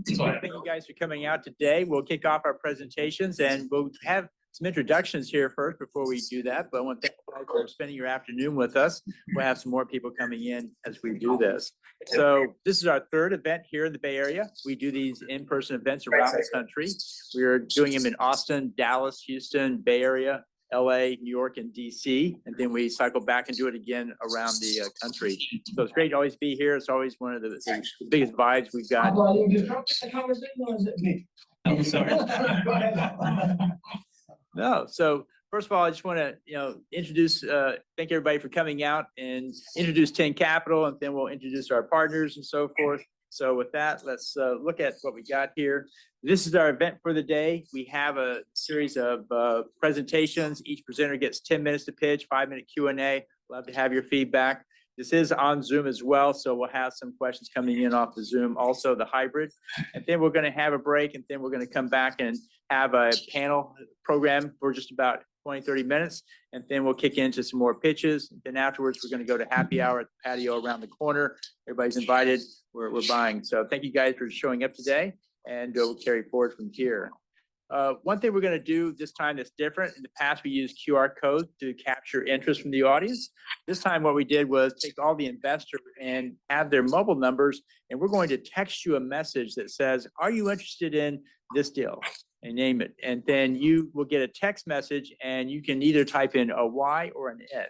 Thank you guys for coming out today. We'll kick off our presentations and we'll have some introductions here first before we do that. But I want to thank you guys for spending your afternoon with us. We'll have some more people coming in as we do this. So this is our third event here in the Bay Area. We do these in-person events around the country. We are doing them in Austin, Dallas, Houston, Bay Area, LA, New York, and DC, and then we cycle back and do it again around the country. So it's great to always be here. It's always one of the biggest vibes we've got. I'm sorry. No, so first of all, I just want to introduce, thank everybody for coming out and introduce 10 Capital, and then we'll introduce our partners and so forth. So with that, let's look at what we got here. This is our event for the day. We have a series of presentations. Each presenter gets 10 minutes to pitch, 5-minute Q&A. Love to have your feedback. This is on Zoom as well, so we'll have some questions coming in off the Zoom, also the hybrid. And then we're going to have a break, and then we're going to come back and have a panel program for just about 20-30 minutes, and then we'll kick into some more pitches. And then afterwards, we're going to go to happy hour at the patio around the corner. Everybody's invited. We're buying. So thank you guys for showing up today, and we'll carry forward from here. One thing we're going to do this time that's different. In the past, we used QR codes to capture interest from the audience. This time, what we did was take all the investors and have their mobile numbers, and we're going to text you a message that says, "Are you interested in this deal?" and name it. And then you will get a text message, and you can either type in a Y or an N.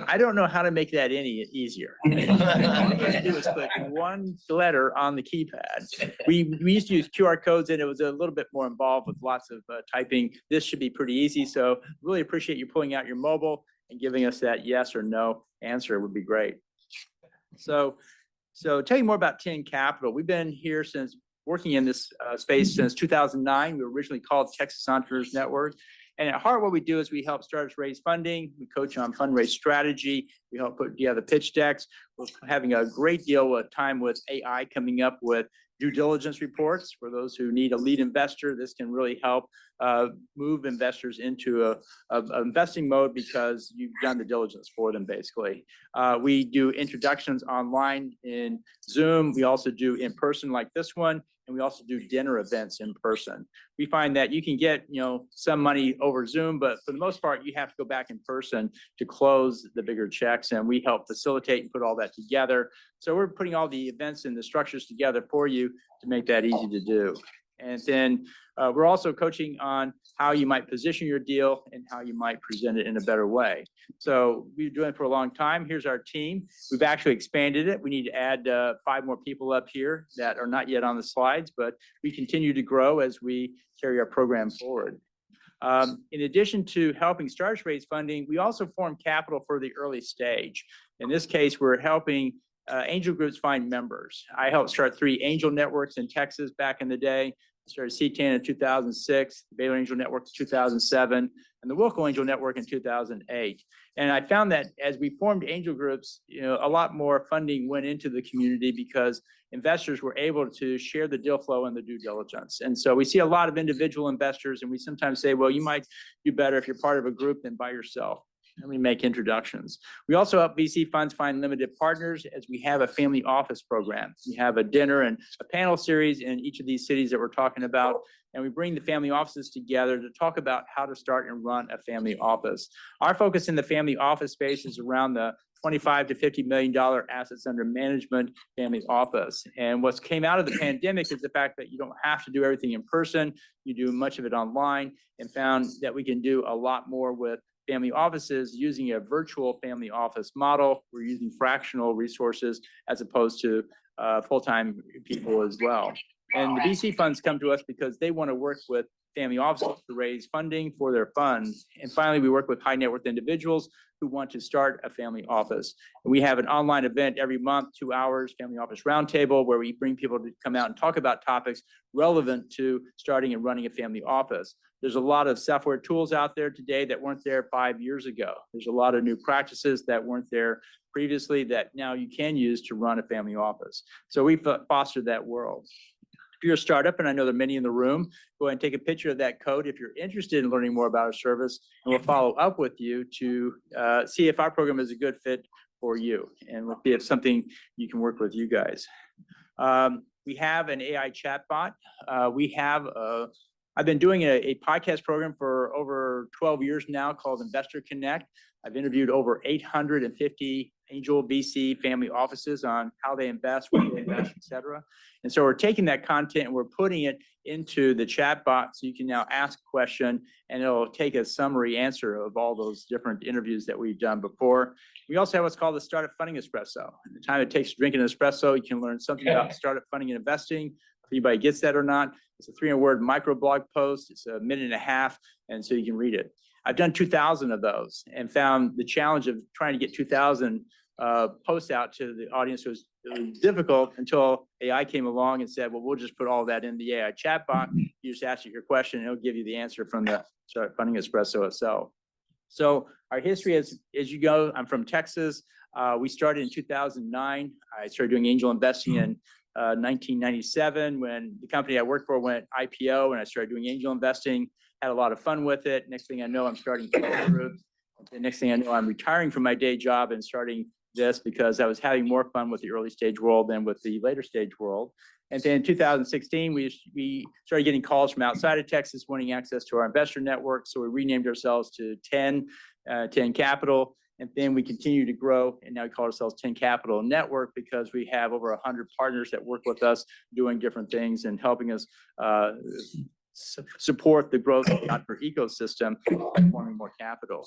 I don't know how to make that any easier. All you have to do is click one letter on the keypad. We used to use QR codes, and it was a little bit more involved with lots of typing. This should be pretty easy. So really appreciate you pulling out your mobile and giving us that yes or no answer would be great. So tell you more about 10 Capital. We've been here working in this space since 2009. We were originally called Texas Entrepreneurs Network. And at heart, what we do is we help startups raise funding. We coach on fundraise strategy. We help put together pitch decks. We're having a great deal of time with AI coming up with due diligence reports for those who need a lead investor. This can really help move investors into a investing mode because you've done the diligence for them, basically. We do introductions online in Zoom. We also do in person like this one, and we also do dinner events in person. We find that you can get some money over Zoom, but for the most part, you have to go back in person to close the bigger checks, and we help facilitate and put all that together. So we're putting all the events and the structures together for you to make that easy to do. And then we're also coaching on how you might position your deal and how you might present it in a better way. So we've been doing it for a long time. Here's our team. We've actually expanded it. We need to add 5 more people up here that are not yet on the slides, but we continue to grow as we carry our program forward. In addition to helping startups raise funding, we also form capital for the early stage. In this case, we're helping angel groups find members. I helped start 3 angel networks in Texas back in the day. I started C10 in 2006, the Baylor Angel Network in 2007, and the Wilco Angel Network in 2008. And I found that as we formed angel groups, a lot more funding went into the community because investors were able to share the deal flow and the due diligence. And so we see a lot of individual investors, and we sometimes say, well, you might do better if you're part of a group than by yourself. And we make introductions. We also help VC funds find limited partners as we have a family office program. We have a dinner and a panel series in each of these cities that we're talking about. And we bring the family offices together to talk about how to start and run a family office. Our focus in the family office space is around the $25 to $50 million assets under management family office. And what's came out of the pandemic is the fact that you don't have to do everything in person. You do much of it online, and found that we can do a lot more with family offices using a virtual family office model. We're using fractional resources as opposed to full-time people as well. And the VC funds come to us because they want to work with family offices to raise funding for their funds. And finally, we work with high net worth individuals who want to start a family office. And we have an online event every month, 2 hours, Family Office Roundtable, where we bring people to come out and talk about topics relevant to starting and running a family office. There's a lot of software tools out there today that weren't there 5 years ago. There's a lot of new practices that weren't there previously that now you can use to run a family office. So we foster that world. If you're a startup, and I know there are many in the room, go ahead and take a picture of that code if you're interested in learning more about our service, and we'll follow up with you to see if our program is a good fit for you, and we'll see if something you can work with you guys. we have an AI chatbot. I've been doing a podcast program for over 12 years now called Investor Connect. I've interviewed over 850 angel VC family offices on how they invest, where they invest, et cetera. And so we're taking that content and we're putting it into the chat bot so you can now ask a question and it'll take a summary answer of all those different interviews that we've done before. We also have what's called the Startup Funding Espresso. In the time it takes to drink an espresso, you can learn something about startup funding and investing. If anybody gets that or not, it's a 300-word micro blog post. It's a minute and a half, and so you can read it. I've done 2,000 of those and found the challenge of trying to get 2,000 posts out to the audience was difficult until AI came along and said, well, we'll just put all that in the AI chatbot. You just ask it your question, and it'll give you the answer from the Startup Funding Espresso itself. So our history as you go, I'm from Texas. We started in 2009. I started doing angel investing in 1997 when the company I worked for went IPO, and I started doing angel investing. Had a lot of fun with it. Next thing I know, I'm starting groups. The next thing I know, I'm retiring from my day job and starting this because I was having more fun with the early stage world than with the later stage world. And then in 2016, we started getting calls from outside of Texas wanting access to our investor network. So we renamed ourselves to 10 Capital. And then we continue to grow, and now we call ourselves 10 Capital Network because we have over 100 partners that work with us doing different things and helping us support the growth of the entrepreneur ecosystem by forming more capital.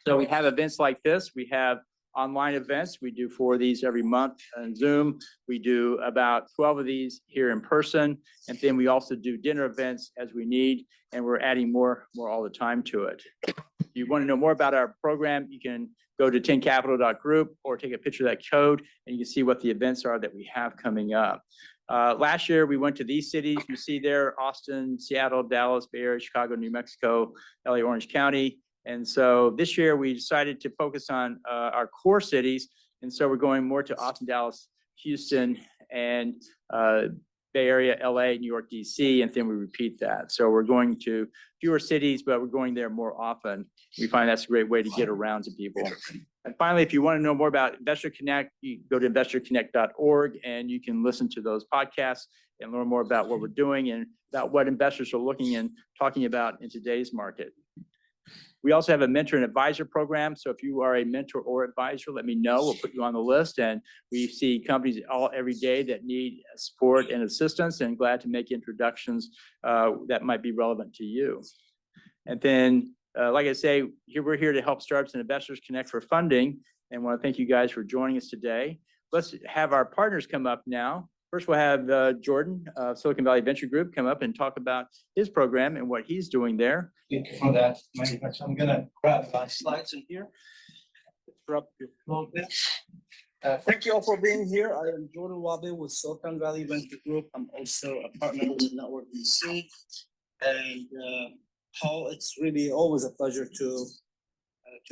So we have events like this. We have online events. We do 4 of these every month on Zoom. We do about 12 of these here in person. And then we also do dinner events as we need, and we're adding more all the time to it. If you want to know more about our program, you can go to 10capital.group or take a picture of that code, and you can see what the events are that we have coming up. Last year, we went to these cities. You see there, Austin, Seattle, Dallas, Bay Area, Chicago, New Mexico, LA, Orange County. And so this year, we decided to focus on our core cities. And so we're going more to Austin, Dallas, Houston, and Bay Area, LA, New York, DC, and then we repeat that. So we're going to fewer cities, but we're going there more often. We find that's a great way to get around to people. And finally, if you want to know more about Investor Connect, you go to investorconnect.org and you can listen to those podcasts and learn more about what we're doing and about what investors are looking and talking about in today's market. We also have a mentor and advisor program. So if you are a mentor or advisor, let me know. We'll put you on the list. And we see companies every day that need support and assistance, and glad to make introductions that might be relevant to you. And then, like I say, we're here to help startups and investors connect for funding. And want to thank you guys for joining us today. Let's have our partners come up now. First, we'll have Jordan, Silicon Valley Venture Group, come up and talk about his program and what he's doing there. Thank you for that. I'm going to grab my slides in here. Thank you all for being here. I am Jordan Wahbeh with Silicon Valley Venture Group. I'm also a partner with Network VC. And Paul, it's really always a pleasure to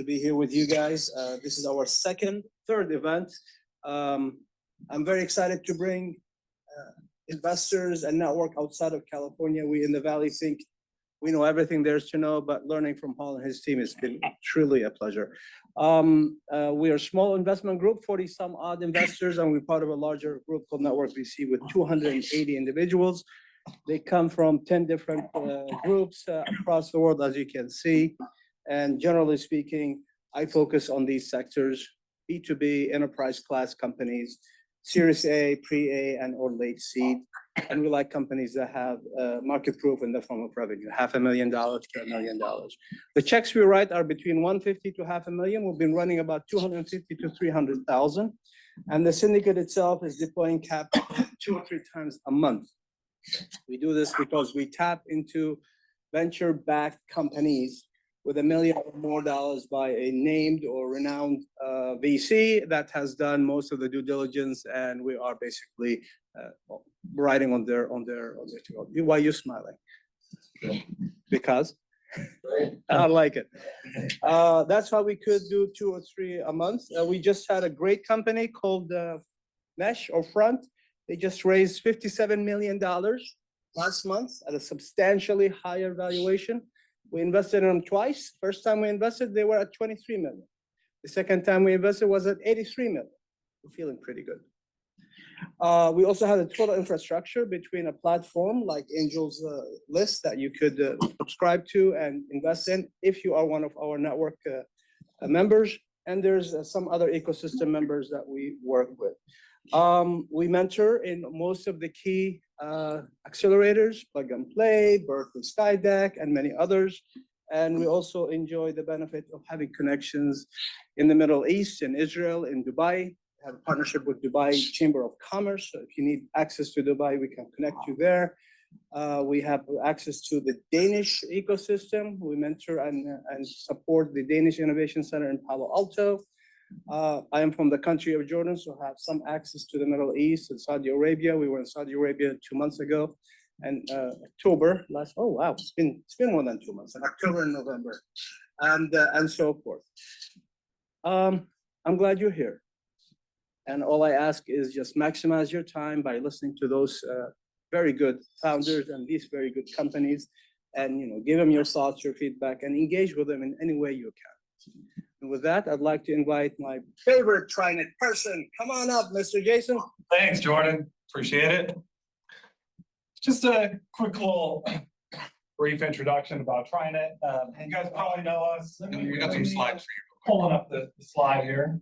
be here with you guys. This is our third event. I'm very excited to bring investors and network outside of California. We in the Valley think we know everything there is to know, but learning from Paul and his team has been truly a pleasure. We are a small investment group, 40 some odd investors, and we're part of a larger group called Network VC with 280 individuals. They come from 10 different groups across the world, as you can see. And generally speaking, I focus on these sectors: B2B, enterprise class companies, Series A, pre-A, and or late seed. And we like companies that have market proof in the form of revenue, $500,000 to $1 million. The checks we write are between $150,000 to $500,000. We've been running about $250,000 to $300,000. And the syndicate itself is deploying capital 2 or 3 times a month. We do this because we tap into venture-backed companies with $1 million or more by a named or renowned VC that has done most of the due diligence, and we are basically riding on their tool. Why are you smiling? Because I like it. That's why we could do 2 or 3 a month. We just had a great company called Mesh or Front. They just raised $57 million last month at a substantially higher valuation. We invested in them twice. First time we invested, they were at 23 million. The second time we invested was at 83 million. We're feeling pretty good. We also have a total infrastructure between a platform like Angel's List that you could subscribe to and invest in if you are one of our network members. And there's some other ecosystem members that we work with. We mentor in most of the key accelerators, Plug and Play, Berkeley Skydeck, and many others. And we also enjoy the benefit of having connections in the Middle East, in Israel, in Dubai. We have a partnership with Dubai Chamber of Commerce. So if you need access to Dubai, we can connect you there. We have access to the Danish ecosystem. We mentor and support the Danish Innovation Center in Palo Alto. I am from the country of Jordan, so I have some access to the Middle East and Saudi Arabia. We were in Saudi Arabia 2 months ago, and October last. Oh wow, it's been more than 2 months. In October and November, and so forth. I'm glad you're here, and all I ask is just maximize your time by listening to those very good founders and these very good companies, and give them your thoughts, your feedback, and engage with them in any way you can. And with that, I'd like to invite my favorite TriNet person. Come on up, Mr. Jason. Thanks, Jordan. Appreciate it. Just a quick little brief introduction about TriNet. You guys probably know us. We got some slides for you. Pulling up the slide here.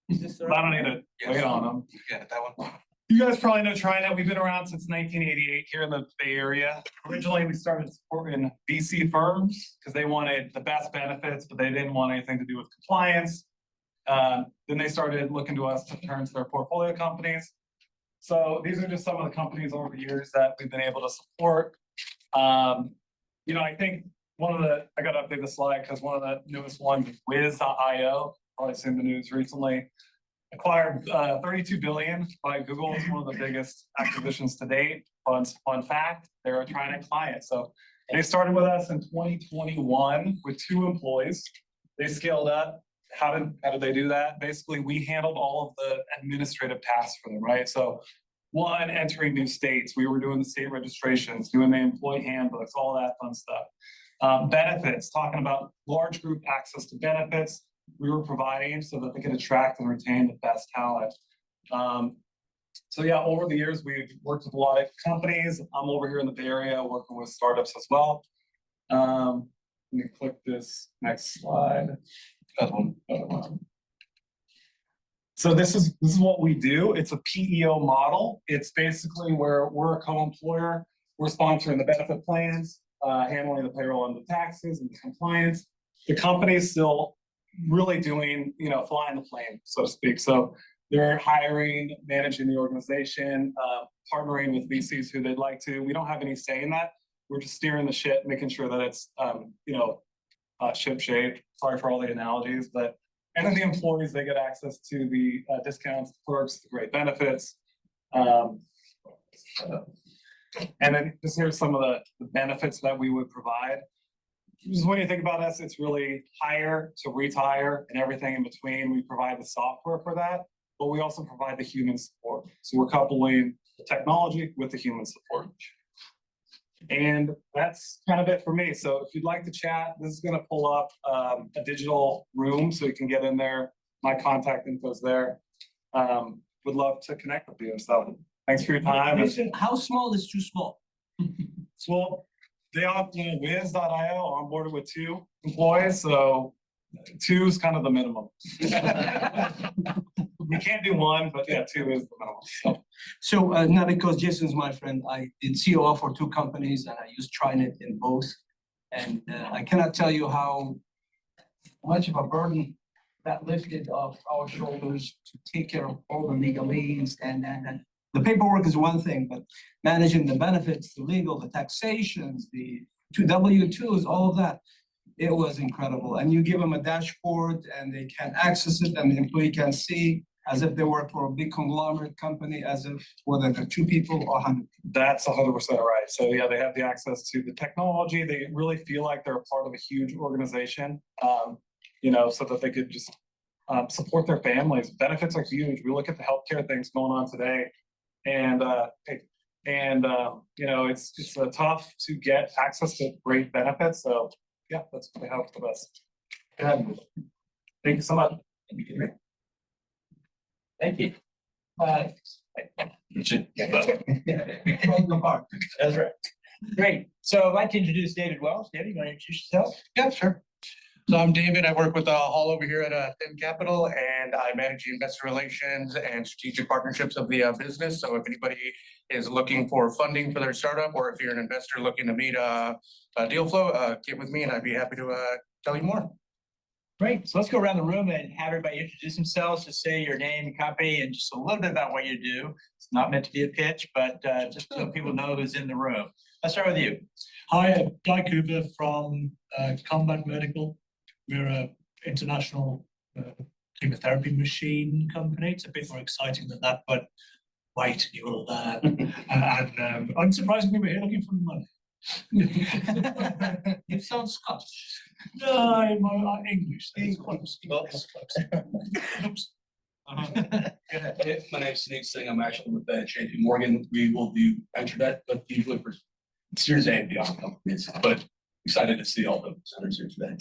Is this the I right- don't need to wait on them. Yeah, that one. You guys probably know TriNet. We've been around since 1988 here in the Bay Area. Originally, we started supporting VC firms because they wanted the best benefits, but they didn't want anything to do with compliance. Then they started looking to us to turn to their portfolio companies. So these are just some of the companies over the years that we've been able to support. I think I got to update the slide because one of the newest ones is Wiz.io. Probably seen the news recently. Acquired $32 billion by Google. It's one of the biggest acquisitions to date. Fun fact, they're a TriNet client. So they started with us in 2021 with 2 employees. They scaled up. How did they do that? Basically, we handled all of the administrative tasks for them, right? So one, entering new states. We were doing the state registrations, doing the employee handbooks, all that fun stuff. Benefits, talking about large group access to benefits. We were providing so that they could attract and retain the best talent. So yeah, over the years, we've worked with a lot of companies. I'm over here in the Bay Area working with startups as well. Let me click this next slide. That one. So this is what we do. It's a PEO model. It's basically where we're a co-employer. We're sponsoring the benefit plans, handling the payroll and the taxes and the compliance. The company is still really doing, flying the plane, so to speak. So they're hiring, managing the organization, partnering with VCs who they'd like to. We don't have any say in that. We're just steering the ship, making sure that it's, ship shape. Sorry for all the analogies, but and then the employees, they get access to the discounts, perks, the great benefits. And then just here's some of the benefits that we would provide. Just when you think about us, it's really hire to retire and everything in between. We provide the software for that, but we also provide the human support. So we're coupling the technology with the human support. And that's kind of it for me. So if you'd like to chat, this is going to pull up a digital room so you can get in there. My contact info is there. Would love to connect with you. So thanks for your time. How small is too small? Well, they all, Wiz.io onboarded with 2 employees, so 2 is kind of the minimum. We can't do 1, but yeah, 2 is the minimum. So not because Jason's my friend, I did COO for 2 companies and I used TriNet in both. And I cannot tell you how much of a burden that lifted off our shoulders to take care of all the legalese and the paperwork is one thing, but managing the benefits, the legal, the taxations, the 2 W-2s, all of that, it was incredible. And you give them a dashboard and they can access it and the employee can see as if they work for a big conglomerate company, as if whether they're 2 people or 100. That's 100% right. So yeah, they have the access to the technology. They really feel like they're a part of a huge organization, so that they could just support their families. Benefits are huge. We look at the healthcare things going on today. And it's tough to get access to great benefits. So yeah, that's what they have for us. Go ahead. Thank you so much. Thank you. That's right. Great. So I'd like to introduce David Wells. David, you want to introduce yourself? Yeah, sure. So I'm David. I work with Hall over here at Thin Capital, and I manage the investor relations and strategic partnerships of the business. So if anybody is looking for funding for their startup, or if you're an investor looking to meet a deal flow, get with me and I'd be happy to tell you more. Great. So let's go around the room and have everybody introduce themselves. Just say your name and company and just a little bit about what you do. It's not meant to be a pitch, but just so people know who's in the room. Let's start with you. Hi, I'm Guy Cooper from Combat Medical. We're an international chemotherapy machine company. It's a bit more exciting than that, but wait, you'll and unsurprisingly, we're here looking for money. You sound Scottish. No, I'm English. That's close. Oops. My name's Sunil Singh. I'm actually with JP Morgan. We will do venture debt, but usually for Series A and beyond companies. But excited to see all the presenters here today.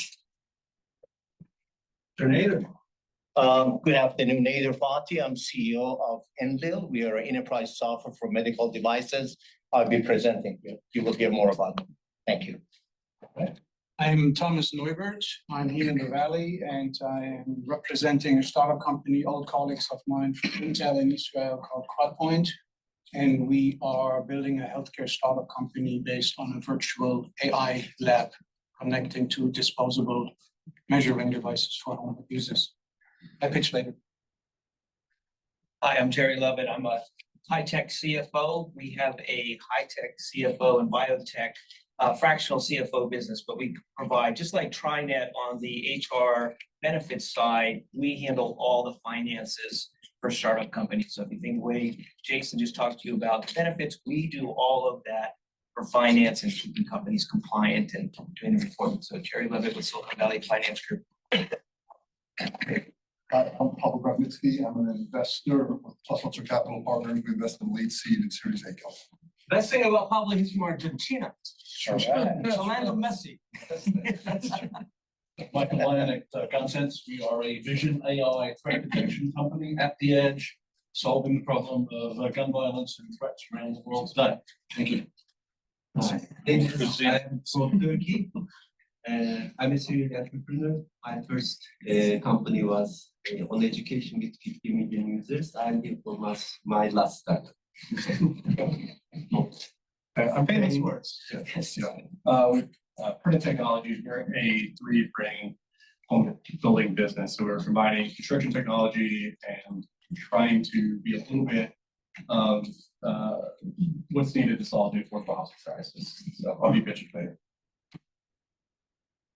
Good afternoon, Nader Fati. I'm CEO of Enamel. We are an enterprise software for medical devices. I'll be presenting here. You will hear more about them. Thank you. I'm Thomas Neubert. I'm here in the Valley and I am representing a startup company, old colleagues of mine from Intel in Israel called QuadPoint. And we are building a healthcare startup company based on a virtual AI lab connecting to disposable measuring devices for home users. I pitch later. Hi, I'm Terry Lovett. I'm a high-tech CFO. We have a high-tech CFO and biotech fractional CFO business, but we provide, just like TriNet on the HR benefits side, we handle all the finances for startup companies. So if you think the way Jason just talked to you about benefits, we do all of that for finance and keeping companies compliant and doing the reporting. So Terry Lovett with Silicon Valley Finance Group. I'm Paul Grabnitsky. I'm an investor with Plus Venture Capital Partners. We invest in late seed and Series A companies. Best thing about Pablo, he's from Argentina. It's a land of Messi. Michael Lyon at Consense. We are a vision AI threat detection company at the edge, solving the problem of gun violence and threats around the world today. Thank you. Hi, I'm from Turkey. I'm a serial entrepreneur. My first company was on education with 50 million users. And it was my last startup. I'm famous words. Yes. Print Technologies, we're a 3D printing home building business. So we're combining construction technology and trying to be a little bit of what's needed to solve the affordable housing crisis. So I'll be pitching later.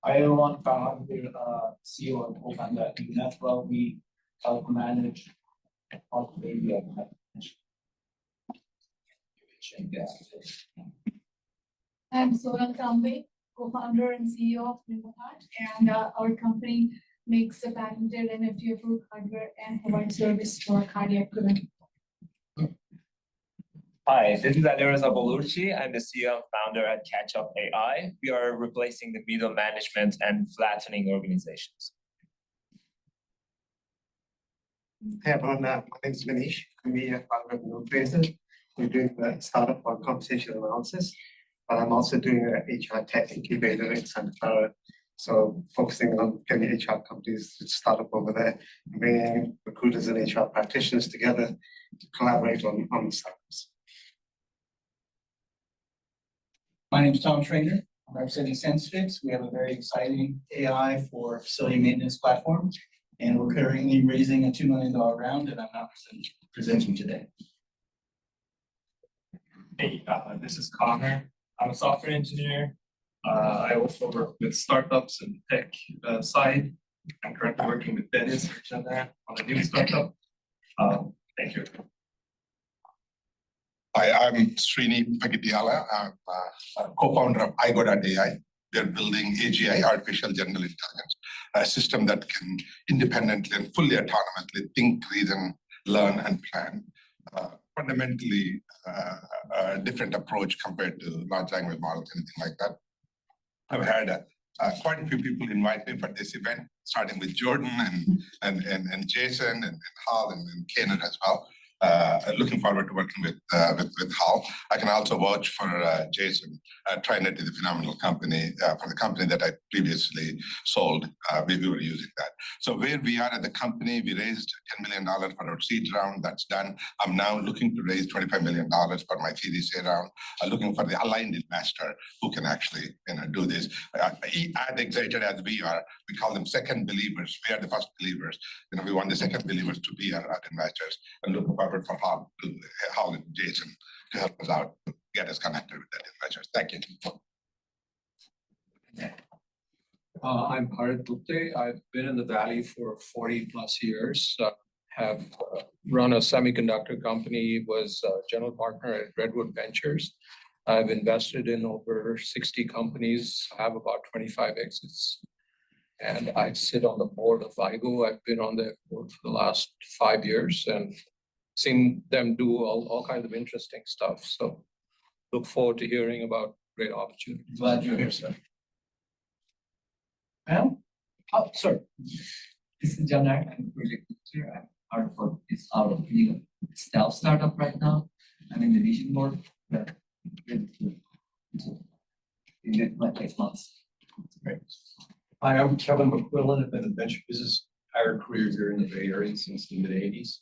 I am Arman, I'm the CEO and co-founder at Enamel. We help manage all the media. I'm Sonal Kambe, co-founder and CEO of Limonat, and our company makes the patented NFT approved hardware and provides service for cardiac prevention. Hi, this is Adireza Bolucci. I'm the CEO and founder at CatchUp AI. We are replacing the middle management and flattening organizations. Hey everyone, my name is Manish. I'm a founder of NodeTracer. We're doing a startup on computational analysis, but I'm also doing an HR tech incubator in Santa Clara. So focusing on getting HR companies to start up over there, and bringing recruiters and HR practitioners together to collaborate on startups. My name is Tom Trainer. I'm representing SenseFix. We have a very exciting AI for facility maintenance platform, and we're currently raising a $2 million round, and I'm not presenting today. Hey, this is Connor. I'm a software engineer. I also work with startups and tech side. I'm currently working with Dennis on a new startup. Thank you. Hi, I'm Srini Pagitiala. I'm a co-founder of iGo.ai. We're building AGI, Artificial General Intelligence, a system that can independently and fully autonomously think, reason, learn, and plan. Fundamentally, a different approach compared to large language models, anything like that. I've had quite a few people invite me for this event, starting with Jordan and Jason and Hal and Kenneth as well. looking forward to working with Hal. I can also vouch for Jason. TriNet is a phenomenal company. For the company that I previously sold, we were using that. So where we are at the company, we raised $10 million for our seed round. That's done. I'm now looking to raise $25 million for my Series A round. I'm looking for the aligned investor who can actually do this. As excited as we are, we call them second believers. We are the first believers. We want the second believers to be our investors, and looking forward for Hal and Jason to help us out, to get us connected with that investors. Thank you. I'm Bharat Gupte. I've been in the Valley for 40 plus years. Have run a semiconductor company, was a general partner at Redwood Ventures. I've invested in over 60 companies, have about 25 exits. And I sit on the board of Vigo. I've been on their board for the last 5 years and seen them do all kinds of interesting stuff. So look forward to hearing about great opportunities. Glad you're here, sir. Ma'am? Oh, sir. This is John. I'm project manager. I'm part of this out of the stealth startup right now. I'm in the vision board. In like 8 months. Great. Hi, I'm Kevin McQuillan. I've been in the venture business, entire career here in the Bay Area since the mid-80s.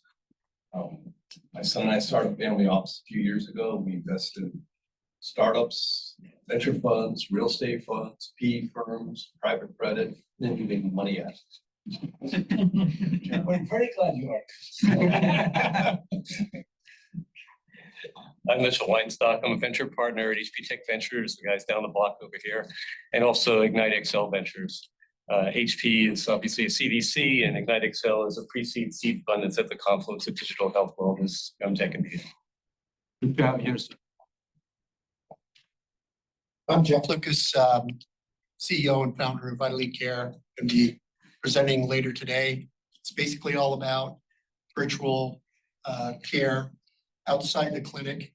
My son and I started a family office a few years ago. We invested in startups, venture funds, real estate funds, PE firms, private credit, and giving money out. We're very glad you are. I'm Mitchell Weinstock. I'm a venture partner at HP Tech Ventures, the guys down the block over here, and also Ignite XL Ventures. HP is obviously a CVC, and Ignite XL is a pre-seed seed fund that's at the confluence of digital health, wellness, young tech, and data. Good to have you here, sir. I'm Jeff Lucas, CEO and founder of Vitally Care, and be presenting later today. It's basically all about virtual care outside the clinic,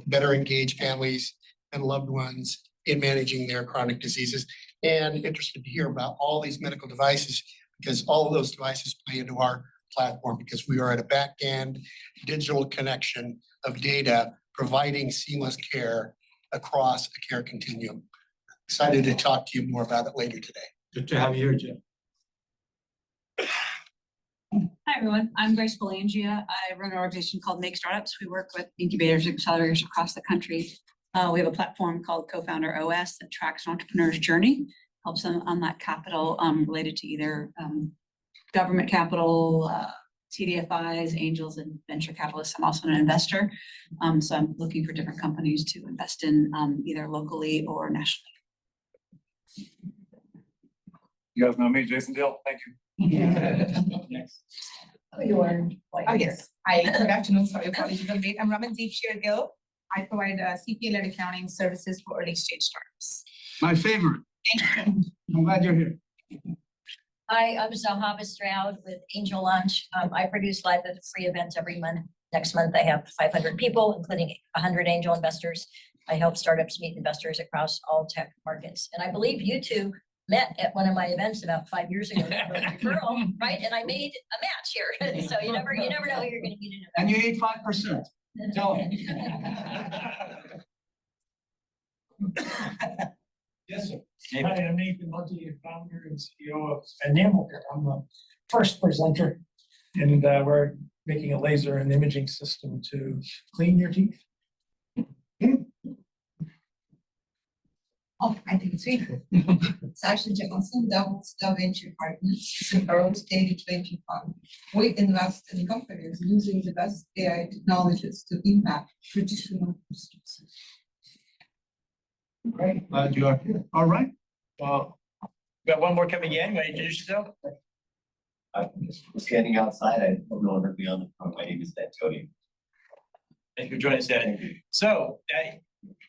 better engage families and loved ones in managing their chronic diseases. And interested to hear about all these medical devices, because all of those devices play into our platform, because we are at a back end digital connection of data, providing seamless care across a care continuum. Excited to talk to you more about it later today. Good to have you here, Jim. Hi, everyone. I'm Grace Belangia. I run an organization called Make Startups. We work with incubators and accelerators across the country. We have a platform called Co-Founder OS that tracks an entrepreneur's journey, helps them unlock capital related to either government capital, TDFIs, angels, and venture capitalists. I'm also an investor. So I'm looking for different companies to invest in either locally or nationally. You guys know me, Jason Dale. Thank you. Next. Oh, yes. Hi, good afternoon. Sorry, apologies for the late. I'm Ramandeep Shirgill. I provide CPA-led accounting services for early stage startups. My favorite. I'm glad you're here. Hi, I'm Zahaba Stroud with Angel Launch. I produce live at free events every month. Next month, I have 500 people, including 100 angel investors. I help startups meet investors across all tech markets. And I believe you two met at one of my events about 5 years ago, referral, right? And I made a match here. So you never know who you're going to meet in an event. And you need 5%. Tell him. Yes, sir. Hi, I'm Nathan Huntley, founder and CEO of Enamel Pure. I'm the first presenter, and we're making a laser and imaging system to clean your teeth. Oh, I think it's sweet. Sasha Johnson, Doubles Da Vinci Partners, Several Stage Venture Fund. We invest in companies using the best AI technologies to impact traditional industries. Great, glad you are here. All right. Well, we got one more coming in. Want to introduce yourself? I'm just getting outside. I don't know where to be on the phone. My name is Antonio. Thank you for joining us, Dan. So that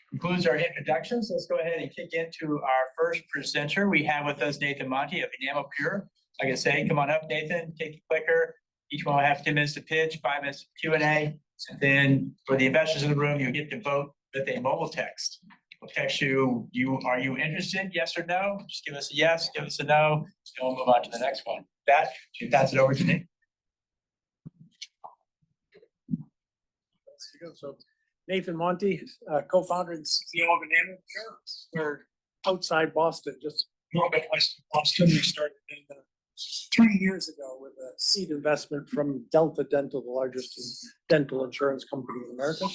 concludes our introductions. Let's go ahead and kick into our first presenter. We have with us Nathan Monty of Enamel Pure. Like I say, come on up, Nathan. Take the clicker. Each one will have 10 minutes to pitch, 5 minutes of Q&A. And then for the investors in the room, you get to vote with a mobile text. We'll text you, are you interested? Yes or no? Just give us a yes, give us a no, and we'll move on to the next one. That, should pass it over to me. ago. So Nathan Monty, co-founder and CEO of Enamel Pure. We're outside Boston, just a little bit west of Boston. We started 3 years ago with a seed investment from Delta Dental, the largest dental insurance company in America.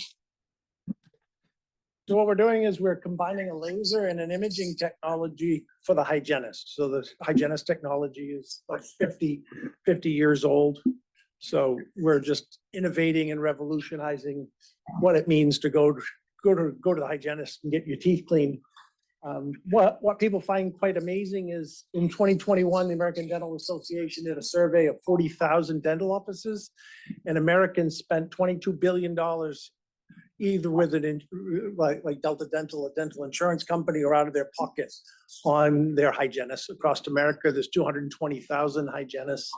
So what we're doing is we're combining a laser and an imaging technology for the hygienist. So the hygienist technology is like 50 years old. So we're just innovating and revolutionizing what it means to go to the hygienist and get your teeth cleaned. What people find quite amazing is in 2021, the American Dental Association did a survey of 40,000 dental offices, and Americans spent $22 billion either with like Delta Dental, a dental insurance company, or out of their pockets on their hygienists across America. There's 220,000 hygienists.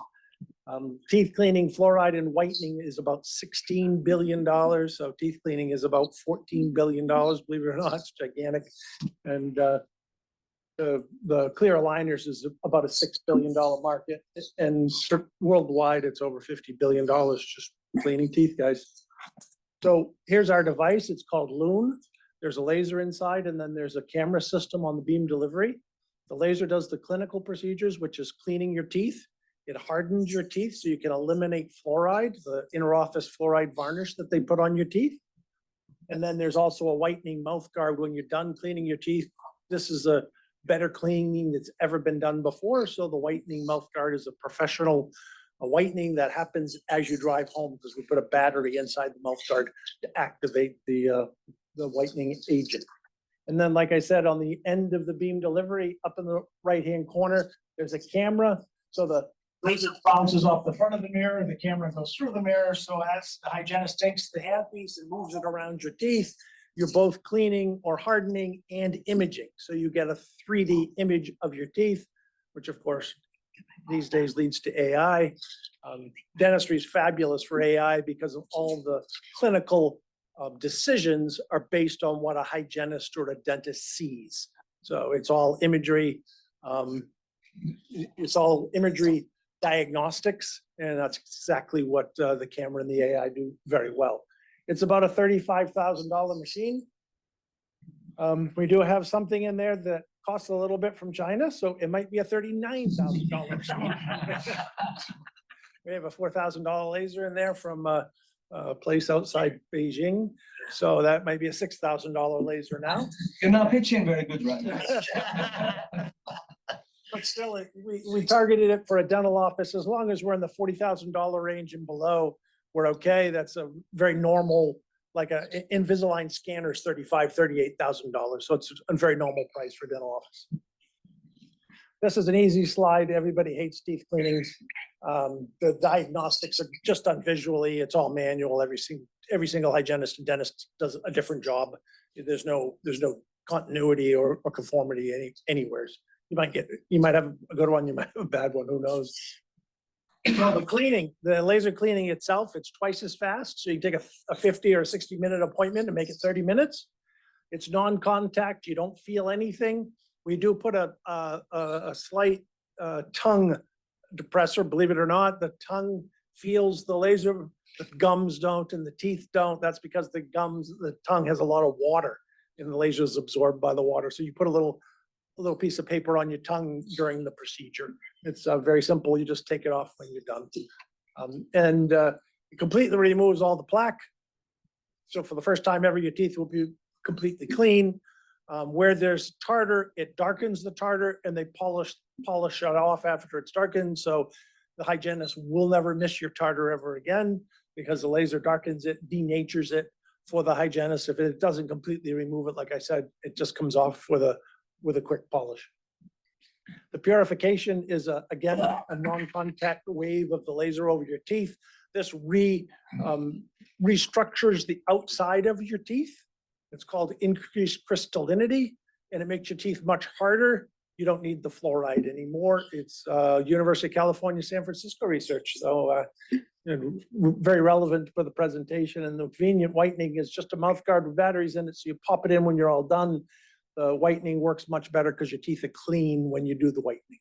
Teeth cleaning, fluoride and whitening is about $16 billion. So teeth cleaning is about $14 billion, believe it or not, it's gigantic. And the clear aligners is about a $6 billion market. And worldwide, it's over $50 billion just cleaning teeth, guys. So here's our device. It's called Loon. There's a laser inside, and then there's a camera system on the beam delivery. The laser does the clinical procedures, which is cleaning your teeth. It hardens your teeth so you can eliminate fluoride, the interoffice fluoride varnish that they put on your teeth. And then there's also a whitening mouth guard when you're done cleaning your teeth. This is a better cleaning that's ever been done before. So the whitening mouth guard is a professional whitening that happens as you drive home, because we put a battery inside the mouth guard to activate the whitening agent. And then, like I said, on the end of the beam delivery, up in the right-hand corner, there's a camera. So the laser bounces off the front of the mirror, the camera goes through the mirror. So as the hygienist takes the handpiece and moves it around your teeth, you're both cleaning or hardening and imaging. So you get a 3D image of your teeth, which of course these days leads to AI. Dentistry is fabulous for AI because of all the clinical decisions are based on what a hygienist or a dentist sees. So it's all imagery. It's all imagery diagnostics, and that's exactly what the camera and the AI do very well. It's about a $35,000 machine. We do have something in there that costs a little bit from China, so it might be a $39,000 machine. We have a $4,000 laser in there from a place outside Beijing, so that might be a $6,000 laser now. You're not pitching very good right now. But still, we targeted it for a dental office. As long as we're in the $40,000 range and below, we're okay. That's a very normal, like a Invisalign scanner is $35,000, $38,000. So it's a very normal price for dental office. This is an easy slide. Everybody hates teeth cleanings. The diagnostics are just done visually. It's all manual. Every single hygienist and dentist does a different job. There's no continuity or conformity anywhere. You might have a good one, you might have a bad one, who knows? Well, the laser cleaning itself, it's twice as fast. So you take a 50 or 60-minute appointment and make it 30 minutes. It's non-contact. You don't feel anything. We do put a slight tongue depressor, believe it or not. The tongue feels the laser, the gums don't, and the teeth don't. That's because the tongue has a lot of water, and the laser is absorbed by the water. So you put a little piece of paper on your tongue during the procedure. It's very simple. You just take it off when you're done. It completely removes all the plaque. So for the first time ever, your teeth will be completely clean. Where there's tartar, it darkens the tartar, and they polish it off after it's darkened. So the hygienist will never miss your tartar ever again, because the laser darkens it, denatures it for the hygienist. If it doesn't completely remove it, like I said, it just comes off with a quick polish. The purification is again a non-contact wave of the laser over your teeth. This restructures the outside of your teeth. It's called increased crystallinity, and it makes your teeth much harder. You don't need the fluoride anymore. It's University of California, San Francisco research. So very relevant for the presentation. And the convenient whitening is just a mouth guard with batteries in it. So you pop it in when you're all done. The whitening works much better because your teeth are clean when you do the whitening.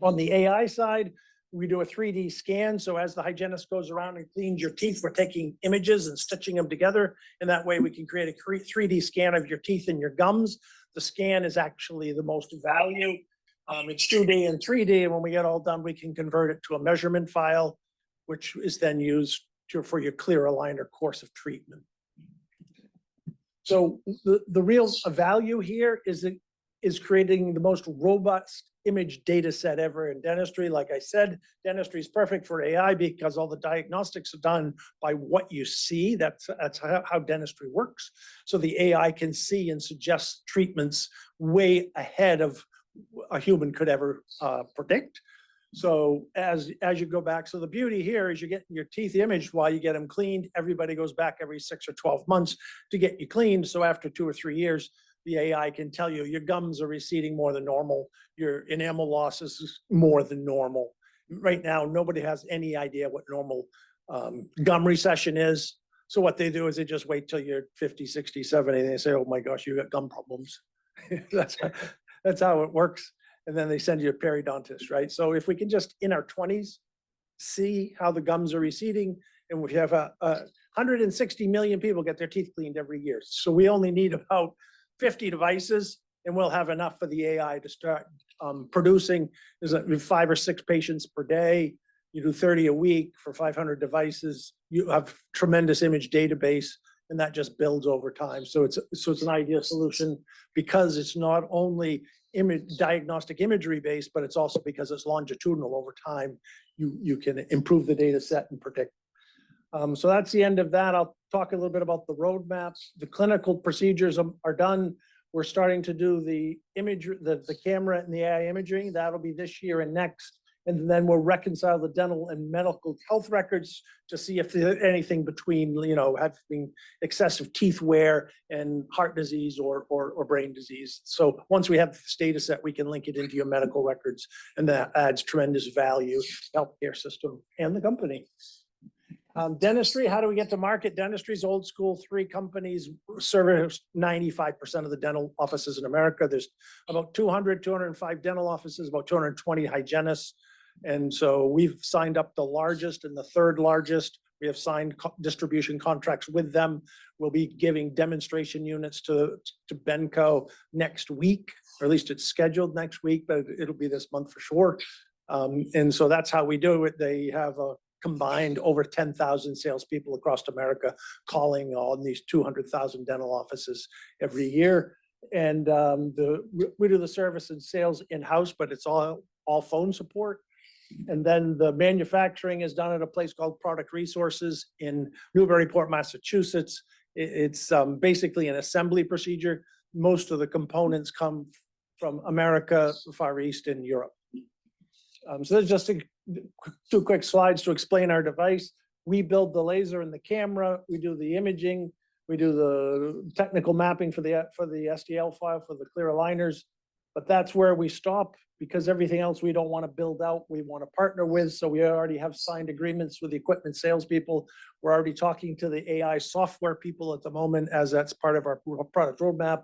On the AI side, we do a 3D scan. So as the hygienist goes around and cleans your teeth, we're taking images and stitching them together. And that way we can create a 3D scan of your teeth and your gums. The scan is actually the most value. It's 2D and 3D. And when we get all done, we can convert it to a measurement file, which is then used for your clear aligner course of treatment. So the real value here is creating the most robust image data set ever in dentistry. Like I said, dentistry is perfect for AI because all the diagnostics are done by what you see. That's how dentistry works. So the AI can see and suggest treatments way ahead of a human could ever predict. So as you go back, so the beauty here is you're getting your teeth imaged while you get them cleaned. Everybody goes back every 6 or 12 months to get you cleaned. So after 2 or 3 years, the AI can tell you your gums are receding more than normal, your enamel loss is more than normal. Right now, nobody has any idea what normal gum recession is. So what they do is they just wait till you're 50, 60, 70, and they say, oh my gosh, you got gum problems. That's how it works. And then they send you a periodontist, right? So if we can just in our 20s see how the gums are receding, and we have 160 million people get their teeth cleaned every year. So we only need about 50 devices, and we'll have enough for the AI to start producing. There's 5 or 6 patients per day. You do 30 a week for 500 devices. You have tremendous image database, and that just builds over time. So it's an ideal solution because it's not only diagnostic imagery based, but it's also because it's longitudinal over time. You can improve the data set and predict. So that's the end of that. I'll talk a little bit about the roadmaps. The clinical procedures are done. We're starting to do the camera and the AI imaging. That'll be this year and next. And then we'll reconcile the dental and medical health records to see if there's anything between, having excessive teeth wear and heart disease or brain disease. So once we have this data set, we can link it into your medical records, and that adds tremendous value to the healthcare system and the company. Dentistry, how do we get to market? Dentistry is old school. 3 companies service 95% of the dental offices in America. There's about 205 dental offices, about 220 hygienists. And so we've signed up the largest and the 3rd largest. We have signed distribution contracts with them. We'll be giving demonstration units to Benco next week, or at least it's scheduled next week, but it'll be this month for sure. And so that's how we do it. They have a combined over 10,000 salespeople across America calling on these 200,000 dental offices every year. And we do the service and sales in-house, but it's all phone support. And then the manufacturing is done at a place called Product Resources in Newburyport, Massachusetts. It's basically an assembly procedure. Most of the components come from America, Far East, and Europe. So there's just 2 quick slides to explain our device. We build the laser and the camera. We do the imaging. We do the technical mapping for the STL file for the clear aligners. But that's where we stop, because everything else we don't want to build out, we want to partner with. So we already have signed agreements with the equipment salespeople. We're already talking to the AI software people at the moment, as that's part of our product roadmap.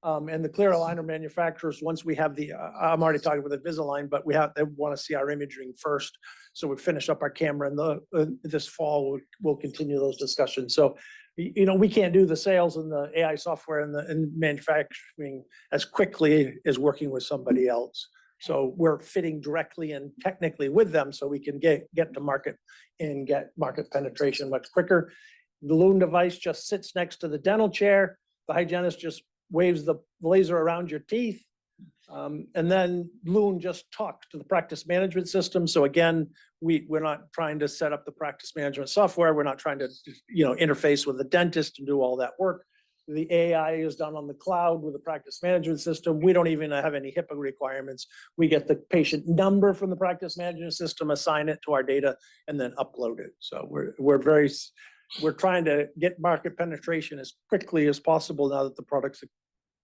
And the clear aligner manufacturers, once we have I'm already talking with Invisalign, but they want to see our imaging first. So we finish up our camera, and this fall we'll continue those discussions. So, we can't do the sales and the AI software and manufacturing as quickly as working with somebody else. So we're fitting directly and technically with them, so we can get to market and get market penetration much quicker. The Loon device just sits next to the dental chair. The hygienist just waves the laser around your teeth. And then Loon just talks to the practice management system. So again, we're not trying to set up the practice management software. We're not trying to, interface with the dentist and do all that work. The AI is done on the cloud with the practice management system. We don't even have any HIPAA requirements. We get the patient number from the practice management system, assign it to our data, and then upload it. So we're trying to get market penetration as quickly as possible now that the products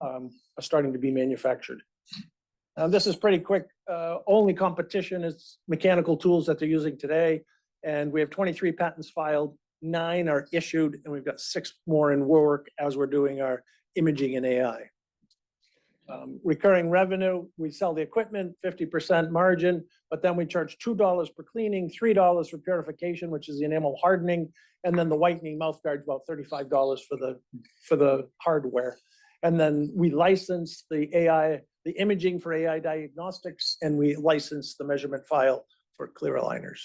are starting to be manufactured. This is pretty quick. Only competition is mechanical tools that they're using today. And we have 23 patents filed, 9 are issued, and we've got 6 more in work as we're doing our imaging and AI. Recurring revenue, we sell the equipment, 50% margin, but then we charge $2 per cleaning, $3 for purification, which is the enamel hardening, and then the whitening mouth guard, about $35 for the hardware. And then we license the AI, the imaging for AI diagnostics, and we license the measurement file for clear aligners.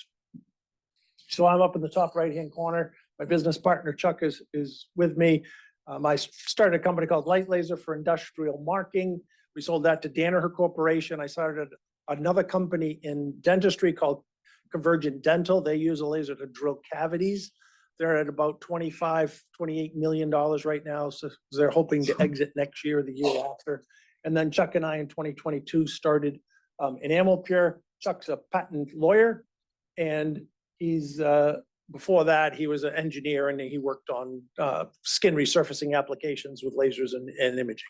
So I'm up in the top right-hand corner. My business partner Chuck is with me. I started a company called Light Laser for industrial marking. We sold that to Danaher Corporation. I started another company in dentistry called Convergent Dental. They use a laser to drill cavities. They're at about $28 million right now. So they're hoping to exit next year or the year after. And then Chuck and I in 2022 started Enamel Pure. Chuck's a patent lawyer, and he's before that, he was an engineer and he worked on skin resurfacing applications with lasers and imaging.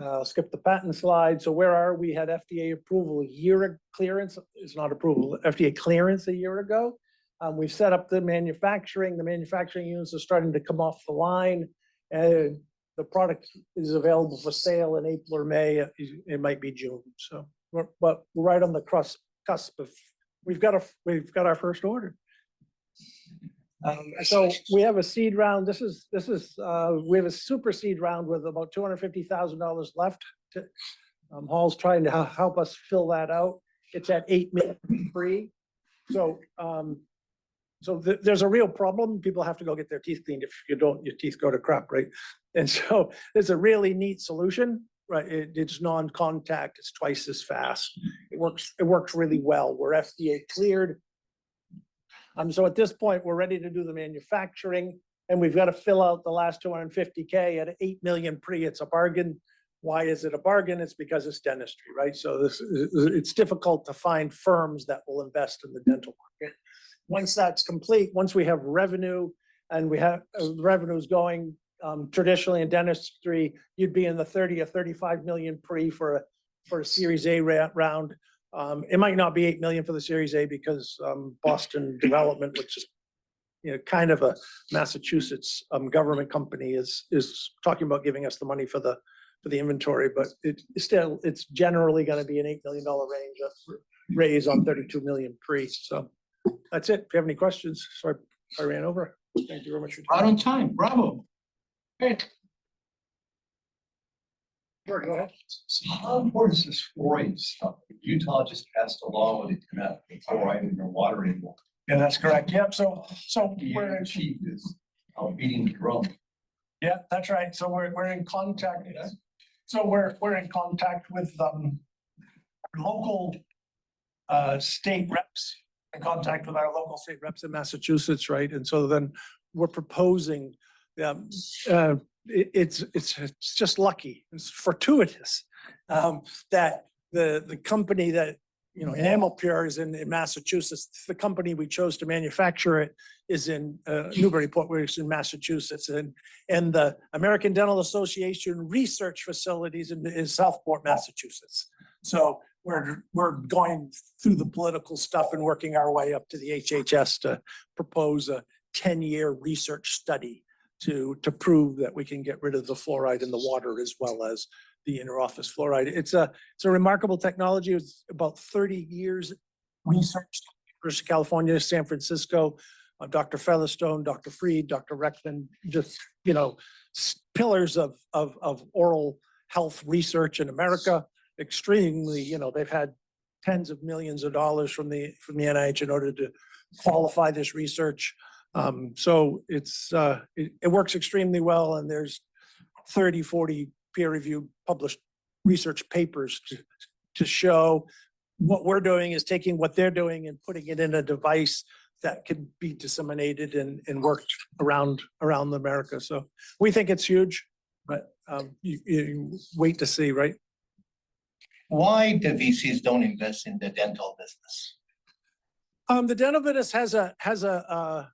I'll skip the patent slide. So where are we? Had FDA approval a year, clearance, it's not approval, FDA clearance a year ago. We've set up the manufacturing. The manufacturing units are starting to come off the line. And the product is available for sale in April or May. It might be June. So but we're right on the cusp of, we've got our first order. So we have a seed round. We have a super seed round with about $250,000 left. Hall's trying to help us fill that out. It's at 8 million free. So there's a real problem. People have to go get their teeth cleaned. If you don't, your teeth go to crap, right? And so it's a really neat solution, right? It's non-contact. It's twice as fast. It works really well. We're FDA cleared. So at this point, we're ready to do the manufacturing, and we've got to fill out the last $250K at 8 million pre. It's a bargain. Why is it a bargain? It's because it's dentistry, right? So it's difficult to find firms that will invest in the dental market. Once that's complete, once we have revenue and we have revenues going, traditionally in dentistry, you'd be in the 30 or 35 million pre for a Series A round. It might not be 8 million for the Series A because Boston Development, which is kind of a Massachusetts government company, is talking about giving us the money for the inventory, but it's generally going to be an $8 million range raise on 32 million pre. So that's it. If you have any questions, sorry I ran over. Thank you very much for your time. Right on time. Bravo. Great. Sure, go ahead. How important is this fluoride stuff? Utah just passed a law where they cannot put fluoride in their water anymore. Yeah, that's correct. Yep. So we're in, Chief is beating the drum. yeah, that's right. So we're in contact. So we're in contact with local state reps, in contact with our local state reps in Massachusetts, right? And so then we're proposing, it's just lucky, it's fortuitous that the company that, Enamel Pure is in Massachusetts. The company we chose to manufacture it is in Newburyport, which is in Massachusetts, and the American Dental Association research facilities in Southport, Massachusetts. So we're going through the political stuff and working our way up to the HHS to propose a 10-year research study to prove that we can get rid of the fluoride in the water as well as the interoffice fluoride. It's a remarkable technology. It's about 30 years research, University of California, San Francisco, Dr. Featherstone, Dr. Freed, Dr. Reckman, just, pillars of oral health research in America. Extremely, they've had tens of millions of dollars from the NIH in order to qualify this research. So it works extremely well, and there's 30, 40 peer-reviewed published research papers to show what we're doing is taking what they're doing and putting it in a device that can be disseminated and worked around America. So we think it's huge, but you wait to see, right? Why the VCs don't invest in the dental business? The dental business has a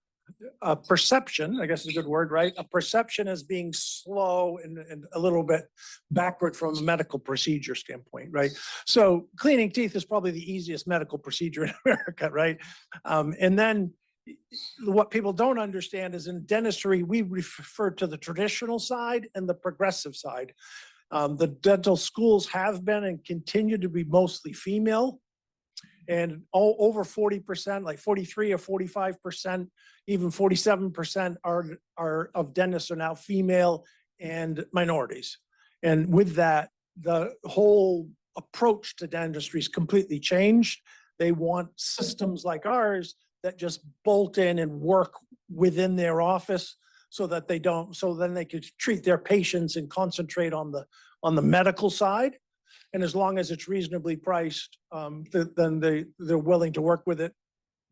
perception, I guess is a good word, right? A perception as being slow and a little bit backward from a medical procedure standpoint, right? So cleaning teeth is probably the easiest medical procedure in America, right? And then what people don't understand is in dentistry, we refer to the traditional side and the progressive side. The dental schools have been and continue to be mostly female. And all over 40%, like 43 or 45%, even 47% are of dentists are now female and minorities. And with that, the whole approach to dentistry is completely changed. They want systems like ours that just bolt in and work within their office so that they don't, so then they could treat their patients and concentrate on the medical side. And as long as it's reasonably priced, then they're willing to work with it.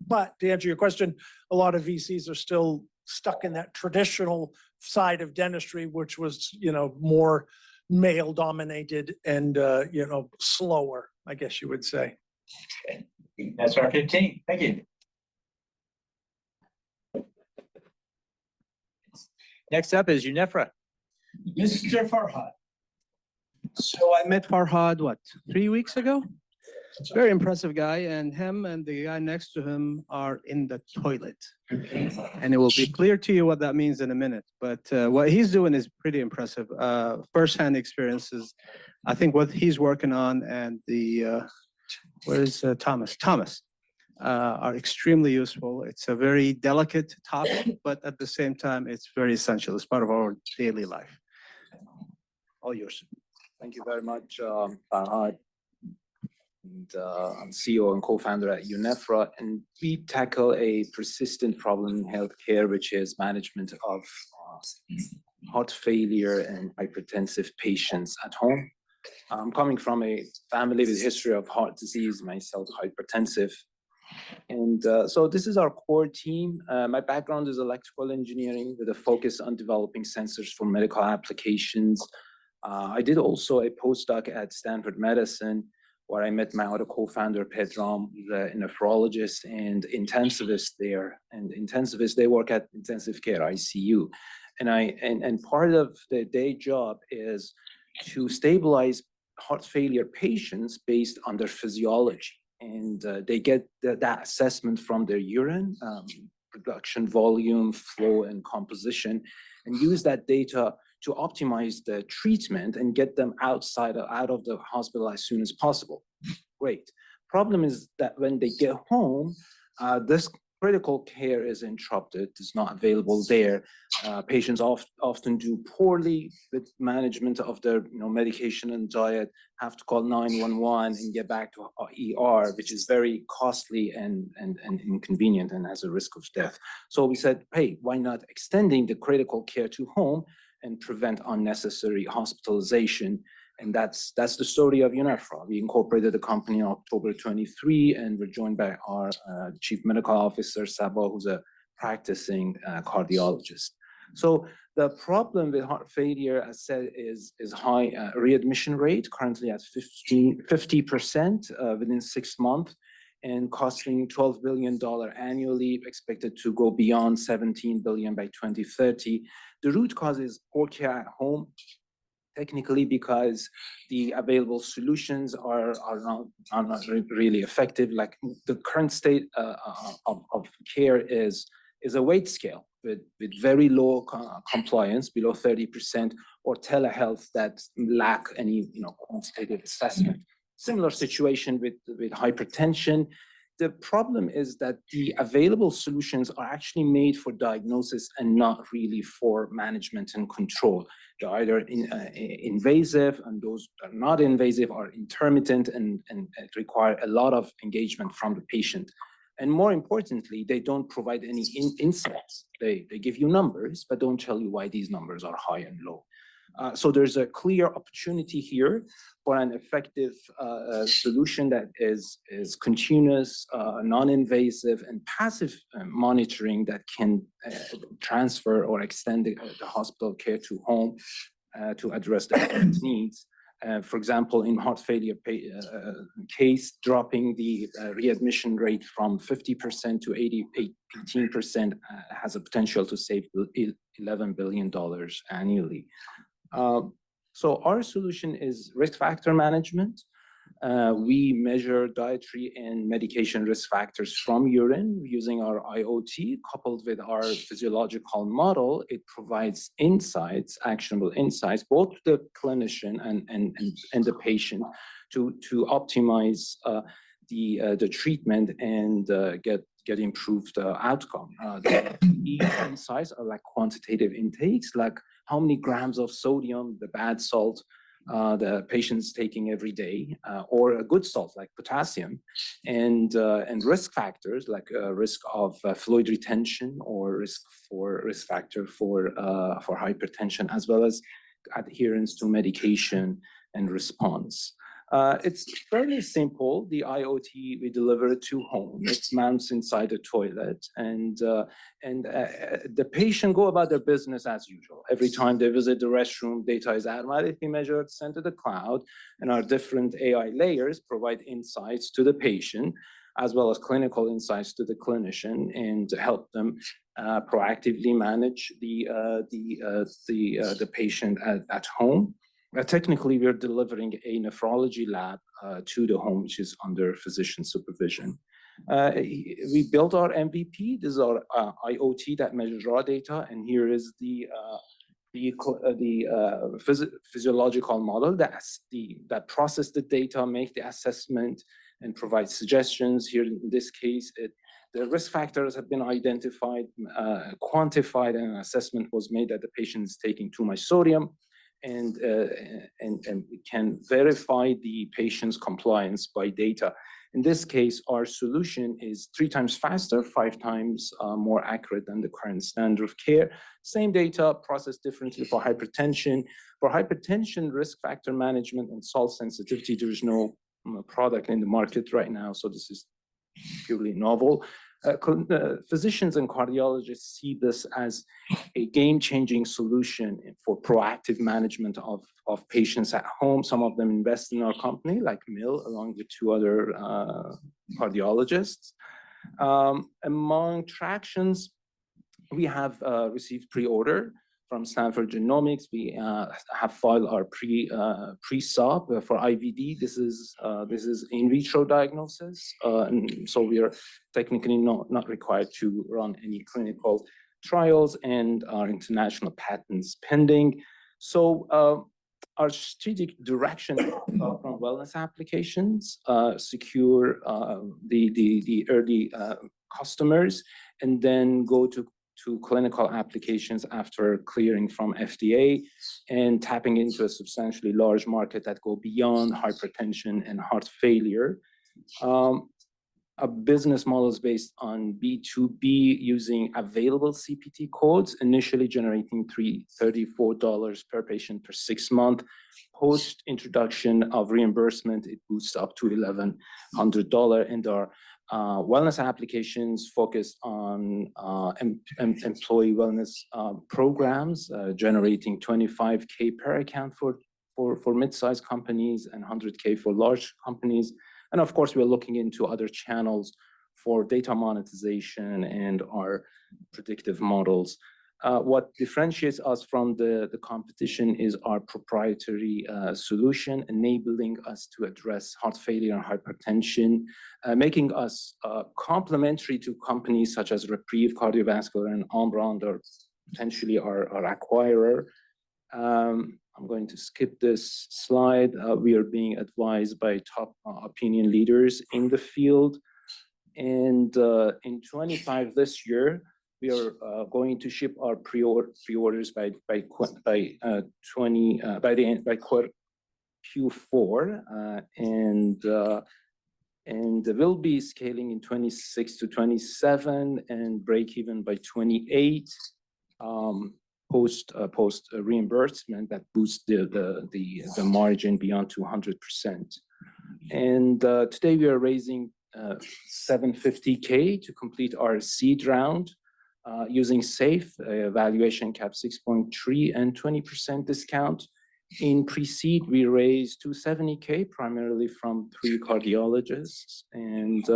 But to answer your question, a lot of VCs are still stuck in that traditional side of dentistry, which was, more male dominated and, slower, I guess you would say. Okay. That's our 15. Thank you. Next up is Unifra. Mr. Farhad. So I met Farhad, 3 weeks ago? Very impressive guy, and him and the guy next to him are in the toilet. And it will be clear to you what that means in a minute. But what he's doing is pretty impressive. Firsthand experiences. I think what he's working on and where is Thomas? Thomas are extremely useful. It's a very delicate topic, but at the same time, it's very essential. It's part of our daily life. All yours. Thank you very much, Farhad. And I'm CEO and co-founder at Unifra, and we tackle a persistent problem in healthcare, which is management of heart failure and hypertensive patients at home. I'm coming from a family with a history of heart disease, myself hypertensive. And so this is our core team. My background is electrical engineering with a focus on developing sensors for medical applications. I did also a postdoc at Stanford Medicine, where I met my other co-founder, Pedram, the nephrologist and intensivist there. And intensivists, they work at intensive care, ICU. And part of the day job is to stabilize heart failure patients based on their physiology. And they get that assessment from their urine, production volume, flow, and composition, and use that data to optimize the treatment and get them out of the hospital as soon as possible. Great. Problem is that when they get home, this critical care is interrupted, is not available there. Patients often do poorly with management of their medication and diet, have to call 911 and get back to ER, which is very costly and inconvenient and has a risk of death. So we said, hey, why not extending the critical care to home and prevent unnecessary hospitalization? And that's the story of Unifra. We incorporated the company in October 23, and we're joined by our Chief Medical Officer, Sabah, who's a practicing cardiologist. So the problem with heart failure, as said, is high readmission rate, currently at 50% within 6 months, and costing $12 billion annually, expected to go beyond $17 billion by 2030. The root cause is poor care at home, technically because the available solutions are not really effective. Like the current state of care is a weight scale with very low compliance, below 30%, or telehealth that lack any quantitative assessment. Similar situation with hypertension. The problem is that the available solutions are actually made for diagnosis and not really for management and control. They're either invasive, and those that are not invasive are intermittent and require a lot of engagement from the patient. And more importantly, they don't provide any insights. They give you numbers, but don't tell you why these numbers are high and low. So there's a clear opportunity here for an effective solution that is continuous, non-invasive, and passive monitoring that can transfer or extend the hospital care to home to address the needs. For example, in heart failure case, dropping the readmission rate from 50% to 18% has a potential to save $11 billion annually. So our solution is risk factor management. We measure dietary and medication risk factors from urine using our IoT coupled with our physiological model. It provides insights, actionable insights, both to the clinician and the patient to optimize the treatment and get improved outcome. The insights are like quantitative intakes, like how many grams of sodium, the bad salt, the patient's taking every day, or a good salt like potassium, and risk factors like risk of fluid retention or risk factor for hypertension, as well as adherence to medication and response. It's fairly simple. The IoT, we deliver it to home. It mounts inside the toilet, and the patient go about their business as usual. Every time they visit the restroom, data is automatically measured, sent to the cloud, and our different AI layers provide insights to the patient, as well as clinical insights to the clinician, and help them proactively manage the patient at home. Technically, we're delivering a nephrology lab to the home, which is under physician supervision. We built our MVP. This is our IoT that measures raw data, and here is the physiological model that process the data, make the assessment, and provide suggestions. Here, in this case, the risk factors have been identified, quantified, and an assessment was made that the patient is taking too much sodium, and we can verify the patient's compliance by data. In this case, our solution is 3 times faster, 5 times more accurate than the current standard of care. Same data processed differently for hypertension. For hypertension risk factor management and salt sensitivity, there is no product in the market right now, so this is purely novel. Physicians and cardiologists see this as a game-changing solution for proactive management of patients at home. Some of them invest in our company, like Mill, along with 2 other cardiologists. Among tractions, we have received pre-order from Stanford Genomics. We have filed our pre-sub for IVD. This is in vitro diagnosis, and so we are technically not required to run any clinical trials, and our international patents pending. So our strategic direction from wellness applications, secure the early customers, and then go to clinical applications after clearing from FDA, and tapping into a substantially large market that go beyond hypertension and heart failure. Our business model is based on B2B using available CPT codes, initially generating $34 per patient per 6 months. Post introduction of reimbursement, it boosts up to $1,100, and our wellness applications focused on employee wellness programs, generating $25K per account for mid-sized companies and $100K for large companies. And of course, we're looking into other channels for data monetization and our predictive models. What differentiates us from the competition is our proprietary solution, enabling us to address heart failure and hypertension, making us complementary to companies such as Reprieve Cardiovascular and Arman, or potentially our acquirer. I'm going to skip this slide. We are being advised by top opinion leaders in the field. And in 25 this year, we are going to ship our pre-orders by Q4, and we'll be scaling in 26 to 27 and break even by 28. Post reimbursement that boosts the margin beyond 200%. And today we are raising $750K to complete our seed round using SAFE, valuation cap 6.3 and 20% discount. In pre-seed, we raised $270K primarily from 3 cardiologists, and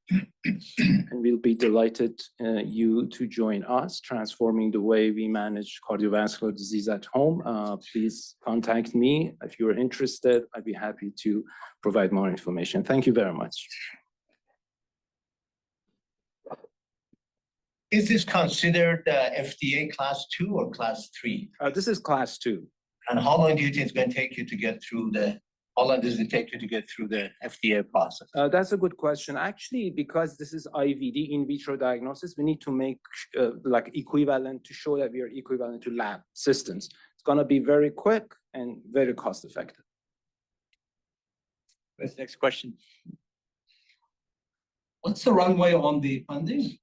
And we'll be delighted you to join us, transforming the way we manage cardiovascular disease at home. Please contact me if you're interested. I'd be happy to provide more information. Thank you very much. Is this considered FDA class 2 or class 3? This is class 2. And how long do you think it's going to take you to get through how long does it take you to get through the FDA process? That's a good question. Actually, because this is IVD, in vitro diagnosis, we need to make like equivalent to show that we are equivalent to lab systems. It's going to be very quick and very cost effective. Next question. What's the runway on the funding?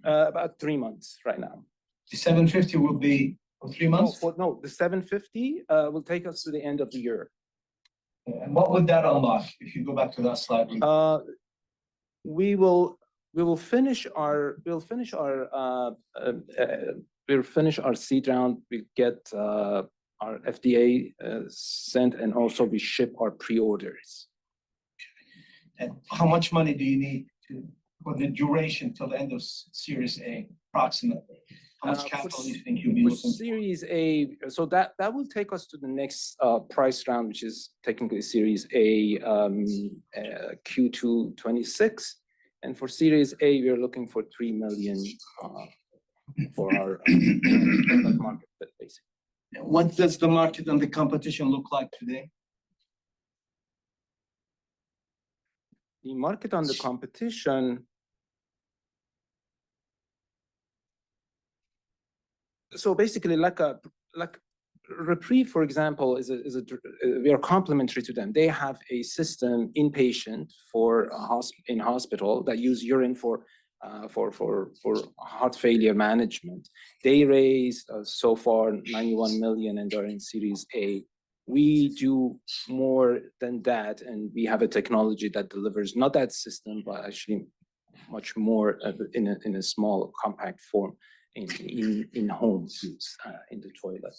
About 3 months right now. The 750 will be for 3 months? No, the 750 will take us to the end of the year. And what would that unlock if you go back to that slide? We'll finish our seed round. We get our FDA sent, and also we ship our pre-orders. And how much money do you need for the duration till the end of Series A, approximately? How much capital do you think you'll be For looking for? Series A, so that will take us to the next price round, which is technically Series A, Q2 26. And for Series A, we're looking for 3 million for our market, but basically. What does the market and the competition look like today? The market on the competition. So basically, like Reprieve, for example, we are complementary to them. They have a system inpatient for in hospital that use urine for heart failure management. They raised so far 91 million, and they're in Series A. We do more than that, and we have a technology that delivers not that system, but actually much more in a small compact form in home use in the toilet.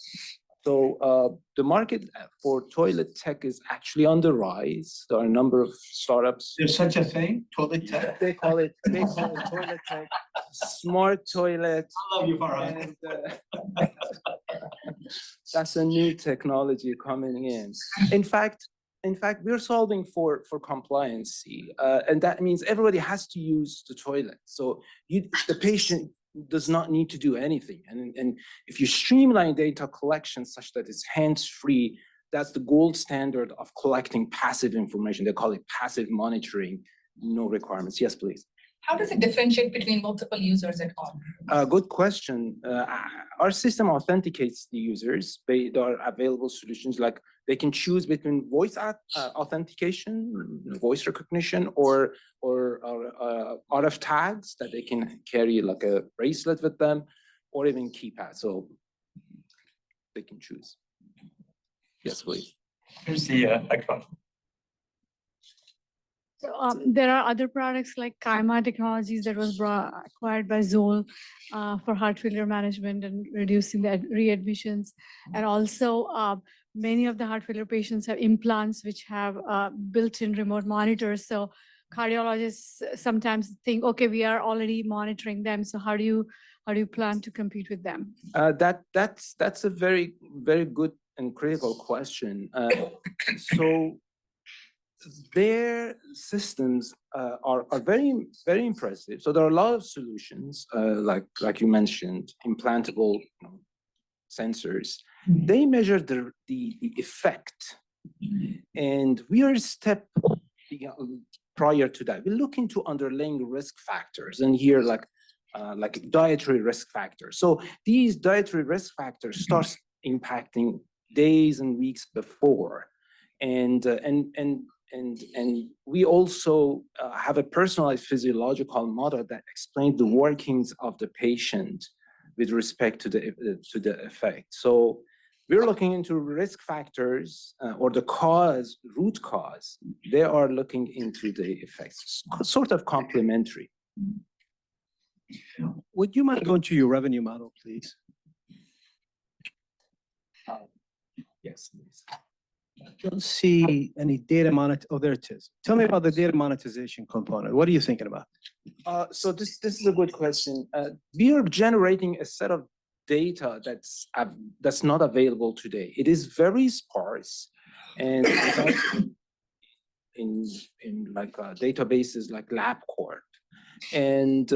So the market for toilet tech is actually on the rise. There are a number of startups. There's such a thing, toilet tech. They call it toilet tech, smart toilet. I love you, Farhan. That's a new technology coming in. In fact, we're solving for compliancy, and that means everybody has to use the toilet. So the patient does not need to do anything. And if you streamline data collection such that it's hands-free, that's the gold standard of collecting passive information. They call it passive monitoring, no requirements. Yes, please. How does it differentiate between multiple users at home? Good question. Our system authenticates the users. There are available solutions like they can choose between voice authentication, voice recognition, or RF tags that they can carry like a bracelet with them, or even keypad. So they can choose. Yes, please. Here's the microphone. So there are other products like Coie Technologies that was acquired by Zoll for heart failure management and reducing the readmissions. And also many of the heart failure patients have implants which have built-in remote monitors. So cardiologists sometimes think, okay, we are already monitoring them. So how do you plan to compete with them? That's a very, very good and critical question. So their systems are very, very impressive. So there are a lot of solutions, like you mentioned, implantable sensors. They measure the effect, and we are a step prior to that. We look into underlying risk factors, and here like dietary risk factors. So these dietary risk factors start impacting days and weeks before, and we also have a personalized physiological model that explains the workings of the patient with respect to the effect. So we're looking into risk factors or the root cause. They are looking into the effects, sort of complementary. Would you mind going to your revenue model, please? Yes, please. Don't see any data oh, there it is. Tell me about the data monetization component. What are you thinking about? So this is a good question. We are generating a set of data that's not available today. It is very sparse, and it's also in like databases like LabCorp, and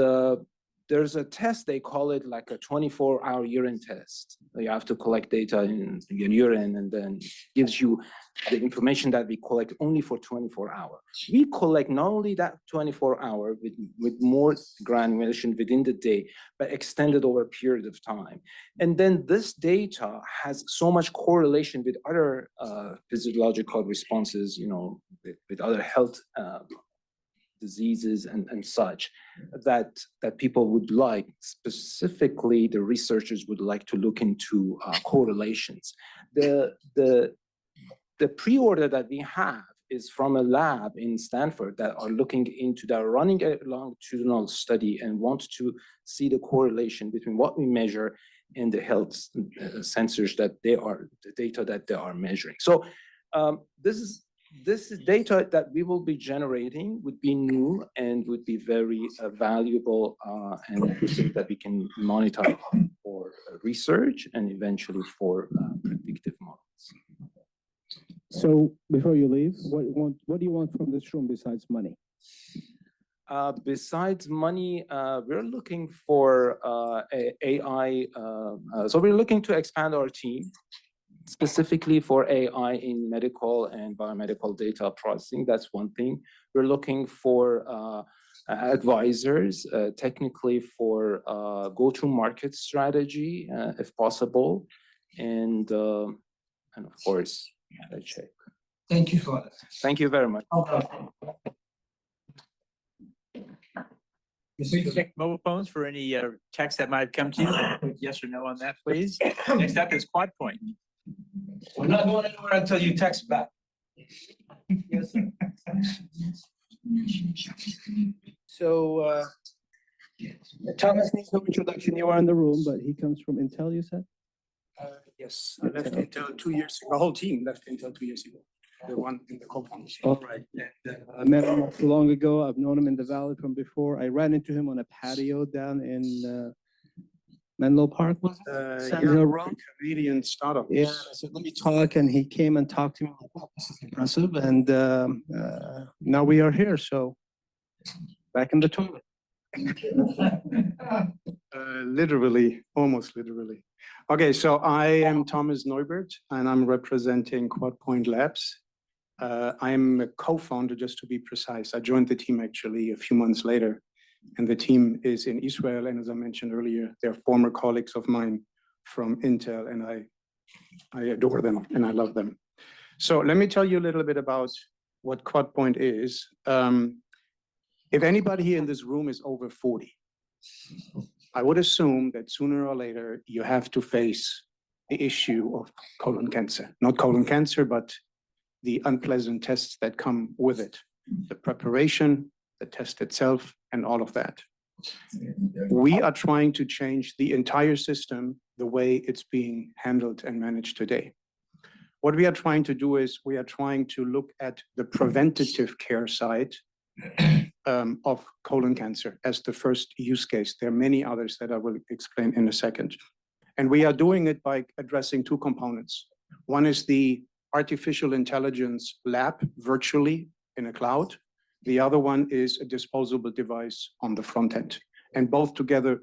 there's a test, they call it like a 24-hour urine test. You have to collect data in your urine, and then gives you the information that we collect only for 24 hours. We collect not only that 24-hour with more granulation within the day, but extended over a period of time. And then this data has so much correlation with other physiological responses, you know, with other health diseases and such, that people would like, specifically the researchers would like to look into correlations. The pre-order that we have is from a lab in Stanford that are looking into that, running a longitudinal study and want to see the correlation between what we measure and the health sensors that they are, the data that they are measuring. So this is data that we will be generating, would be new and would be very valuable and that we can monetize for research and eventually for predictive models. So before you leave, what do you want from this room besides money? Besides money, we're looking for AI. So we're looking to expand our team specifically for AI in medical and biomedical data processing. That's one thing. We're looking for advisors, technically for go-to-market strategy, if possible, and of course, a check. Thank you for that. Thank you very much. Please check mobile phones for any texts that might come to you. Yes or no on that, please. Next up is QuadPoint. We're not going anywhere until you text back. Yes, sir. So Thomas needs no introduction. You are in the room, but he comes from Intel, you said? Yes, I left Intel 2 years ago. The whole team left Intel 2 years ago. The one in the co-founders. All right. I met him not too long ago. I've known him in the Valley from before. I ran into him on a patio down in Menlo Park, was it? Sand Hill Road? Canadian startup. Yeah, I said, let me talk, and he came and talked to me. Oh, this is impressive, and now we are here, so back in the toilet. Literally, almost literally. Okay, so I am Thomas Neubert, and I'm representing QuadPoint Labs. I'm a co-founder, just to be precise. I joined the team actually a few months later, and the team is in Israel. And as I mentioned earlier, they're former colleagues of mine from Intel, and I adore them and I love them. So let me tell you a little bit about what QuadPoint is. If anybody here in this room is over 40, I would assume that sooner or later you have to face the issue of colon cancer. Not colon cancer, but the unpleasant tests that come with it. The preparation, the test itself, and all of that. We are trying to change the entire system, the way it's being handled and managed today. What we are trying to do is we are trying to look at the preventative care side of colon cancer as the first use case. There are many others that I will explain in a second. And we are doing it by addressing two components. One is the artificial intelligence lab virtually in a cloud. The other one is a disposable device on the front end. And both together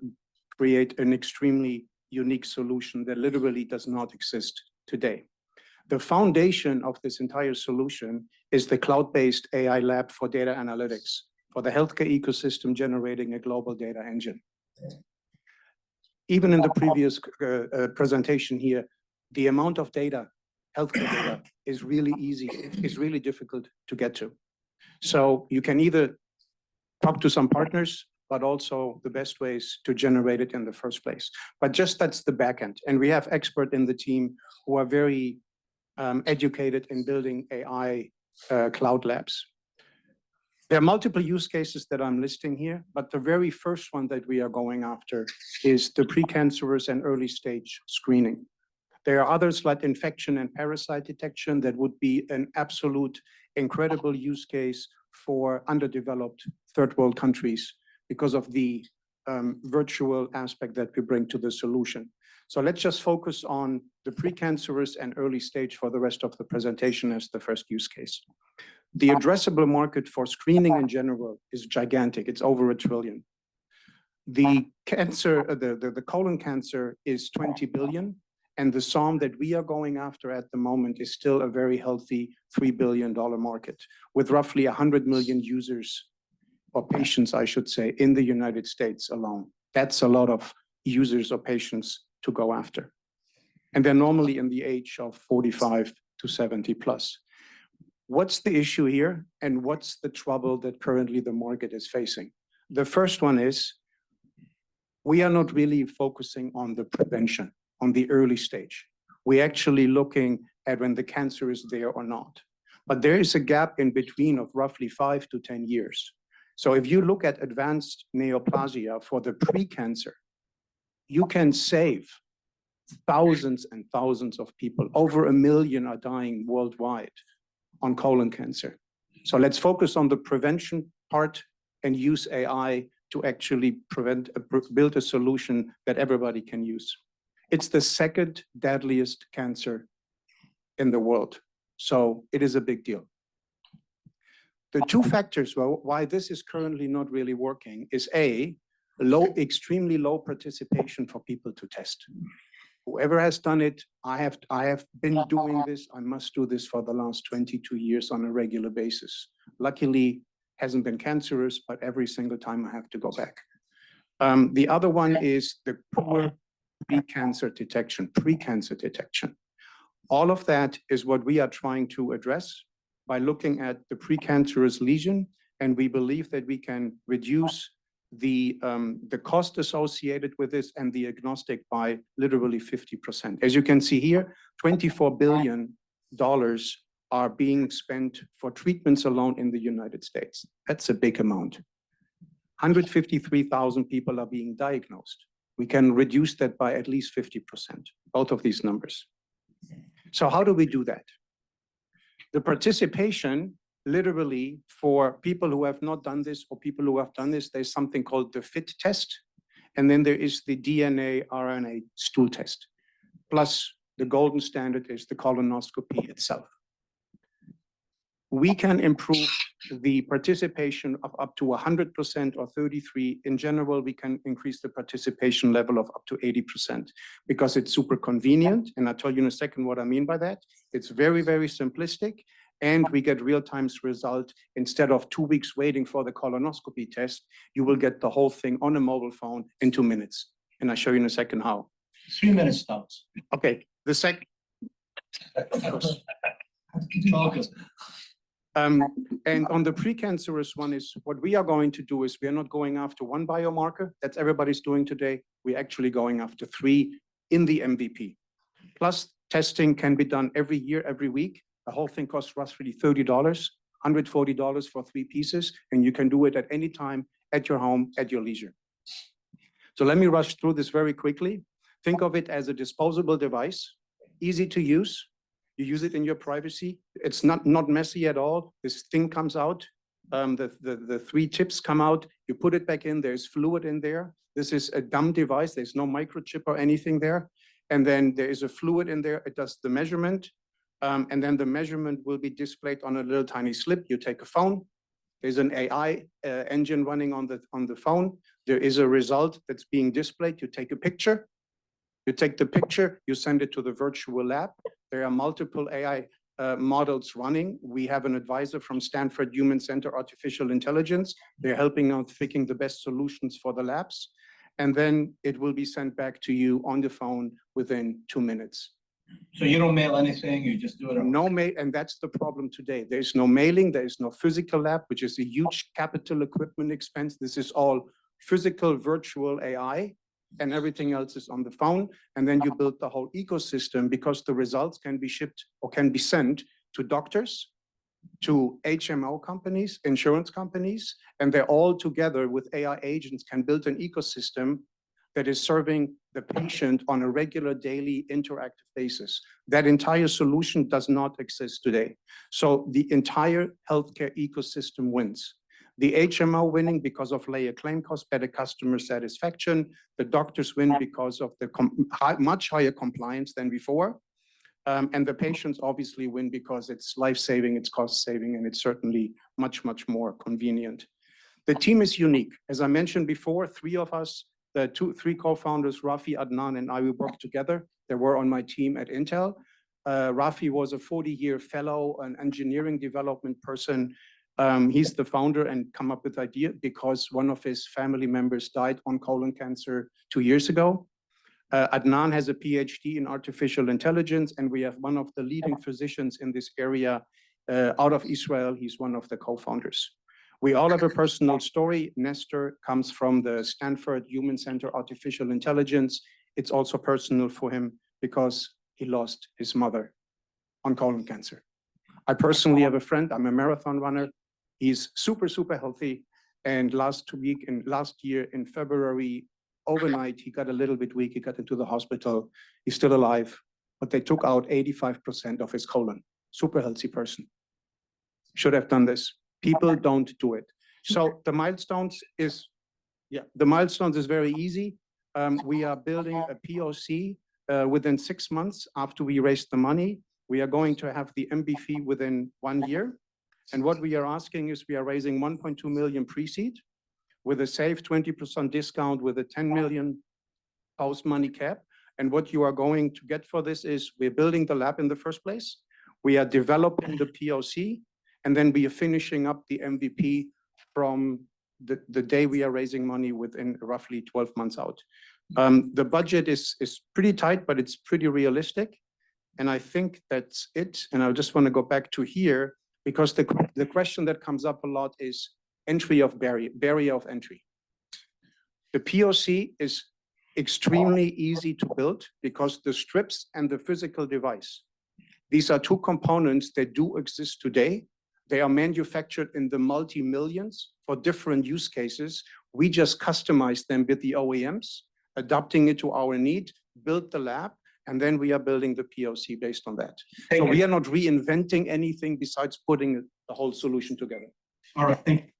create an extremely unique solution that literally does not exist today. The foundation of this entire solution is the cloud-based AI lab for data analytics, for the healthcare ecosystem generating a global data engine. Even in the previous presentation here, the amount of data, healthcare data, is really easy, is really difficult to get to. So you can either talk to some partners, but also the best ways to generate it in the first place. But just that's the back end. And we have experts in the team who are very educated in building AI cloud labs. There are multiple use cases that I'm listing here, but the very first one that we are going after is the precancerous and early stage screening. There are others like infection and parasite detection that would be an absolute incredible use case for underdeveloped third world countries because of the virtual aspect that we bring to the solution. So let's just focus on the precancerous and early stage for the rest of the presentation as the first use case. The addressable market for screening in general is gigantic. It's over $1 trillion. The cancer, the colon cancer is 20 billion, and the SOM that we are going after at the moment is still a very healthy $3 billion market with roughly 100 million users or patients, I should say, in the United States alone. That's a lot of users or patients to go after. And they're normally in the age of 45 to 70 plus. What's the issue here and what's the trouble that currently the market is facing? The first one is we are not really focusing on the prevention, on the early stage. We're actually looking at when the cancer is there or not. But there is a gap in between of roughly 5 to 10 years. So if you look at advanced neoplasia for the pre-cancer, you can save thousands and thousands of people. Over 1 million are dying worldwide on colon cancer. So let's focus on the prevention part and use AI to actually build a solution that everybody can use. It's the second deadliest cancer in the world. So it is a big deal. The two factors why this is currently not really working is A, extremely low participation for people to test. Whoever has done it, I have been doing this, I must do this for the last 22 years on a regular basis. Luckily, hasn't been cancerous, but every single time I have to go back. The other one is the poor precancer detection. All of that is what we are trying to address by looking at the precancerous lesion, and we believe that we can reduce the cost associated with this and the agnostic by literally 50%. As you can see here, $24 billion are being spent for treatments alone in the United States. That's a big amount. 153,000 people are being diagnosed. We can reduce that by at least 50%, both of these numbers. So how do we do that? The participation, literally, for people who have not done this or people who have done this, there's something called the FIT test. And then there is the DNA, RNA stool test. Plus, the golden standard is the colonoscopy itself. We can improve the participation of up to 100% or 33%. In general, we can increase the participation level of up to 80% because it's super convenient. And I'll tell you in a second what I mean by that. It's very, very simplistic. And we get real-time result. Instead of 2 weeks waiting for the colonoscopy test, you will get the whole thing on a mobile phone in 2 minutes. And I'll show you in a second how. 3 minutes stops. Okay, the second. And on the precancerous one is what we are going to do is we are not going after one biomarker that's everybody's doing today. We're actually going after 3 in the MVP. Plus testing can be done every year, every week. The whole thing costs roughly $30, $140 for 3 pieces. And you can do it at any time at your home, at your leisure. So let me rush through this very quickly. Think of it as a disposable device, easy to use. You use it in your privacy. It's not messy at all. This thing comes out. The 3 tips come out. You put it back in. There's fluid in there. This is a dumb device. There's no microchip or anything there. And then there is a fluid in there. It does the measurement. And then the measurement will be displayed on a little tiny slip. You take a phone. There's an AI engine running on the phone. There is a result that's being displayed. You take a picture. You take the picture, you send it to the virtual lab. There are multiple AI models running. We have an advisor from Stanford Human Center Artificial Intelligence. They're helping out picking the best solutions for the labs. And then it will be sent back to you on the phone within 2 minutes. So you don't mail anything, you just do it? No mail, and that's the problem today. There's no mailing, there is no physical lab, which is a huge capital equipment expense. This is all physical virtual AI. And everything else is on the phone. And then you build the whole ecosystem because the results can be shipped or can be sent to doctors, to HMO companies, insurance companies, and they're all together with AI agents can build an ecosystem that is serving the patient on a regular daily interactive basis. That entire solution does not exist today. So the entire healthcare ecosystem wins. The HMO winning because of lower claim cost, better customer satisfaction. The doctors win because of the much higher compliance than before. And the patients obviously win because it's life-saving, it's cost-saving, and it's certainly much, much more convenient. The team is unique. As I mentioned before, three of us, the three co-founders, Rafi, Adnan, and I, we worked together. They were on my team at Intel. Rafi was a 40-year fellow, an engineering development person. He's the founder and come up with the idea because one of his family members died on colon cancer 2 years ago. Adnan has a PhD in artificial intelligence, and we have one of the leading physicians in this area out of Israel. He's one of the co-founders. We all have a personal story. Nestor comes from the Stanford Human Center Artificial Intelligence. It's also personal for him because he lost his mother on colon cancer. I personally have a friend. I'm a marathon runner. He's super, super healthy. And last year in February, overnight, he got a little bit weak. He got into the hospital. He's still alive, but they took out 85% of his colon. Super healthy person. Should have done this. People don't do it. So the milestones is very easy. We are building a POC within 6 months after we raise the money. We are going to have the MVP within 1 year. And what we are asking is we are raising 1.2 million pre-seed with a safe 20% discount with a 10 million post-money cap. And what you are going to get for this is we're building the lab in the first place. We are developing the POC, and then we are finishing up the MVP from the day we are raising money within roughly 12 months out. The budget is pretty tight, but it's pretty realistic. And I think that's it. And I just want to go back to here because the question that comes up a lot is barrier of entry. The POC is extremely easy to build because the strips and the physical device, these are two components that do exist today. They are manufactured in the multi-millions for different use cases. We just customize them with the OEMs, adapting it to our need, build the lab, and then we are building the POC based on that. So we are not reinventing anything besides putting the whole solution together. All right, thank you.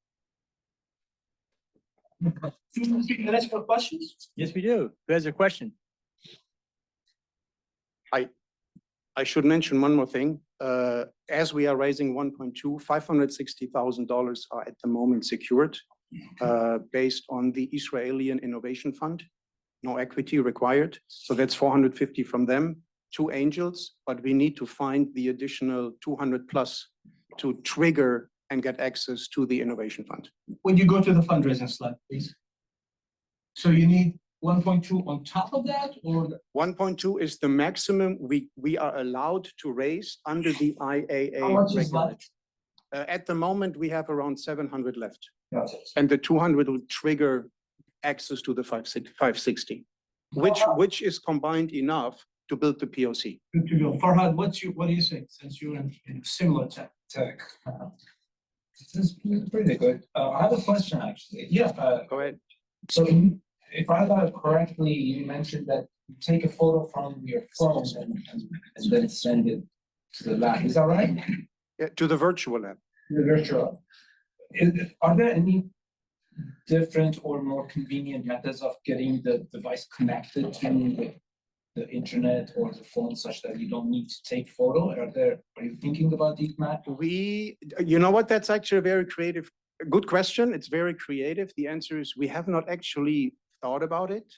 Minutes for questions? Yes, we do. Who has a question? I should mention one more thing. As we are raising 1.2, $560,000 are at the moment secured based on the Israeli Innovation Fund. No equity required. So that's 450 from them, 2 angels, but we need to find the additional 200 plus to trigger and get access to the Innovation Fund. When you go to the fundraising slide, please. So you need 1.2 on top of that, or? 1.2 is the maximum we are allowed to raise under the IAA. How much is regulation. At the moment, we have around 700 left. And the 200 will trigger access to the 560, which is combined enough to build the POC. Good to go. Farhad, what do you think, since you're in similar tech? This is pretty good. I have a question, actually. Yeah, go ahead. So if I got it correctly, you mentioned that you take a photo from your phone and then send it to the lab. Is that right? Yeah, to the virtual lab. The virtual. Are there any different or more convenient methods of getting the device connected to the internet or the phone such that you don't need to take photo? Are you thinking about these methods? You know what? That's actually a very creative, good question. It's very creative. The answer is we have not actually thought about it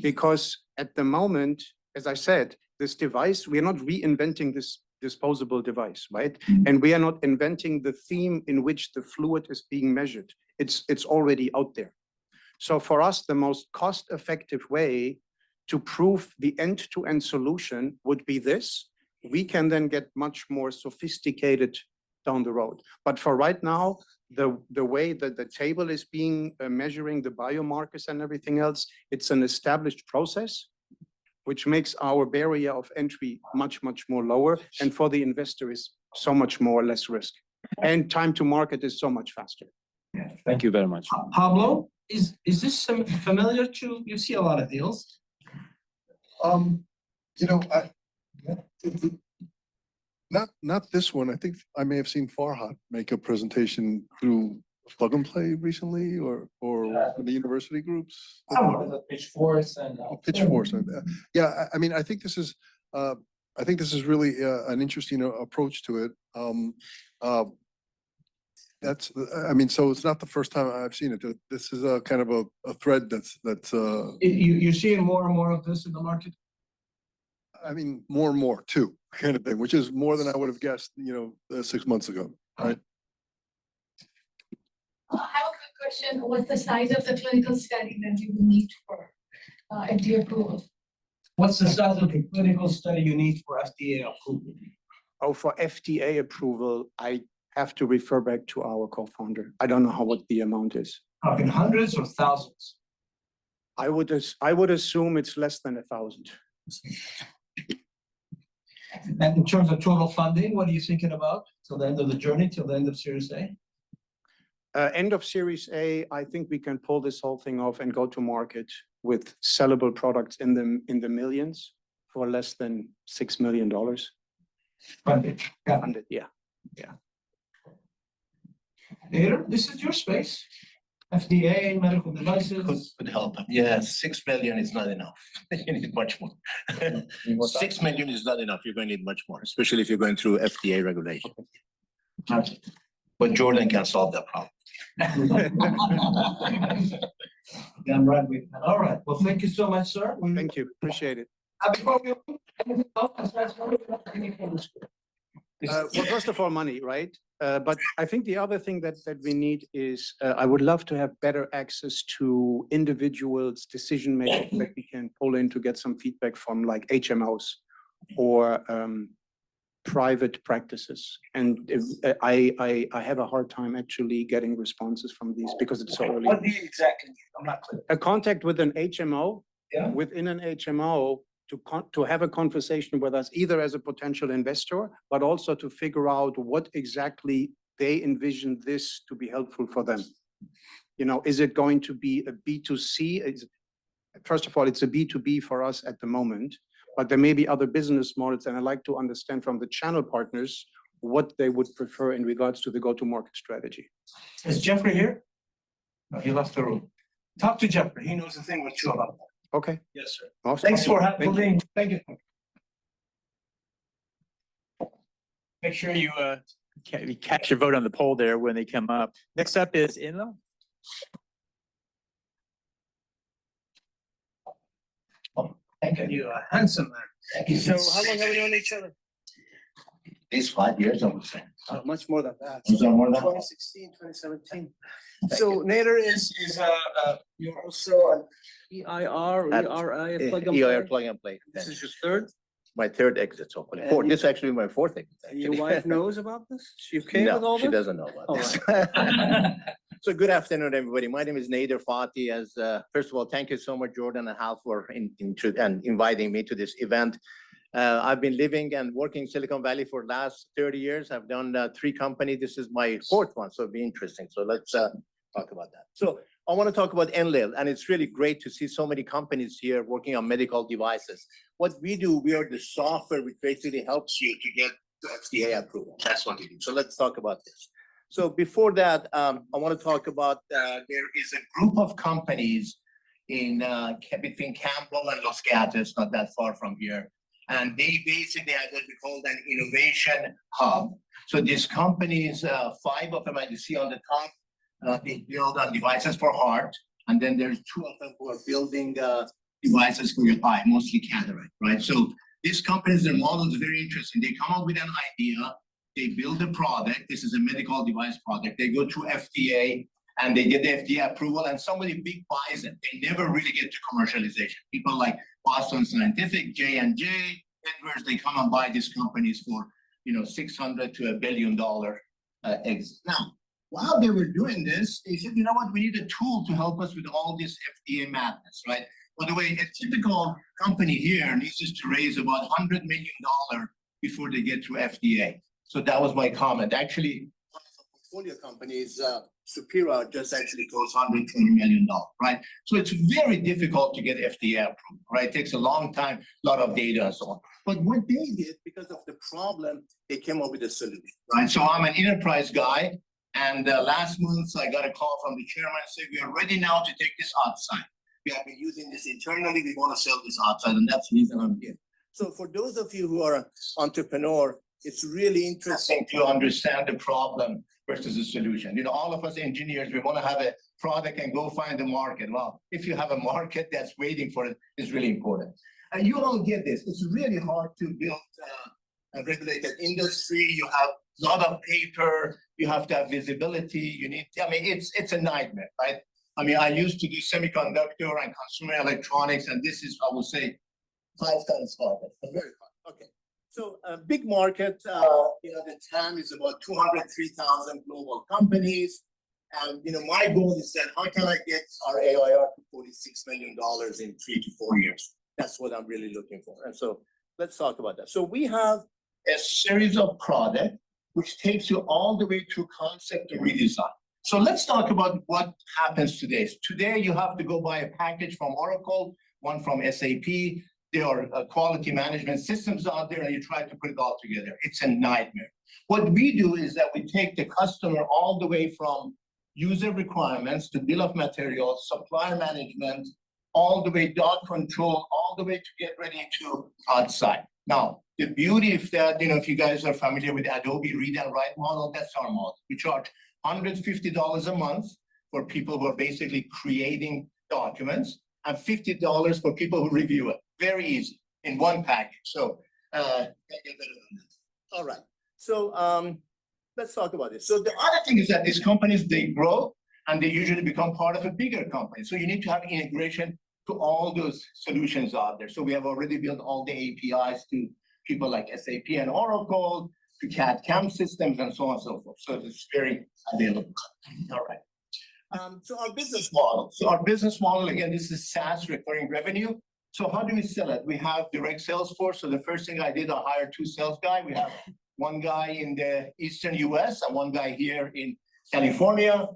because at the moment, as I said, this device, we are not reinventing this disposable device, right? And we are not inventing the theme in which the fluid is being measured. It's already out there. So for us, the most cost-effective way to prove the end-to-end solution would be this. We can then get much more sophisticated down the road. But for right now, the way that the table is being measuring the biomarkers and everything else, it's an established process, which makes our barrier of entry much, much more lower. And for the investor is so much more less risk. And time to market is so much faster. Thank you very much. Pablo, Is this familiar to, you see a lot of deals? You know, not this one. I think I may have seen Farhad make a presentation through Plug and Play recently or the university groups. The pitchforks and. Pitchforks. Yeah, I mean, I think this is really an interesting approach to it. That's, I mean, so it's not the first time I've seen it. This is a kind of a thread that's. You're seeing more and more of this in the market? I mean, more and more too, kind of thing, which is more than I would have guessed, 6 months ago, right? I have a quick question. What's the size of the clinical study that you need for FDA approval? What's the size of the clinical study you need for FDA approval? Oh, for FDA approval, I have to refer back to our co-founder. I don't know what the amount is. In hundreds or thousands? I would assume it's less than 1,000. And in terms of total funding, what are you thinking about till the end of the journey, till the end of Series A? End of Series A, I think we can pull this whole thing off and go to market with sellable products in the millions for less than $6 million. Funded. Yeah. Funded, yeah. Peter, this is your space. FDA, medical devices. Could help. Yeah, 6 million is not enough. You need much more. 6 million is not enough. You're going to need much more, especially if you're going through FDA regulation. But Jordan can solve that problem. Yeah, I'm right with that. All right. Well, thank you so much, sir. Thank you. Appreciate it. Before we anything else? Well, first of all, money, right? But I think the other thing that we need is I would love to have better access to individuals' decision making that we can pull in to get some feedback from, like HMOs or private practices. And I have a hard time actually getting responses from these because it's so early. What do you exactly need? I'm not clear. A contact with an HMO, Yeah. within an HMO, to have a conversation with us, either as a potential investor, but also to figure out what exactly they envision this to be helpful for them. Is it going to be a B2C? First of all, it's a B2B for us at the moment, but there may be other business models, and I'd like to understand from the channel partners what they would prefer in regards to the go-to-market strategy. Is Jeffrey here? No, he left the room. Talk to Jeffrey. He knows a thing or two about that. Okay. Yes, sir. Awesome. Thanks for Thank you. being. Thank you. Make sure you cast your vote on the poll there when they come up. Next up is Enamel. Thank you. Handsome man. Thank you. So how long have we known each other? These 5 years, I would say. Much more than that. Is that more than that? 2016, 2017. So Nader is you're also an EIR or ERI, plug and play? EIR plug and play. This is your third? My third exit, so And fourth. you- This is actually my fourth exit. Your actually. wife knows about this? She okay with all No, this? she doesn't know about All this. right. So good afternoon, everybody. My name is Nader Fatih. First of all, thank you so much, Jordan and Hal, for inviting me to this event. I've been living and working in Silicon Valley for the last 30 years. I've done 3 companies. This is my 4th one, so it'll be interesting. So let's talk about that. So I want to talk about Enlil, and it's really great to see so many companies here working on medical devices. What we do, we are the software which basically helps you to get to FDA approval. That's what we do. So let's talk about this. So before that, I want to talk about there is a group of companies in between Campbell and Los Gatos, not that far from here. And they basically have what we call an innovation hub. So these companies, 5 of them, as you see on the top, they build on devices for heart. And then there's 2 of them who are building devices for your eye, mostly cataract, right? So these companies, their model is very interesting. They come up with an idea, they build a product. This is a medical device product. They go to FDA and they get the FDA approval, and somebody big buys it. They never really get to commercialization. People like Boston Scientific, J&J, Edwards, they come and buy these companies for, $600 to $1 billion exit. Now, while they were doing this, they said, you know what, we need a tool to help us with all this FDA madness, right? By the way, a typical company here needs to raise about $100 million before they get through FDA. So that was my comment. Actually, portfolio companies, Superior just actually closed $120 million, right? So it's very difficult to get FDA approved, right? It takes a long time, a lot of data and so on. But what they did, because of the problem, they came up with a solution, right? So I'm an enterprise guy, and last month I got a call from the chairman and said, we are ready now to take this outside. We have been using this internally, we want to sell this outside, and that's the reason I'm here. So for those of you who are an entrepreneur, it's really interesting to understand the problem versus the solution. You know, all of us engineers, we want to have a product and go find the market. Well, if you have a market that's waiting for it, it's really important. And you all get this. It's really hard to build a regulated industry. You have a lot of paper. You have to have visibility. You need, I mean, it's a nightmare, right? I mean, I used to do semiconductor and consumer electronics, and this is, I would say, 5 times harder. Very hard. Okay. So a big market, you know, the TAM is about 203,000 global companies. And, you know, my goal is that how can I get our AIR to $46 million in 3 to 4 years? That's what I'm really looking for. And so let's talk about that. So we have a series of products which takes you all the way to concept to redesign. So let's talk about what happens today. Today, you have to go buy a package from Oracle, one from SAP. There are quality management systems out there, and you try to put it all together. It's a nightmare. What we do is that we take the customer all the way from user requirements to bill of materials, supplier management, all the way dot control, all the way to get ready to outside. Now, the beauty of that, you know, if you guys are familiar with Adobe Read and Write model, that's our model. We charge $150 a month for people who are basically creating documents, and $50 for people who review it. Very easy in one package. So, all right. So, let's talk about this. So the other thing is that these companies, they grow and they usually become part of a bigger company. So you need to have integration to all those solutions out there. So we have already built all the APIs to people like SAP and Oracle, to CAD/CAM systems and so on and so forth. So it's very available. All right. So our business model. So our business model, again, this is SaaS recurring revenue. So how do we sell it? We have direct sales force. So the first thing I did, I hired 2 sales guys. We have one guy in the Eastern US and one guy here in California.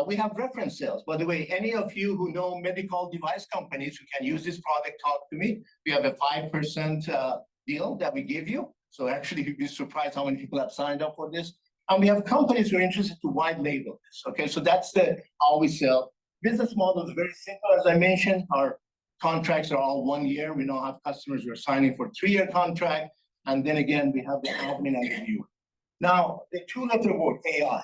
We have reference sales. By the way, any of you who know medical device companies who can use this product, talk to me. We have a 5% deal that we give you. So actually, you'd be surprised how many people have signed up for this. And we have companies who are interested to white label this. Okay, so that's how we sell. Business model is very simple. As I mentioned, our contracts are all 1 year. We now have customers who are signing for 3-year contract. And then again, we have the admin and reviewer. Now, the 2-letter word, AI.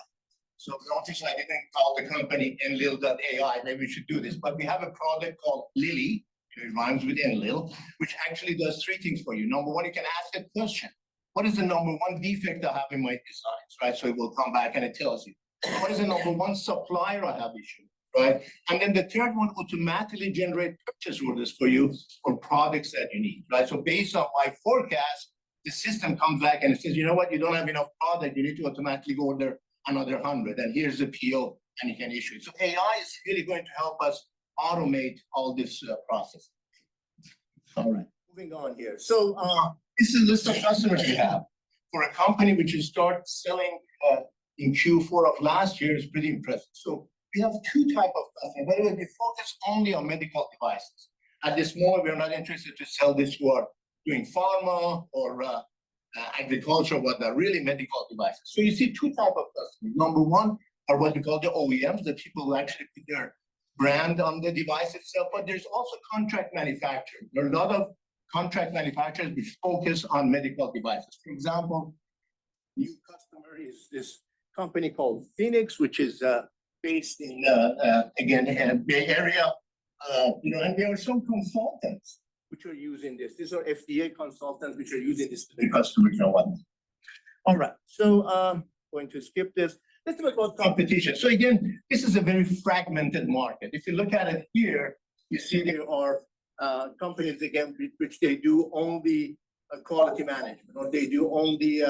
So notice I didn't call the company Enlil.ai. Maybe we should do this. But we have a product called Lily. It rhymes with Enlil, which actually does 3 things for you. Number one, you can ask a question. What is the number 1 defect I have in my designs, right? So it will come back and it tells you. What is the number 1 supplier I have issue, right? And then the third one, automatically generate purchase orders for you for products that you need, right? So based on my forecast, the system comes back and it says, you know what, you don't have enough product, you need to automatically order another 100, and here's the PO, and you can issue it. So AI is really going to help us automate all this process. All right, moving on here. So this is a list of customers we have. For a company which you start selling in Q4 of last year is pretty impressive. So we have 2 types of customers. By the way, we focus only on medical devices. At this moment, we're not interested to sell this who are doing pharma or agriculture, what are really medical devices. So you see 2 types of customers. Number 1 are what we call the OEMs, the people who actually put their brand on the device itself, but there's also contract manufacturers. There are a lot of contract manufacturers which focus on medical devices. For example, new customer is this company called Phoenix, which is based in, again, Bay Area. You know, and there are some consultants which are using this. These are FDA consultants which are using this to their customers and whatnot. All right, so going to skip this. Let's talk about competition. So again, this is a very fragmented market. If you look at it here, you see there are companies, again, which they do only quality management, or they do only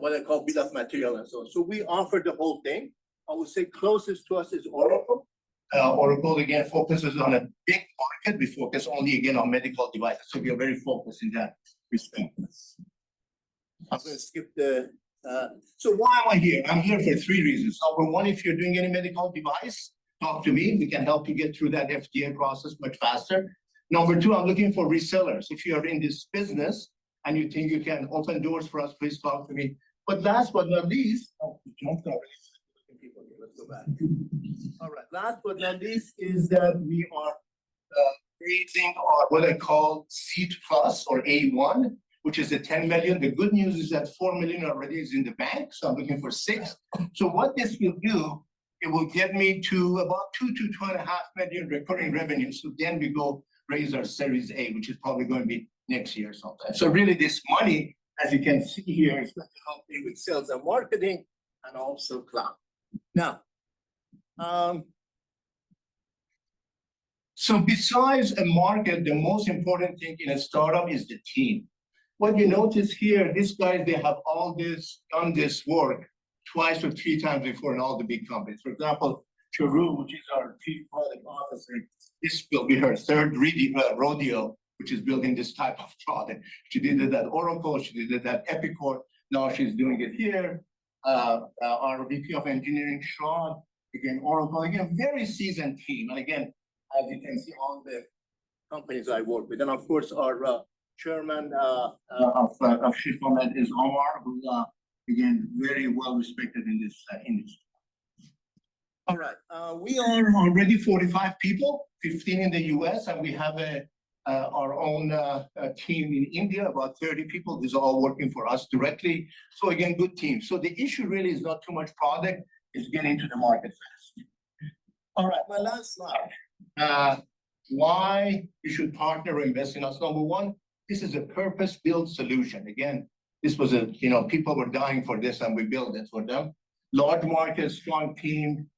what I call bill of material and so on. So we offer the whole thing. I would say closest to us is Oracle. Oracle, again, focuses on a big market. We focus only, again, on medical devices. So we are very focused in that respect. I'm going to skip the So why am I here? I'm here for three reasons. Number one, if you're doing any medical device, talk to me. We can help you get through that FDA process much faster. Number two, I'm looking for resellers. If you're in this business and you think you can open doors for us, please talk to me. But last but not least, jumped already. Let's go back. All right, last but not least is that we are raising our what I call Seed Plus or A1, which is a 10 million. The good news is that 4 million already is in the bank, so I'm looking for 6. So what this will do, it will get me to about 2 to 2.5 million recurring revenue. So then we go raise our Series A, which is probably going to be next year sometime. So really this money, as you can see here, is going to help me with sales and marketing and also cloud. Now, so besides a market, the most important thing in a startup is the team. What you notice here, these guys, they have done this work twice or 3 times before in all the big companies. For example, Charu, which is our chief product officer, this will be her third rodeo, which is building this type of product. She did it at Oracle, she did it at Epicor, now she's doing it here. Our VP of engineering, Sean, again, Oracle, again, very seasoned team. And again, as you can see, all the companies I work with. And of course, our chairman of Shifomed is Omar, who again, very well respected in this industry. All right, we are already 45 people, 15 in the US, and we have our own team in India, about 30 people. These are all working for us directly. So again, good team. So the issue really is not too much product, it's getting to the market fast. All right, my last slide. Why you should partner or invest in us. Number one, this is a purpose-built solution. Again, this was people were dying for this and we built it for them. Large market, strong team.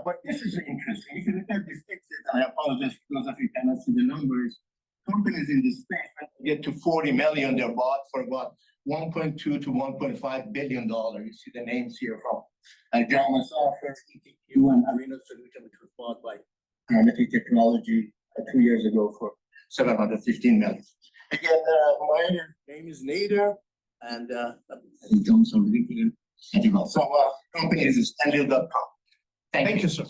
But this is interesting. If you look at this exit, I apologize for those of you cannot see the numbers. Companies in this space, when they get to 40 million, they're bought for about $1.2 to $1.5 billion. You see the names here from Jama Software, ETQ, and Arena Solution, which was bought by Kinetic Technology 2 years ago for $715 million. Again, my name is Nader, and John's already here. So, company is Enlil.com. Thank you, sir.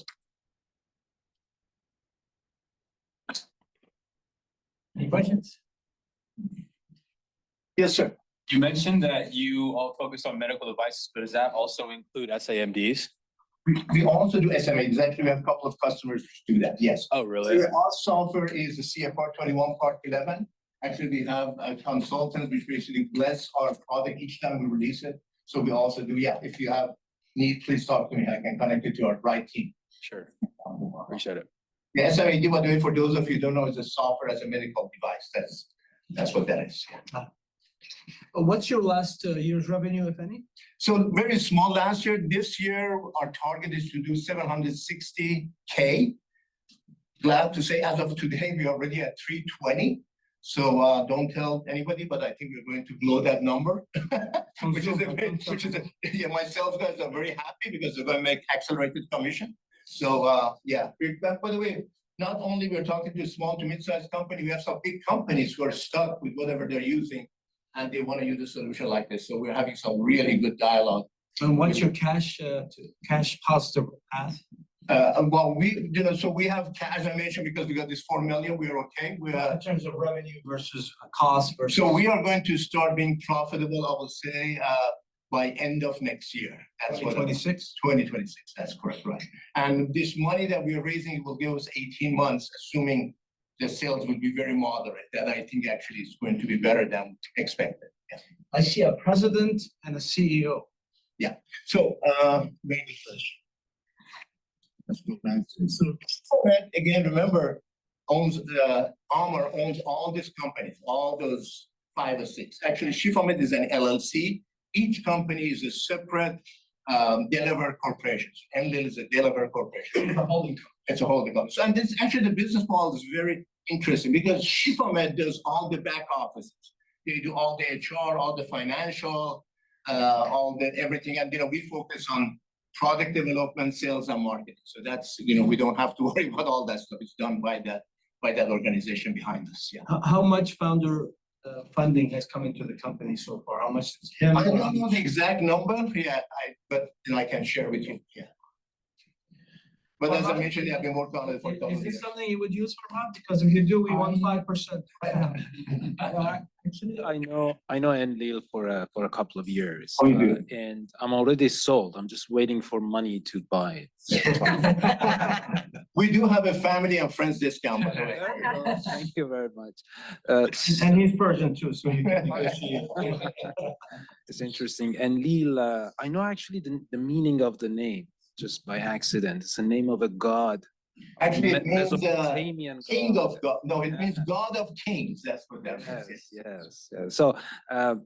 Any questions? Yes, sir. You mentioned that you all focus on medical devices, but does that also include SAMDs? We also do SMA. Exactly, we have a couple of customers who do that. Yes. Oh, really? So our software is the CFR 21 Part 11. Actually, we have consultants which basically bless our product each time we release it. So we also do. Yeah, if you have need, please talk to me. I can connect you to our right team. Sure. Appreciate it. The SMAD, by the way, for those of you who don't know, is a software as a medical device. That's what that is. What's your last year's revenue, if any? So very small last year. This year, our target is to do 760K. Glad to say, as of today, we're already at 320. So don't tell anybody, but I think we're going to blow that number, which is my sales guys are very happy because they're going to make accelerated commission. So yeah, by the way, not only we're talking to small to mid-sized company, we have some big companies who are stuck with whatever they're using and they want to use a solution like this. So we're having some really good dialogue. And what's your cash positive path? Well, we have, as I mentioned, because we got this 4 million, we're okay. We are in terms of revenue versus cost versus. So we are going to start being profitable, I will say, by end of next year. That's 2026? 2026, that's correct, right. And this money that we are raising will give us 18 months, assuming the sales will be very moderate. That I think actually is going to be better than expected. Yeah. I see a president and a CEO. Yeah. So maybe first. Let's go back to so again, remember, Arman owns all these companies, all those 5 or 6. Actually, Shifomed is an LLC. Each company is a separate Delaware corporation. Enlil is a Delaware corporation. It's a holding company. It's a holding company. So, and this actually the business model is very interesting because Shifomed does all the back offices. They do all the HR, all the financial, all the everything, and we focus on product development, sales, and marketing. So that's we don't have to worry about all that stuff. It's done by that organization behind us. Yeah. How much founder funding has come into the company so far? How much is him? I don't know the exact number, but I can share with you, But as I mentioned, I've been working on it for a couple Is of this years. something you would use for Arman? Because if you do, we want 5% right now. Actually, I know Enlil for a couple of years. Oh, you do? And I'm already sold. I'm just waiting for money to buy it. We do have a family and friends discount, by the way. Thank you very much. And he's Persian too, so you can negotiate. It's interesting. Enlil, I know actually the meaning of the name just by accident. It's the name of a god. Actually, it means Mesopotamian king god. of God. No, it means God of kings. That's what that means. Yes. So,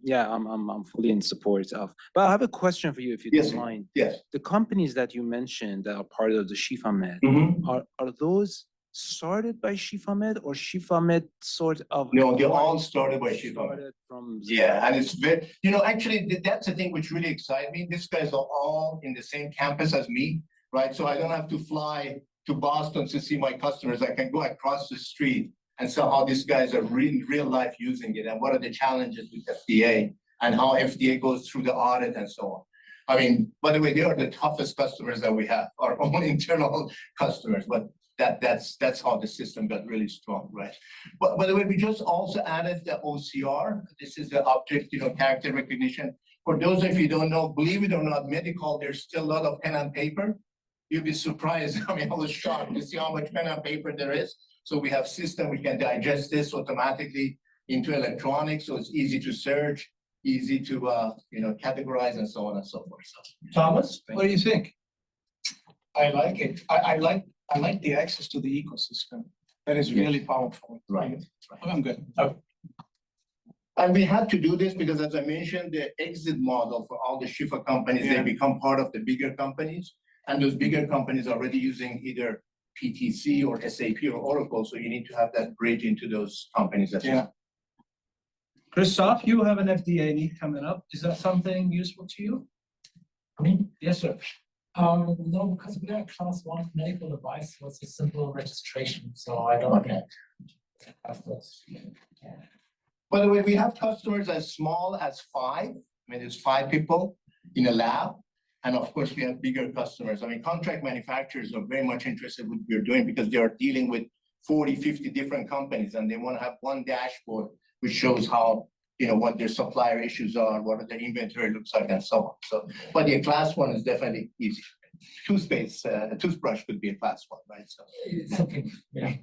yeah, I'm fully in support of. But I have a question for you, if you Yes, don't sir. mind. Yes. The companies that you mentioned that are part of the Shifamed, Mhm. are those started by Shifamed or Shifamed sort of? No, they all started by Shifamed. Started from Yeah, and it's very, actually, that's the thing which really excites me. These guys are all in the same campus as me, right? So I don't have to fly to Boston to see my customers. I can go across the street and see how these guys are in real life using it and what are the challenges with FDA and how FDA goes through the audit and so on. I mean, by the way, they are the toughest customers that we have, our own internal customers, but that's how the system got really strong, right? But by the way, we just also added the OCR. This is the object, character recognition. For those of you who don't know, believe it or not, medical, there's still a lot of pen and paper. You'll be surprised. I mean, I was shocked to see how much pen and paper there is. So we have system, we can digest this automatically into electronics, so it's easy to search, easy to categorize and so on and so forth. So, Thomas, what do you think? I like it. I like the access to the ecosystem. That is really powerful. Right. I'm good. And we had to do this because, as I mentioned, the exit model for all the Shifa companies, they become part of the bigger companies. And those bigger companies are already using either PTC or SAP or Oracle. So you need to have that bridge into those companies as well. Christoph, you have an FDA need coming up. Is that something useful to you? Me? Yes, sir. No, because we are a class 1 medical device, so it's a simple registration, so I don't have those. By the way, we have customers as small as 5. I mean, it's 5 people in a lab. And of course, we have bigger customers. I mean, contract manufacturers are very much interested in what we're doing because they are dealing with 40, 50 different companies, and they want to have one dashboard which shows how, what their supplier issues are, what their inventory looks like, and so on. So, but the class 1 is definitely easy. A toothbrush could be a class 1, right? So it's okay. Yeah.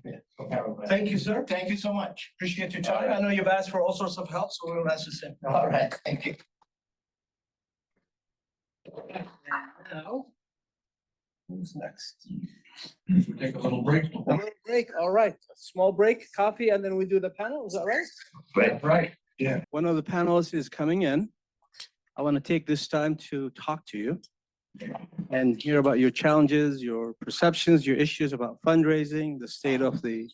Thank you, sir. Thank you so much. Appreciate your time. I know you've asked for all sorts of help, so we'll ask the same. All right, thank you. Now, who's next? We'll take a little break. All right. A small break, coffee, and then we do the panel. Is that right? Right. Right. Yeah. One of the panelists is coming in. I want to take this time to talk to you and hear about your challenges, your perceptions, your issues about fundraising, the state of the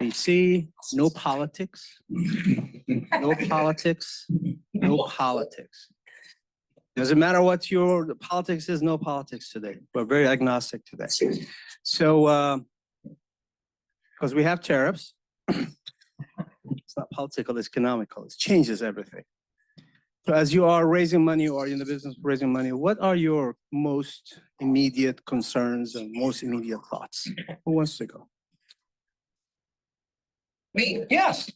DC. No politics. No politics. No politics. Doesn't matter what your politics is, no politics today. We're very agnostic today. So, because we have tariffs, it's not political, it's economical. It changes everything. So as you are raising money or in the business of raising money, what are your most immediate concerns and most immediate thoughts? Who wants to go? Me? Yes.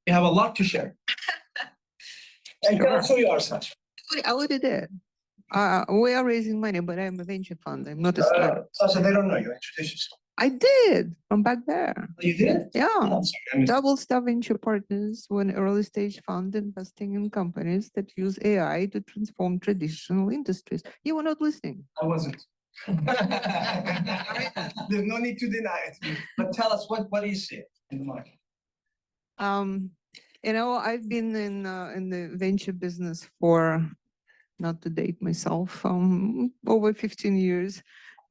You have a lot to share. And tell us who you are, Sasha. I already did. We are raising money, but I'm a venture fund. I'm not a startup. Sasha, they don't know you. Introduce yourself. I did from back there. You did? Yeah. Double Star Venture Partners were an early stage fund investing in companies that use AI to transform traditional industries. You were not listening. I wasn't. There's no need to deny it. But tell us, what do you see in the market? I've been in the venture business for, not to date myself, over 15 years.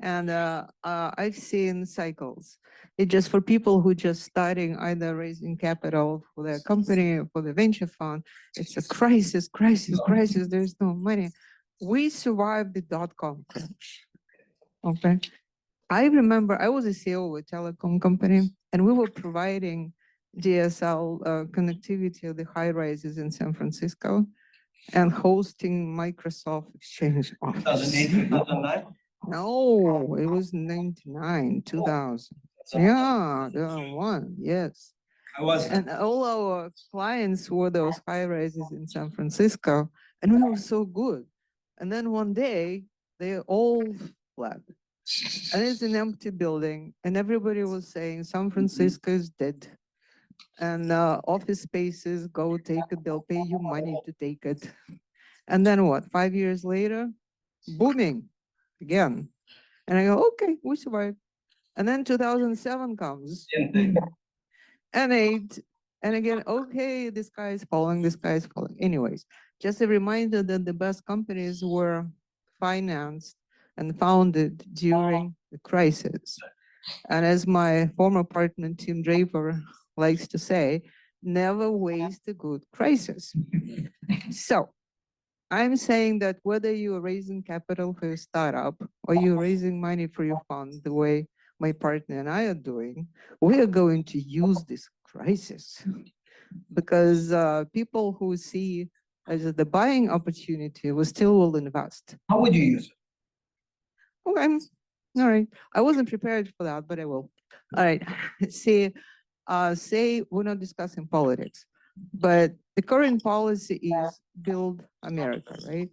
And I've seen cycles. It's just for people who just starting either raising capital for their company or for the venture fund, it's a crisis. There's no money. We survived the dot-com crash. Okay. I remember I was a CEO of a telecom company, and we were providing DSL connectivity of the high rises in San Francisco and hosting Microsoft Exchange office. 2008, 2009? No, it was 99, 2000. Yeah, the one, yes. I was. And all our clients were those high rises in San Francisco, and we were so good. And then one day, they all fled. And it's an empty building, and everybody was saying San Francisco is dead. And office spaces, go take it, they'll pay you money to take it. And then what, 5 years later, booming again. And I go, okay, we survived. And then 2007 comes. And 8, and again, okay, this guy is falling, this guy is falling. Anyways, just a reminder that the best companies were financed and founded during the crisis. And as my former partner, Tim Draper, likes to say, never waste a good crisis. So I'm saying that whether you're raising capital for your startup or you're raising money for your fund, the way my partner and I are doing, we are going to use this crisis because people who see as the buying opportunity will still will invest. How would you use it? Okay, all right. I wasn't prepared for that, but I will. All right. See, say we're not discussing politics, but the current policy is build America, right?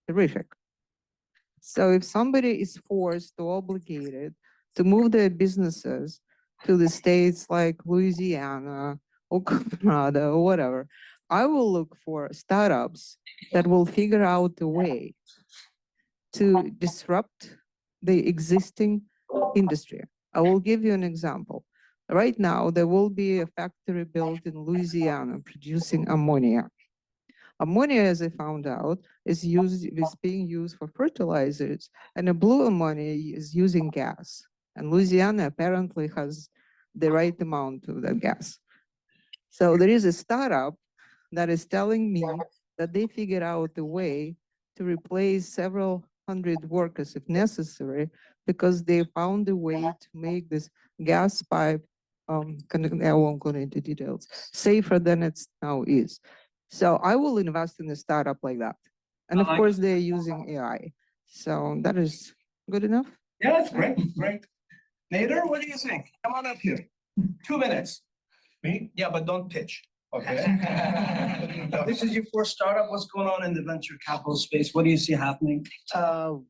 Terrific. So if somebody is forced or obligated to move their businesses to the states like Louisiana or Colorado or whatever, I will look for startups that will figure out a way to disrupt the existing industry. I will give you an example. Right now, there will be a factory built in Louisiana producing ammonia. Ammonia, as I found out, is being used for fertilizers, and the blue ammonia is using gas. And Louisiana apparently has the right amount of that gas. So there is a startup that is telling me that they figured out a way to replace several hundred workers if necessary, because they found a way to make this gas pipe, I won't go into details, safer than it now is. So I will invest in a startup like that. And of course, they're using AI. So that is good enough? Yeah, that's great, great. Nader, what do you think? Come on up here. 2 minutes. Me? Yeah, but don't pitch, okay? This is your first startup. What's going on in the venture capital space? What do you see happening?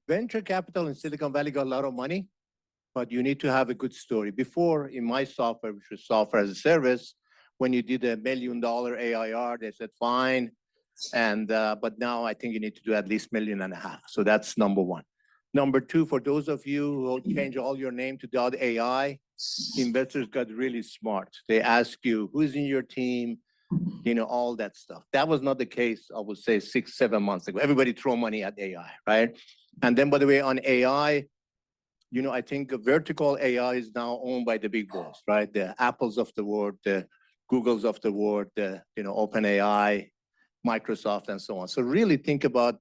Venture capital in Silicon Valley got a lot of money, but you need to have a good story. Before, in my software, which was software as a service, when you did $1 million AIR, they said fine. And but now I think you need to do at least $1.5 million. So that's number one. Number two, for those of you who change all your name to .ai, investors got really smart. They ask you who's in your team, you know, all that stuff. That was not the case, I would say 6, 7 months ago. Everybody throw money at AI, right? And then, by the way, on AI, you know, I think vertical AI is now owned by the big boys, right? The Apples of the world, the Googles of the world, the, you know, OpenAI, Microsoft, and so on. So really think about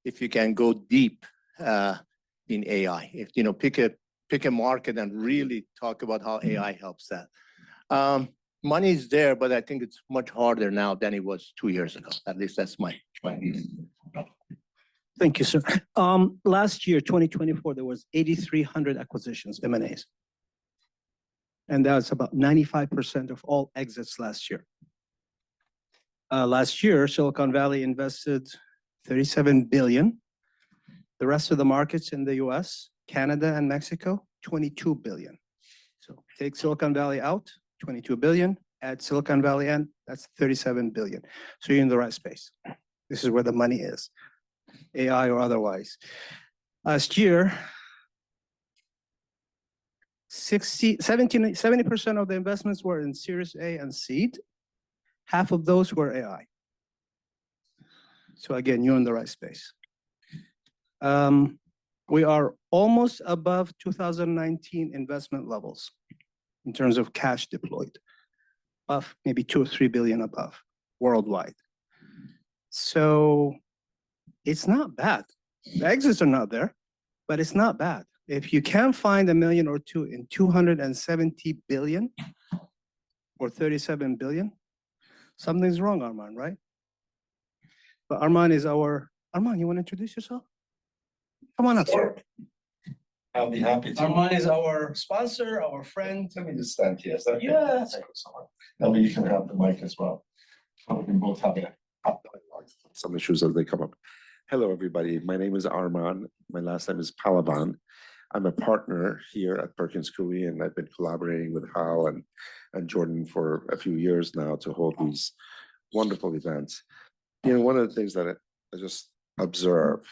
if you can go deep in AI. If, you know, pick a market and really talk about how AI helps that. Money is there, but I think it's much harder now than it was 2 years ago. At least that's my view. Thank you, sir. Last year, 2024, there was 8,300 acquisitions, M&As. And that's about 95% of all exits last year. Last year, Silicon Valley invested $37 billion. The rest of the markets in the US, Canada and Mexico, $22 billion. So take Silicon Valley out, $22 billion, add Silicon Valley in, that's $37 billion. So you're in the right space. This is where the money is, AI or otherwise. Last year, 70% of the investments were in Series A and seed. Half of those were AI. So again, you're in the right space. We are almost above 2019 investment levels in terms of cash deployed, of maybe 2 or 3 billion above worldwide. So it's not bad. The exits are not there, but it's not bad. If you can find $1 million or $2 million in 270 billion, or 37 billion. Something's wrong, Arman, right? But Arman, you want to introduce yourself? Come on up, sir. I'll be happy to. Arman is our sponsor, our friend. Let me just stand here. Is that okay? Yeah. Thank you so much. Maybe you can have the mic as well. We can both have some issues as they come up. Hello, everybody. My name is Arman. My last name is Pahlavan. I'm a partner here at Perkins Coie, and I've been collaborating with Hal and Jordan for a few years now to hold these wonderful events. You know, one of the things that I just observe,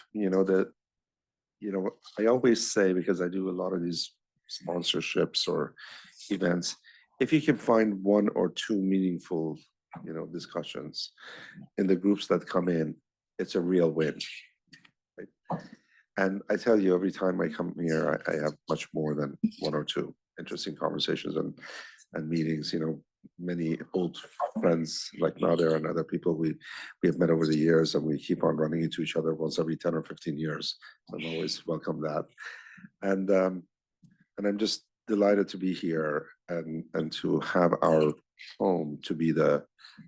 I always say, because I do a lot of these sponsorships or events, if you can find one or two meaningful, discussions in the groups that come in, it's a real win. Right? And I tell you, every time I come here, I have much more than one or two interesting conversations and meetings. Many old friends like Nader and other people we have met over the years, and we keep on running into each other once every 10 or 15 years. I'm always welcome that. And I'm just delighted to be here and to have our home to be the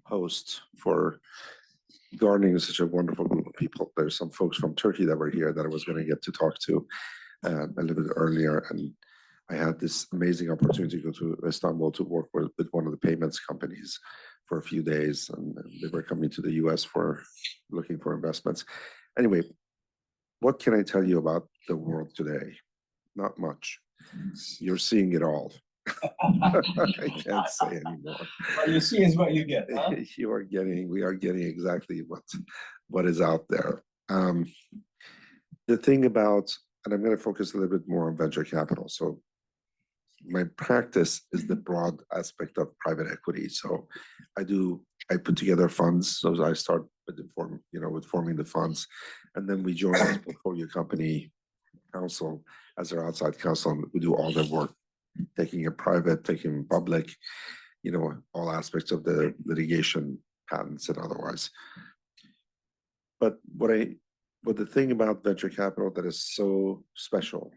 host for garnering such a wonderful group of people. There's some folks from Turkey that were here that I was going to get to talk to a little bit earlier, and I had this amazing opportunity to go to Istanbul to work with one of the payments companies for a few days, and they were coming to the US for looking for investments. Anyway, what can I tell you about the world today? Not much. You're seeing it all. I can't say anymore. What you see is what you get, huh? We are getting exactly what is out there. The thing about, and I'm going to focus a little bit more on venture capital. So my practice is the broad aspect of private equity. So I put together funds. So I start with forming the funds, and then we join this portfolio company counsel as our outside counsel, and we do all the work, taking it private, taking it public, all aspects of the litigation, patents and otherwise. But the thing about venture capital that is so special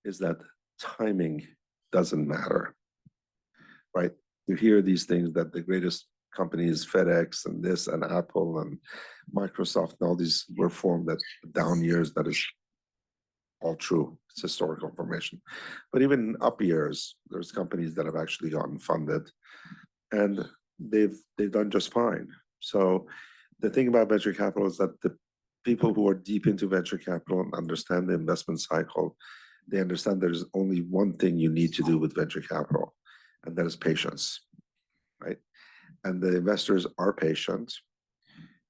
is that timing doesn't matter, right? You hear these things that the greatest companies, FedEx and this and Apple and Microsoft and all these were formed at down years. That is all true. It's historical information. But even in up years, there's companies that have actually gotten funded, and they've done just fine. So the thing about venture capital is that the people who are deep into venture capital and understand the investment cycle, they understand there's only one thing you need to do with venture capital, and that is patience, right? And the investors are patient.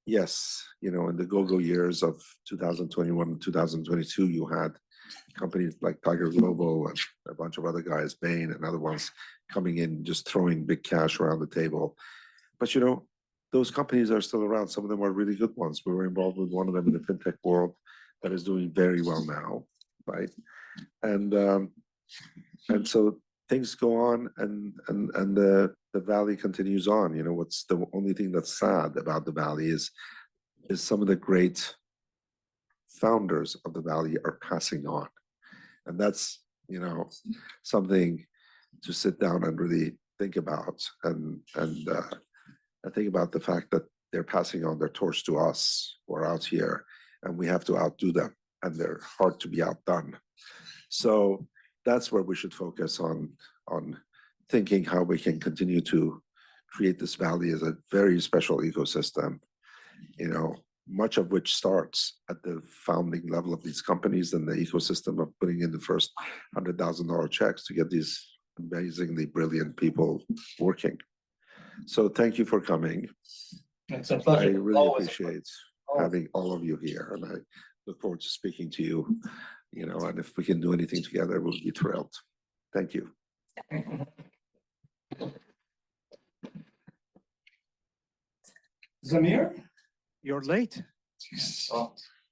Yes, in the go-go years of 2021 and 2022, you had companies like Tiger Global and a bunch of other guys, Bain and other ones, coming in, just throwing big cash around the table. But those companies are still around. Some of them are really good ones. We were involved with one of them in the fintech world that is doing very well now, right? And so things go on, and the valley continues on. What's the only thing that's sad about the valley is some of the great founders of the valley are passing on, and that's something to sit down and really think about, and I think about the fact that they're passing on their torch to us who are out here, and we have to outdo them, and they're hard to be outdone. So that's where we should focus on thinking how we can continue to create this valley as a very special ecosystem, much of which starts at the founding level of these companies and the ecosystem of putting in the first $100,000 checks to get these amazingly brilliant people working. So thank you for coming. It's a pleasure. I really Always. appreciate having all of you here, and I look forward to speaking to you, and if we can do anything together, we'll be thrilled. Thank you. Zamir, you're late.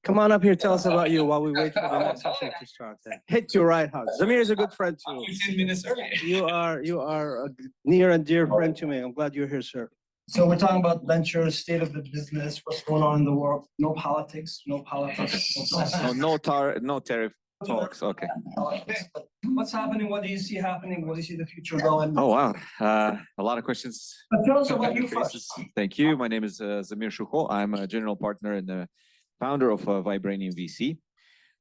Come on up here, tell us about you while we wait for the next session to start. Hit your right hug. Zamir is a good friend too. 10 minutes early. You are a near and dear friend to me. I'm glad you're here, sir. So we're talking about ventures, state of the business, what's going on in the world. No politics, no politics. No tariff talks, okay. What's happening? What do you see happening? What do you see the future going? Oh, wow. A lot of questions. But tell us about you first. Thank you. My name is Zamir Shukho. I'm a general partner and the founder of Vibranium VC.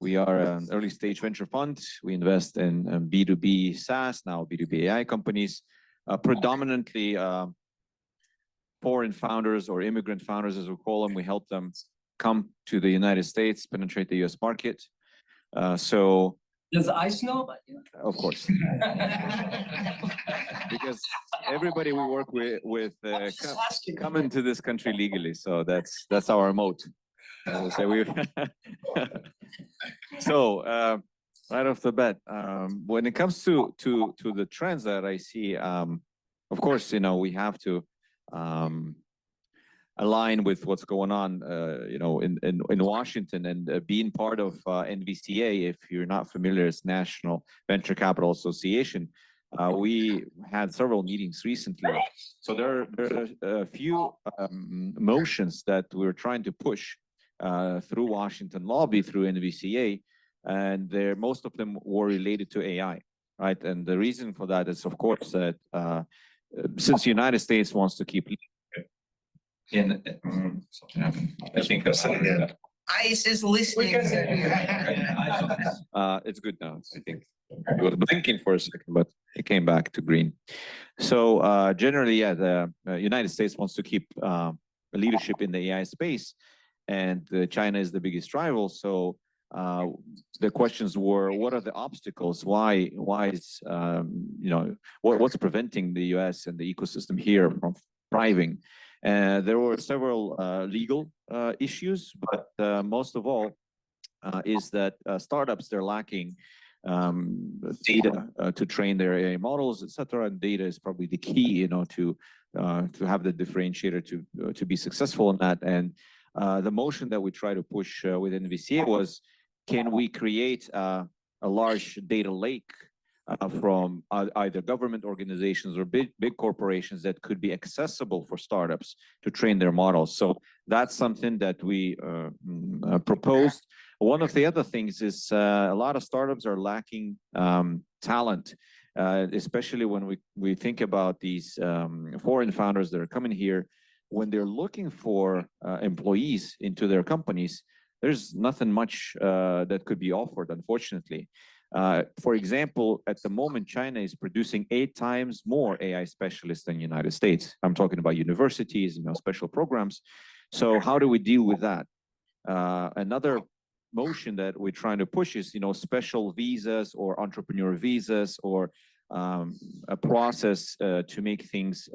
We are an early stage venture fund. We invest in B2B SaaS, now B2B AI companies, predominantly foreign founders or immigrant founders, as we call them. We help them come to the United States, penetrate the US market. So does ICE know about you? Of course. Because everybody we work with come into this country legally, so that's our moat. So right off the bat, when it comes to the trends that I see, of course, we have to align with what's going on, in Washington, and being part of NVCA. If you're not familiar, it's National Venture Capital Association. We had several meetings recently. So there are a few motions that we're trying to push through Washington lobby, through NVCA, and most of them were related to AI, right? And the reason for that is, of course, that since the United States wants to keep something happened. I think that's ICE is listening. It's good now. I think it was blinking for a second, but it came back to green. So generally, yeah, the United States wants to keep leadership in the AI space, and China is the biggest rival. So the questions were, what are the obstacles? Why is what's preventing the US and the ecosystem here from thriving? There were several legal issues, but most of all is that startups, they're lacking data to train their AI models, etc. And data is probably the key, to have the differentiator to be successful in that. And the motion that we try to push within NVCA was, can we create a large data lake from either government organizations or big corporations that could be accessible for startups to train their models? So that's something that we proposed. One of the other things is a lot of startups are lacking talent, especially when we think about these foreign founders that are coming here. When they're looking for employees into their companies, there's nothing much that could be offered, unfortunately. For example, at the moment, China is producing 8 times more AI specialists than the United States. I'm talking about universities, special programs. So how do we deal with that? Another motion that we're trying to push is, special visas or entrepreneur visas, or a process to make things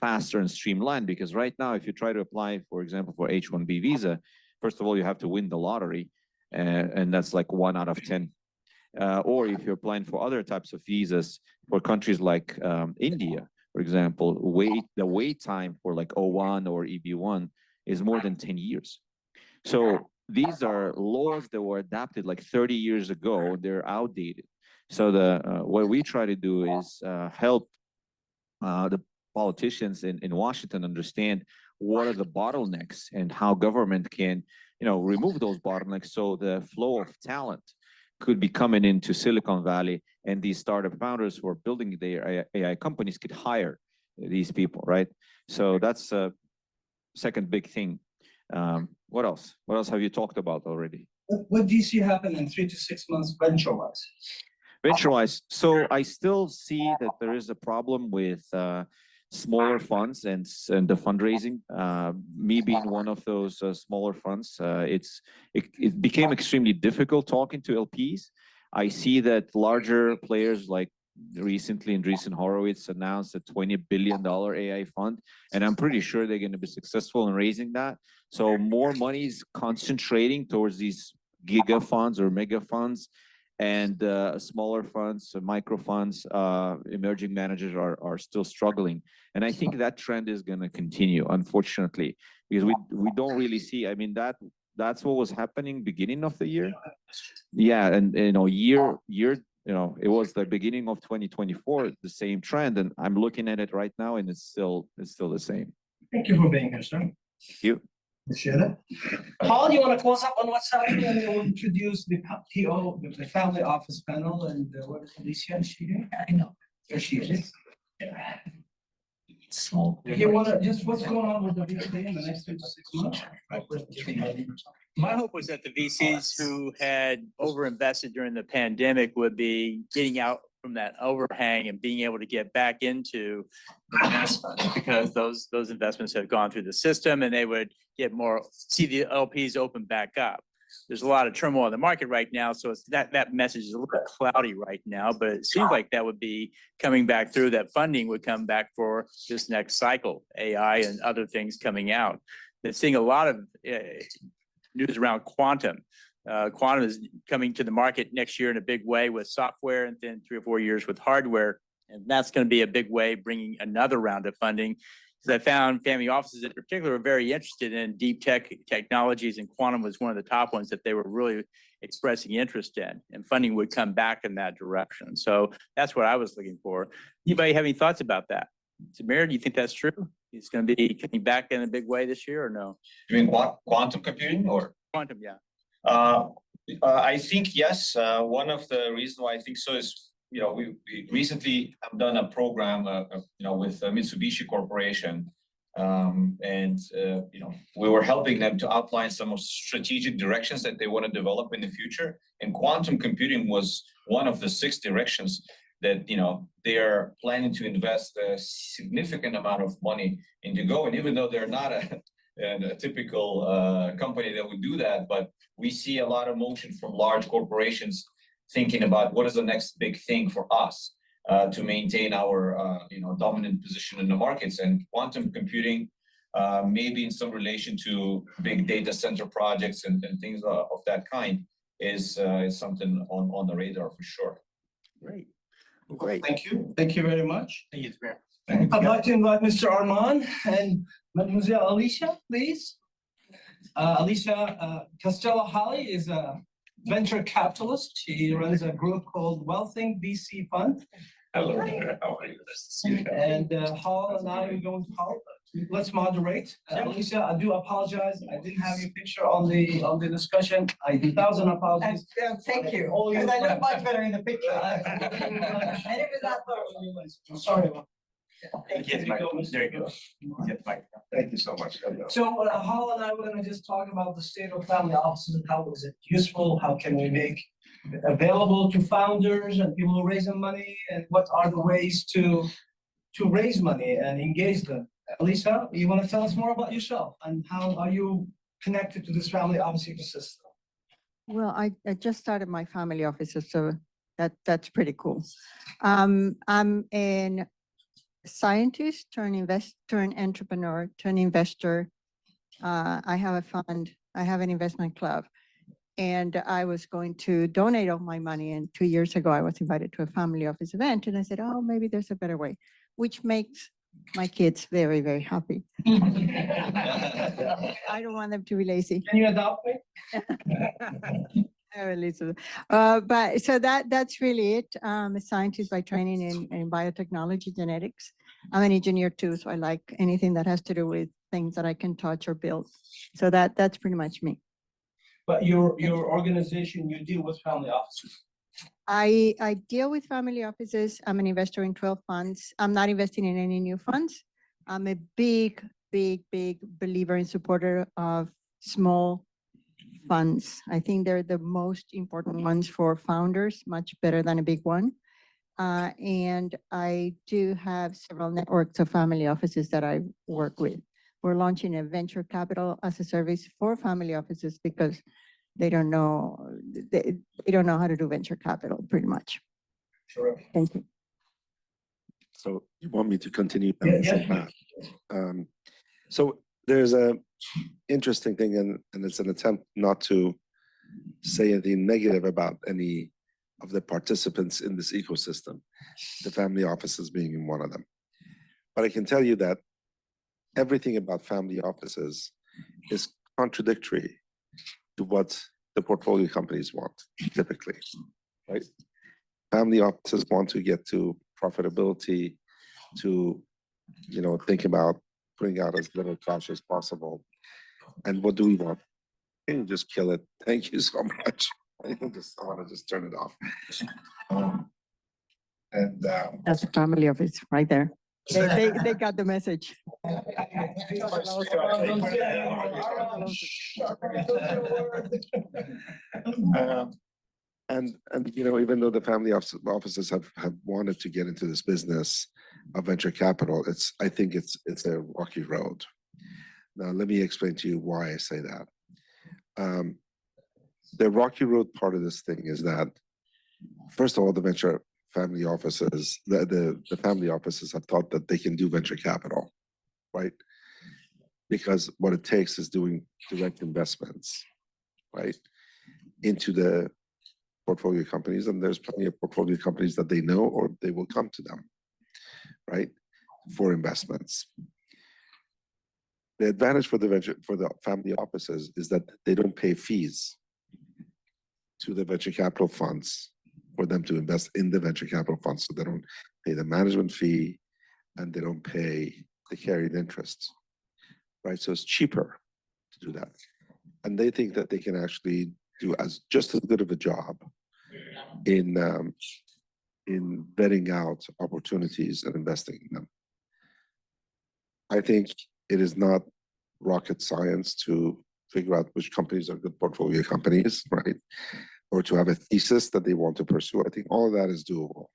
faster and streamlined. Because right now, if you try to apply, for example, for H-1B visa, first of all, you have to win the lottery, and that's like 1 out of 10. Or if you're applying for other types of visas for countries like India, for example, the wait time for like O1 or EB1 is more than 10 years. So these are laws that were adopted like 30 years ago. They're outdated. So what we try to do is help the politicians in Washington understand what are the bottlenecks and how government can, remove those bottlenecks, so the flow of talent could be coming into Silicon Valley, and these startup founders who are building their AI companies could hire these people, right? So that's a second big thing. What else? What else have you talked about already? What do you see happen in 3 to 6 months venture-wise? Venture-wise, so I still see that there is a problem with smaller funds and the fundraising. Me being one of those smaller funds, it became extremely difficult talking to LPs. I see that larger players, like recently Andreessen Horowitz announced a $20 billion AI fund, and I'm pretty sure they're going to be successful in raising that. So more money is concentrating towards these giga funds or mega funds, and smaller funds, micro funds, emerging managers are still struggling. And I think that trend is going to continue, unfortunately, because we don't really see, I mean, that's what was happening beginning of the year. Yeah, and it was the beginning of 2024, the same trend, and I'm looking at it right now, and it's still the same. Thank you for being here, sir. Thank you. Appreciate it. Paul, you want to close up on what's happening, and then we'll introduce the PO, the family office panel, and what is Alicia? Is she here? I know. There she is. Small. You want to, just what's going on with the VC in the next 3 to 6 months? My hope was that the VCs who had overinvested during the pandemic would be getting out from that overhang and being able to get back into investment, because those investments have gone through the system and they would get more, see the LPs open back up. There's a lot of turmoil in the market right now, so it's that message is a little bit cloudy right now, but it seems like that would be coming back through, that funding would come back for this next cycle, AI and other things coming out. They're seeing a lot of news around quantum. Quantum is coming to the market next year in a big way with software, and then 3 or 4 years with hardware. And that's going to be a big way, bringing another round of funding. Because I found family offices in particular are very interested in deep tech technologies, and quantum was one of the top ones that they were really expressing interest in, and funding would come back in that direction. So that's what I was looking for. Anybody have any thoughts about that? Samir, do you think that's true? It's going to be coming back in a big way this year, or no? You mean quantum computing or? Quantum, yeah. I think yes. One of the reasons why I think so is, we recently have done a program, with Mitsubishi Corporation, and we were helping them to outline some of strategic directions that they want to develop in the future. And quantum computing was one of the 6 directions that they are planning to invest a significant amount of money into go. And even though they're not a typical company that would do that, but we see a lot of motion from large corporations thinking about what is the next big thing for us to maintain our dominant position in the markets. And quantum computing, maybe in some relation to big data center projects and things of that kind, is something on the radar for sure. Great. Great. Thank you. Thank you very much. Thank you, Samir. I'd like to invite Mr. Arman and Mademoiselle Alicia, please. Alicia Castello-Holly is a venture capitalist. She runs a group called Wealthing VC Fund. Hello, how are you? And Hall and I are going to help. Let's moderate. Alicia, I do apologize. I didn't have your picture on the discussion. I 1,000 apologies. Thank you, All because I look much you- better in the picture. And it was that thorough. Sorry about Thank you. There you go. Thank you so much. So Hall and I were gonna just talk about the state of family offices and how is it useful, how can we make it available to founders and people who raising money, and what are the ways to raise money and engage them. Lisa, you want to tell us more about yourself and how are you connected to this family office ecosystem? Well, I just started my family office, so that's pretty cool. I'm an scientist turn entrepreneur turn investor. I have a fund. I have an investment club, and I was going to donate all my money. And 2 years ago, I was invited to a family office event, and I said, "Oh, maybe there's a better way," which makes my kids very, very happy. I don't want them to be lazy. Can you adopt me? But so that's really it. I'm a scientist by training in biotechnology, genetics. I'm an engineer too, so I like anything that has to do with things that I can touch or build. So that's pretty much me. But your organization, you deal with family offices. I deal with family offices. I'm an investor in 12 funds. I'm not investing in any new funds. I'm a big believer and supporter of small funds. I think they're the most important ones for founders, much better than a big one. And I do have several networks of family offices that I work with. We're launching a venture capital as a service for family offices because they don't know how to do venture capital pretty much. Sure. Thank you. So you want me to continue? down Yeah, the same yeah. path? So there's a interesting thing, and it's an attempt not to say anything negative about any of the participants in this ecosystem, the family offices being one of them. But I can tell you that everything about family offices is contradictory to what the portfolio companies want, typically, right? Family offices want to get to profitability, to think about putting out as little cash as possible. And what do we want? Can you just kill it? Thank you so much. I want to just turn it off. That's a family office right there. They got the message. And you know, even though the family offices have wanted to get into this business of venture capital, I think it's a rocky road. Now, let me explain to you why I say that. The rocky road part of this thing is that, first of all, the venture family offices, the family offices have thought that they can do venture capital, right? Because what it takes is doing direct investments, right, into the portfolio companies, and there's plenty of portfolio companies that they know or they will come to them, right, for investments. The advantage for the family offices is that they don't pay fees to the venture capital funds for them to invest in the venture capital funds. So they don't pay the management fee and they don't pay the carried interest, right? So it's cheaper to do that. And they think that they can actually do just as good of a job in vetting out opportunities and investing in them. I think it is not rocket science to figure out which companies are good portfolio companies, right? Or to have a thesis that they want to pursue. I think all of that is doable.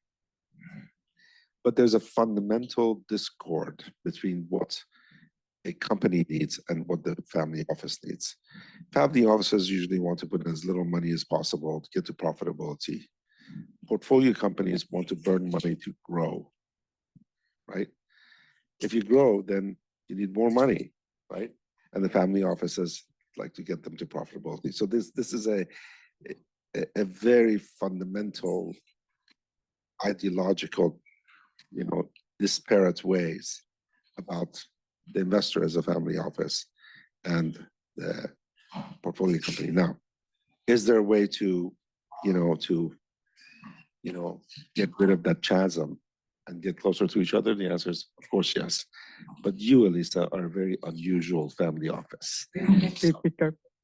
But there's a fundamental discord between what a company needs and what the family office needs. Family offices usually want to put in as little money as possible to get to profitability. Portfolio companies want to burn money to grow, right? If you grow, then you need more money, right? And the family offices like to get them to profitability. So this is a very fundamental ideological, disparate ways about the investor as a family office and the portfolio company. Now, is there a way to get rid of that chasm and get closer to each other? The answer is, of course, yes. But you, Elisa, are a very unusual family office.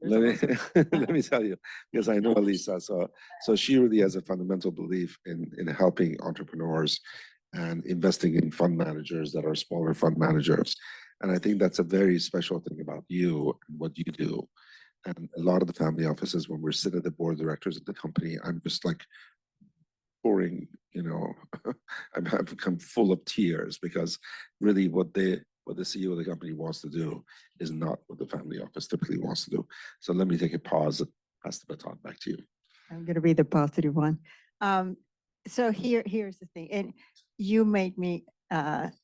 Let me tell you, because I know Elisa, so she really has a fundamental belief in helping entrepreneurs and investing in fund managers that are smaller fund managers. And I think that's a very special thing about you and what you do. And a lot of the family offices, when we're sitting at the board of directors of the company, I'm just like pouring, I've become full of tears because really what the CEO of the company wants to do is not what the family office typically wants to do. So let me take a pause and pass the baton back to you. I'm going to be the positive one. So here's the thing, and you made me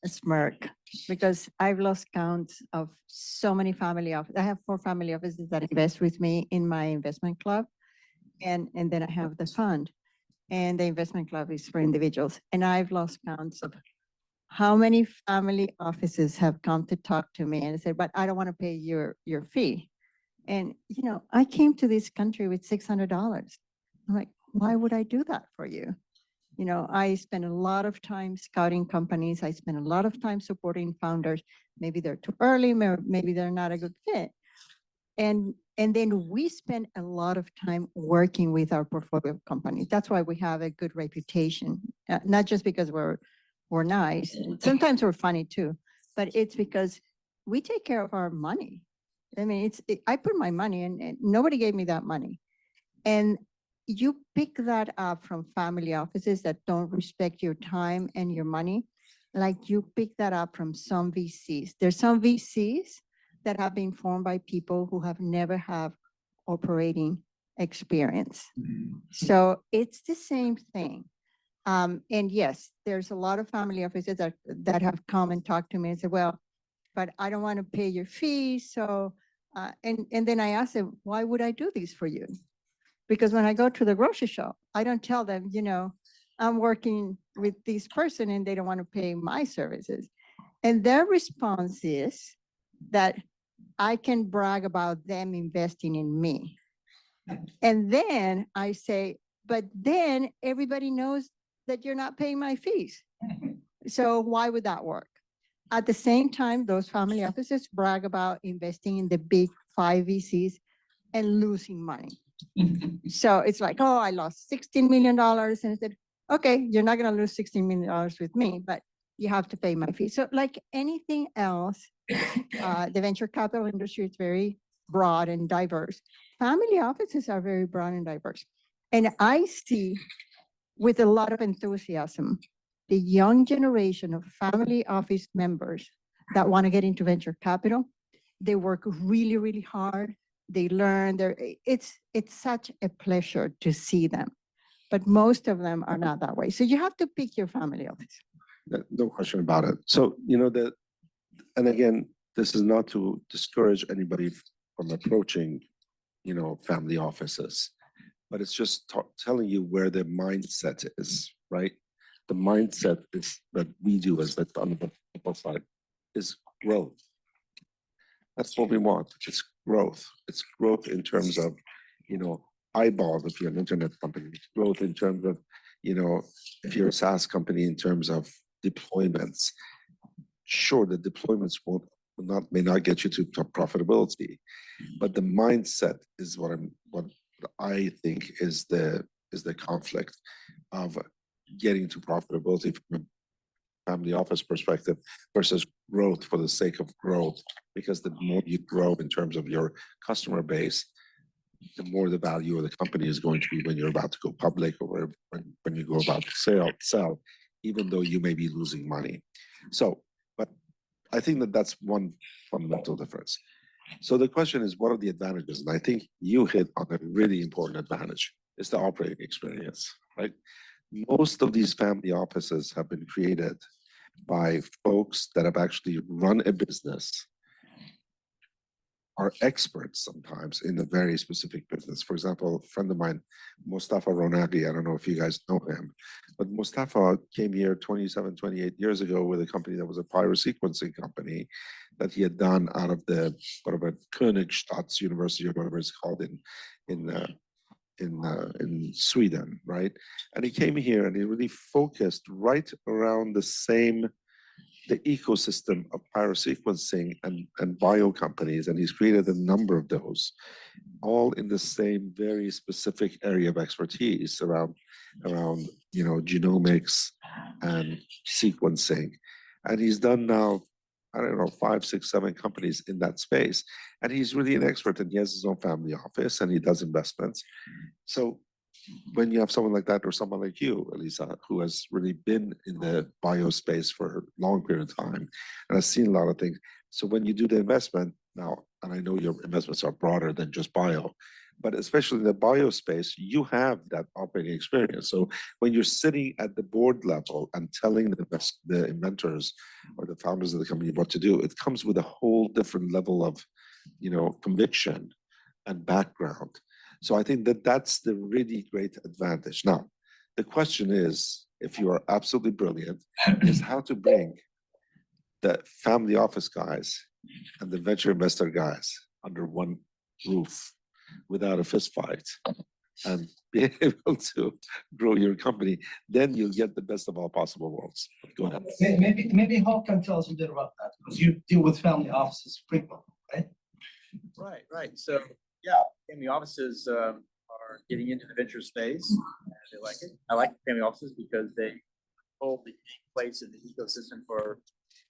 smirk because I've lost count of so many family offices. I have 4 family offices that invest with me in my investment club, and then I have the fund, and the investment club is for individuals. And I've lost counts of how many family offices have come to talk to me and said, but I don't want to pay your fee. And, I came to this country with $600. I'm like, why would I do that for you? I spend a lot of time scouting companies. I spend a lot of time supporting founders. Maybe they're too early, maybe they're not a good fit. And then we spend a lot of time working with our portfolio companies. That's why we have a good reputation, not just because we're nice. Sometimes we're funny too, but it's because we take care of our money. I mean, I put my money in, and nobody gave me that money. And you pick that up from family offices that don't respect your time and your money, like you pick that up from some VCs. There's some VCs that have been formed by people who have never have operating experience. So it's the same thing. And yes, there's a lot of family offices that have come and talked to me and said, well, but I don't want to pay your fees. So, and then I asked them, why would I do this for you? Because when I go to the grocery shop, I don't tell them, I'm working with this person and they don't want to pay my services. And their response is that I can brag about them investing in me. And then I say, but then everybody knows that you're not paying my fees. So why would that work? At the same time, those family offices brag about investing in the big 5 VCs and losing money. So it's like, oh, I lost $16 million. And I said, okay, you're not going to lose $16 million with me, but you have to pay my fee. So like anything else, the venture capital industry is very broad and diverse. Family offices are very broad and diverse. And I see with a lot of enthusiasm, the young generation of family office members that want to get into venture capital. They work really, really hard. They learn. It's such a pleasure to see them. But most of them are not that way. So you have to pick your family office. No question about it. So, and again, this is not to discourage anybody from approaching, family offices, but it's just telling you where the mindset is, right? The mindset is that we do as the on the people side is growth. That's what we want. It's growth. It's growth in terms of, eyeballs if you're an internet company. It's growth in terms of, if you're a SaaS company in terms of deployments. Sure, the deployments may not get you to profitability, but the mindset is what I think is the conflict of getting to profitability from a family office perspective versus growth for the sake of growth. Because the more you grow in terms of your customer base, the more the value of the company is going to be when you're about to go public or when you go about to sell, even though you may be losing money. So, but I think that's one fundamental difference. So the question is, what are the advantages? And I think you hit on a really important advantage. It's the operating experience, right? Most of these family offices have been created by folks that have actually run a business, are experts sometimes in a very specific business. For example, a friend of mine, Mustafa Ronaghi, I don't know if you guys know him, but Mustafa came here 27, 28 years ago with a company that was a pyrosequencing company that he had done out of the whatever Königstadt University or whatever it's called in Sweden, right? And he came here and he really focused right around the ecosystem of pyrosequencing and bio companies, and he's created a number of those, all in the same very specific area of expertise around genomics and sequencing. And he's done now, I don't know, 5, 6, 7 companies in that space. And he's really an expert, and he has his own family office and he does investments. So when you have someone like that, or someone like you, Elisa, who has really been in the bio space for a long period of time and has seen a lot of things. So when you do the investment now, and I know your investments are broader than just bio, but especially in the bio space, you have that operating experience. So when you're sitting at the board level and telling the inventors or the founders of the company what to do, it comes with a whole different level of, conviction and background. So I think that's the really great advantage. Now, the question is, if you are absolutely brilliant, is how to bring the family office guys and the venture investor guys under one roof without a fist fight and be able to grow your company. Then you'll get the best of all possible worlds. Go ahead. Maybe Hawk can tell us a bit about that, because you deal with family offices frequently, right? Right. So, yeah, family offices are getting into the venture space. And they like it. I like family offices because they hold the place in the ecosystem for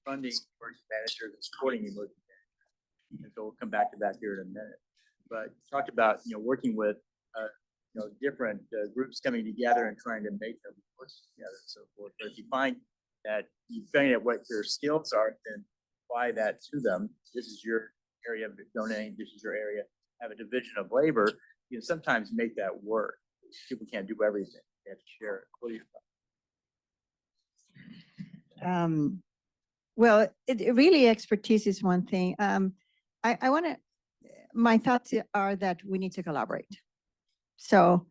funding emerging managers and supporting emerging managers. And so we'll come back to that here in a minute. But talked about working with different groups coming together and trying to make them work together and so forth. But if you find that you find out what their skills are, then apply that to them. This is your area of domain. This is your area. Have a division of labor. You can sometimes make that work. People can't do everything. They have to share it. What do you think? Well, really expertise is one thing. My thoughts are that we need to collaborate. So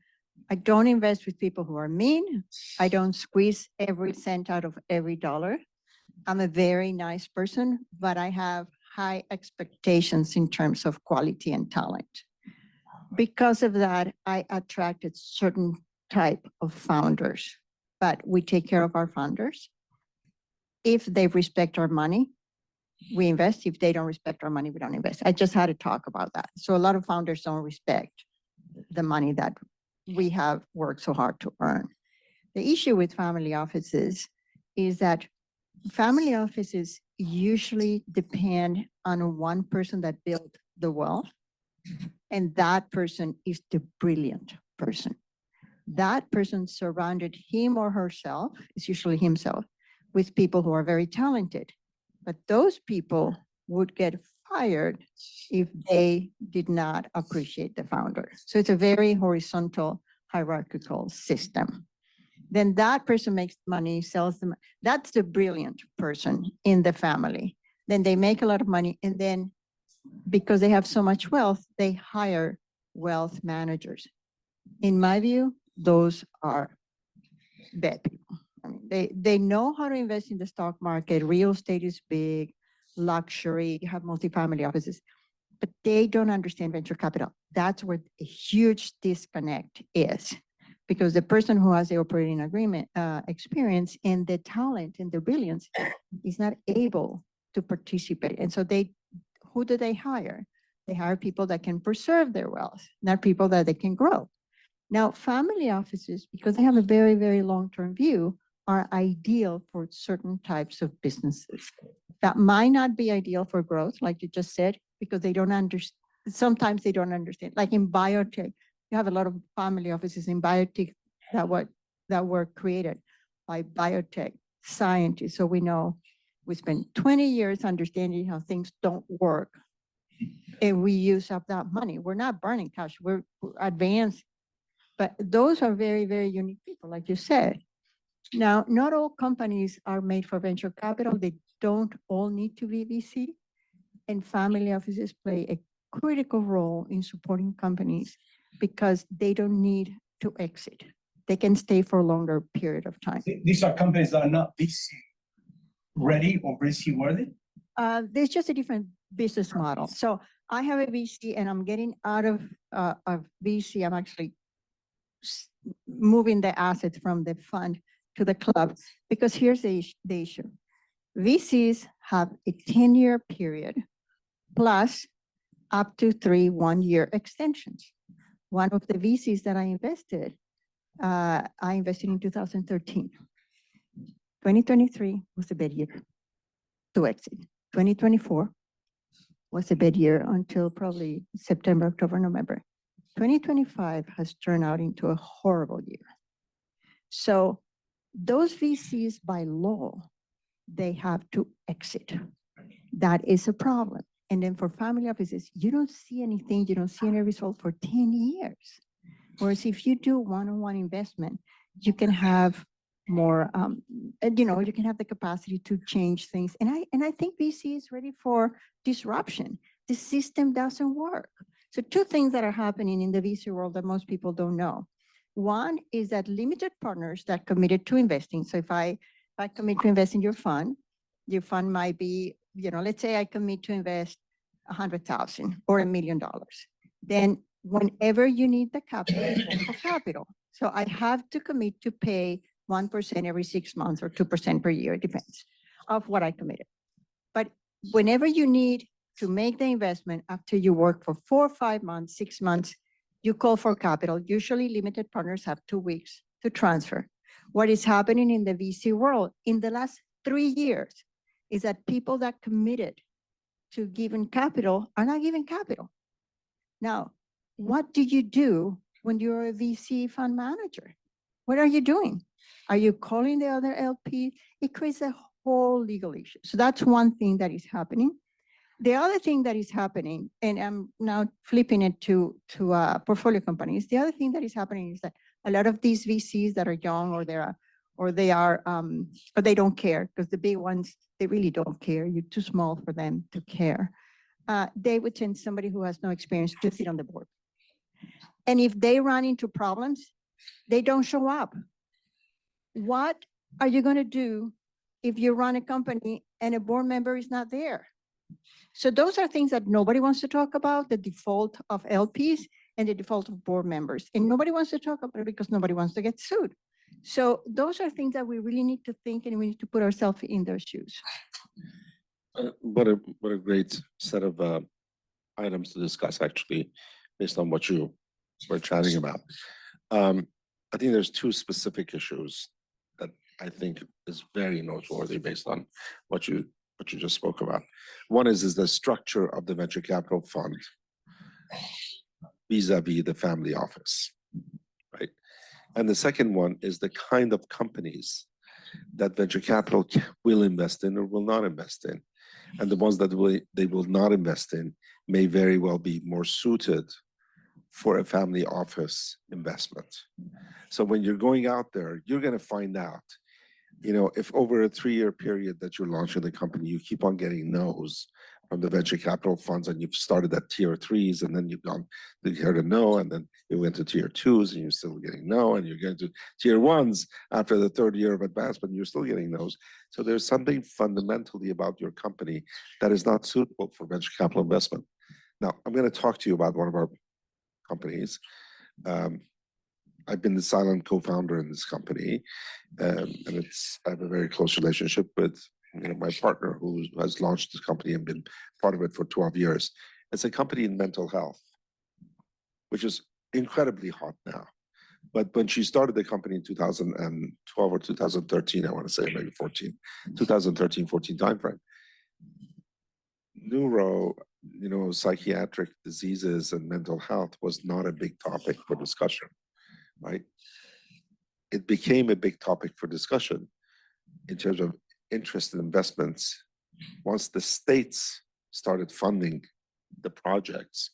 I don't invest with people who are mean. I don't squeeze every cent out of every dollar. I'm a very nice person, but I have high expectations in terms of quality and talent. Because of that, I attracted certain type of founders, but we take care of our founders. If they respect our money, we invest. If they don't respect our money, we don't invest. I just had to talk about that. So a lot of founders don't respect the money that we have worked so hard to earn. The issue with family offices is that family offices usually depend on one person that built the wealth, and that person is the brilliant person. That person surrounded him or herself, it's usually himself, with people who are very talented. But those people would get fired if they did not appreciate the founder. So it's a very horizontal, hierarchical system. Then that person makes money, sells them. That's the brilliant person in the family. Then they make a lot of money, and then because they have so much wealth, they hire wealth managers. In my view, those are bad people. I mean, they know how to invest in the stock market. Real estate is big, luxury, you have multifamily offices, but they don't understand venture capital. That's where a huge disconnect is, because the person who has the operating agreement experience and the talent and the brilliance is not able to participate. And so who do they hire? They hire people that can preserve their wealth, not people that they can grow. Now, family offices, because they have a very, very long-term view, are ideal for certain types of businesses. That might not be ideal for growth, like you just said, because they don't understand. Sometimes they don't understand. Like in biotech, you have a lot of family offices in biotech that were created by biotech scientists. So we know we spend 20 years understanding how things don't work, and we use up that money. We're not burning cash, we're advanced. But those are very, very unique people, like you said. Now, not all companies are made for venture capital. They don't all need to be VC. And family offices play a critical role in supporting companies because they don't need to exit. They can stay for a longer period of time. These are companies that are not VC ready or VC worthy? There's just a different business model. So I have a VC and I'm getting out of VC. I'm actually moving the assets from the fund to the club, because here's the issue. VCs have a 10-year period plus up to 3 one-year extensions. One of the VCs that I invested in 2013. 2023 was a bad year to exit. 2024 was a bad year until probably September, October, November. 2025 has turned out into a horrible year. So those VCs by law, they have to exit. That is a problem. And then for family offices, you don't see anything, you don't see any result for 10 years. Whereas if you do one-on-one investment, you can have more, you can have the capacity to change things. And I think VC is ready for disruption. The system doesn't work. So 2 things that are happening in the VC world that most people don't know. One is that limited partners that committed to investing. So if I commit to invest in your fund might be, let's say I commit to invest $100,000 or $1 million. Then whenever you need the capital, you go for capital. So I have to commit to pay 1% every 6 months or 2% per year, it depends of what I committed. But whenever you need to make the investment after you work for 4, 5 months, 6 months, you call for capital. Usually limited partners have 2 weeks to transfer. What is happening in the VC world in the last 3 years is that people that committed to giving capital are not giving capital. Now, what do you do when you're a VC fund manager? What are you doing? Are you calling the other LP? It creates a whole legal issue. So that's one thing that is happening. The other thing that is happening, and I'm now flipping it to portfolio companies. The other thing that is happening is that a lot of these VCs that are young or they don't care, because the big ones, they really don't care. You're too small for them to care. They would send somebody who has no experience to sit on the board. And if they run into problems, they don't show up. What are you going to do if you run a company and a board member is not there? So those are things that nobody wants to talk about, the default of LPs and the default of board members. And nobody wants to talk about it because nobody wants to get sued. So those are things that we really need to think, and we need to put ourselves in their shoes. What a great set of items to discuss, actually, based on what you were chatting about. I think there's two specific issues that I think is very noteworthy based on what you just spoke about. One is the structure of the venture capital fund vis-a-vis the family office, right? And the second one is the kind of companies that venture capital will invest in or will not invest in. And the ones that they will not invest in may very well be more suited for a family office investment. So when you're going out there, you're going to find out, if over a 3-year period that you're launching the company, you keep on getting no's from the venture capital funds, and you've started at tier 3s, and then you've gone to hear the no, and then you went to tier 2s, and you're still getting no, and you're getting to tier 1s after the 3rd year of advancement, you're still getting no's. So there's something fundamentally about your company that is not suitable for venture capital investment. Now, I'm going to talk to you about one of our companies. I've been the silent co-founder in this company, and I have a very close relationship with my partner who has launched this company and been part of it for 12 years. It's a company in mental health, which is incredibly hot now. But when she started the company in 2012 or 2013, I want to say maybe 2013, 14 timeframe, psychiatric diseases and mental health was not a big topic for discussion, right? It became a big topic for discussion in terms of interest in investments once the states started funding the projects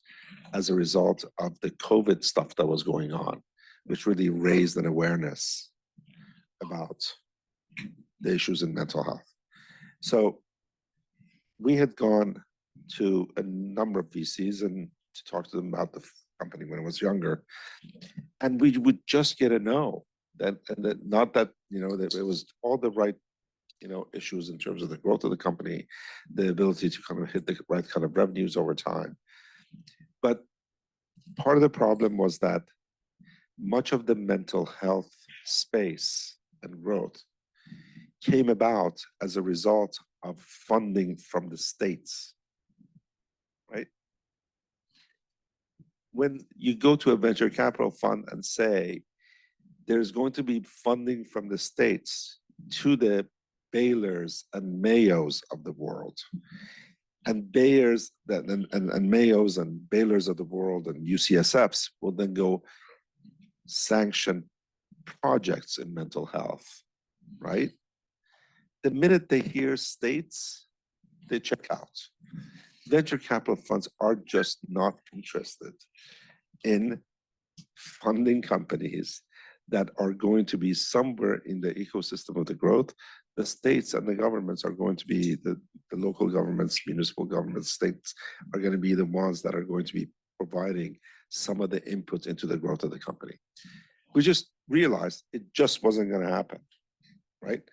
as a result of the COVID stuff that was going on, which really raised an awareness about the issues in mental health. So we had gone to a number of VCs and to talk to them about the company when I was younger, and we would just get a no. That it was all the right issues in terms of the growth of the company, the ability to kind of hit the right kind of revenues over time. But part of the problem was that much of the mental health space and growth came about as a result of funding from the states, right? When you go to a venture capital fund and say, there's going to be funding from the states to the Baylors and Mayos of the world, and Bayers and Mayos and Baylors of the world and UCSFs will then go sanction projects in mental health, right? The minute they hear states, they check out. Venture capital funds are just not interested in funding companies that are going to be somewhere in the ecosystem of the growth. The states and the governments are going to be the local governments, municipal governments, states are going to be the ones that are going to be providing some of the input into the growth of the company. We just realized it just wasn't going to happen, right?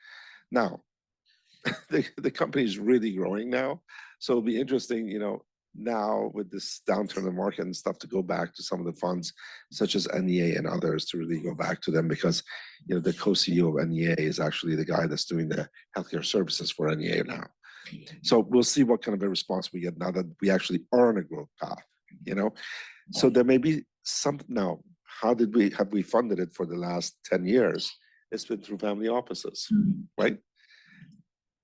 Now, the company is really growing now. So it'll be interesting, now with this downturn in the market and stuff, to go back to some of the funds such as NEA and others, to really go back to them, because the co-CEO of NEA is actually the guy that's doing the healthcare services for NEA now. So we'll see what kind of a response we get now that we actually are on a growth path, So there may be some. Now, how have we funded it for the last 10 years? It's been through family offices, right?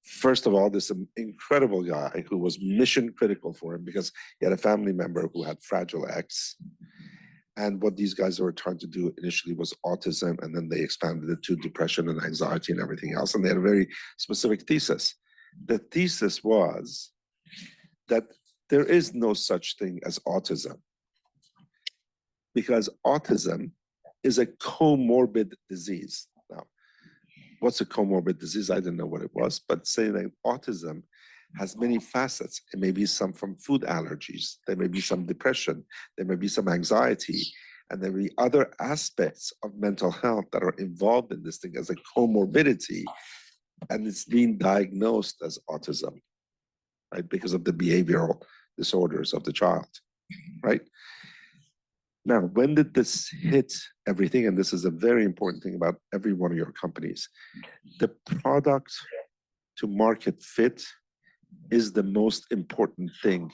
First of all, this incredible guy who was mission critical for him because he had a family member who had Fragile X. And what these guys were trying to do initially was autism, and then they expanded it to depression and anxiety and everything else. And they had a very specific thesis. The thesis was that there is no such thing as autism, because autism is a comorbid disease. Now, what's a comorbid disease? I didn't know what it was, but saying that autism has many facets. It may be some from food allergies. There may be some depression. There may be some anxiety. And there may be other aspects of mental health that are involved in this thing as a comorbidity. And it's being diagnosed as autism, right? Because of the behavioral disorders of the child, right? Now, when did this hit everything? And this is a very important thing about every one of your companies. The product to market fit is the most important thing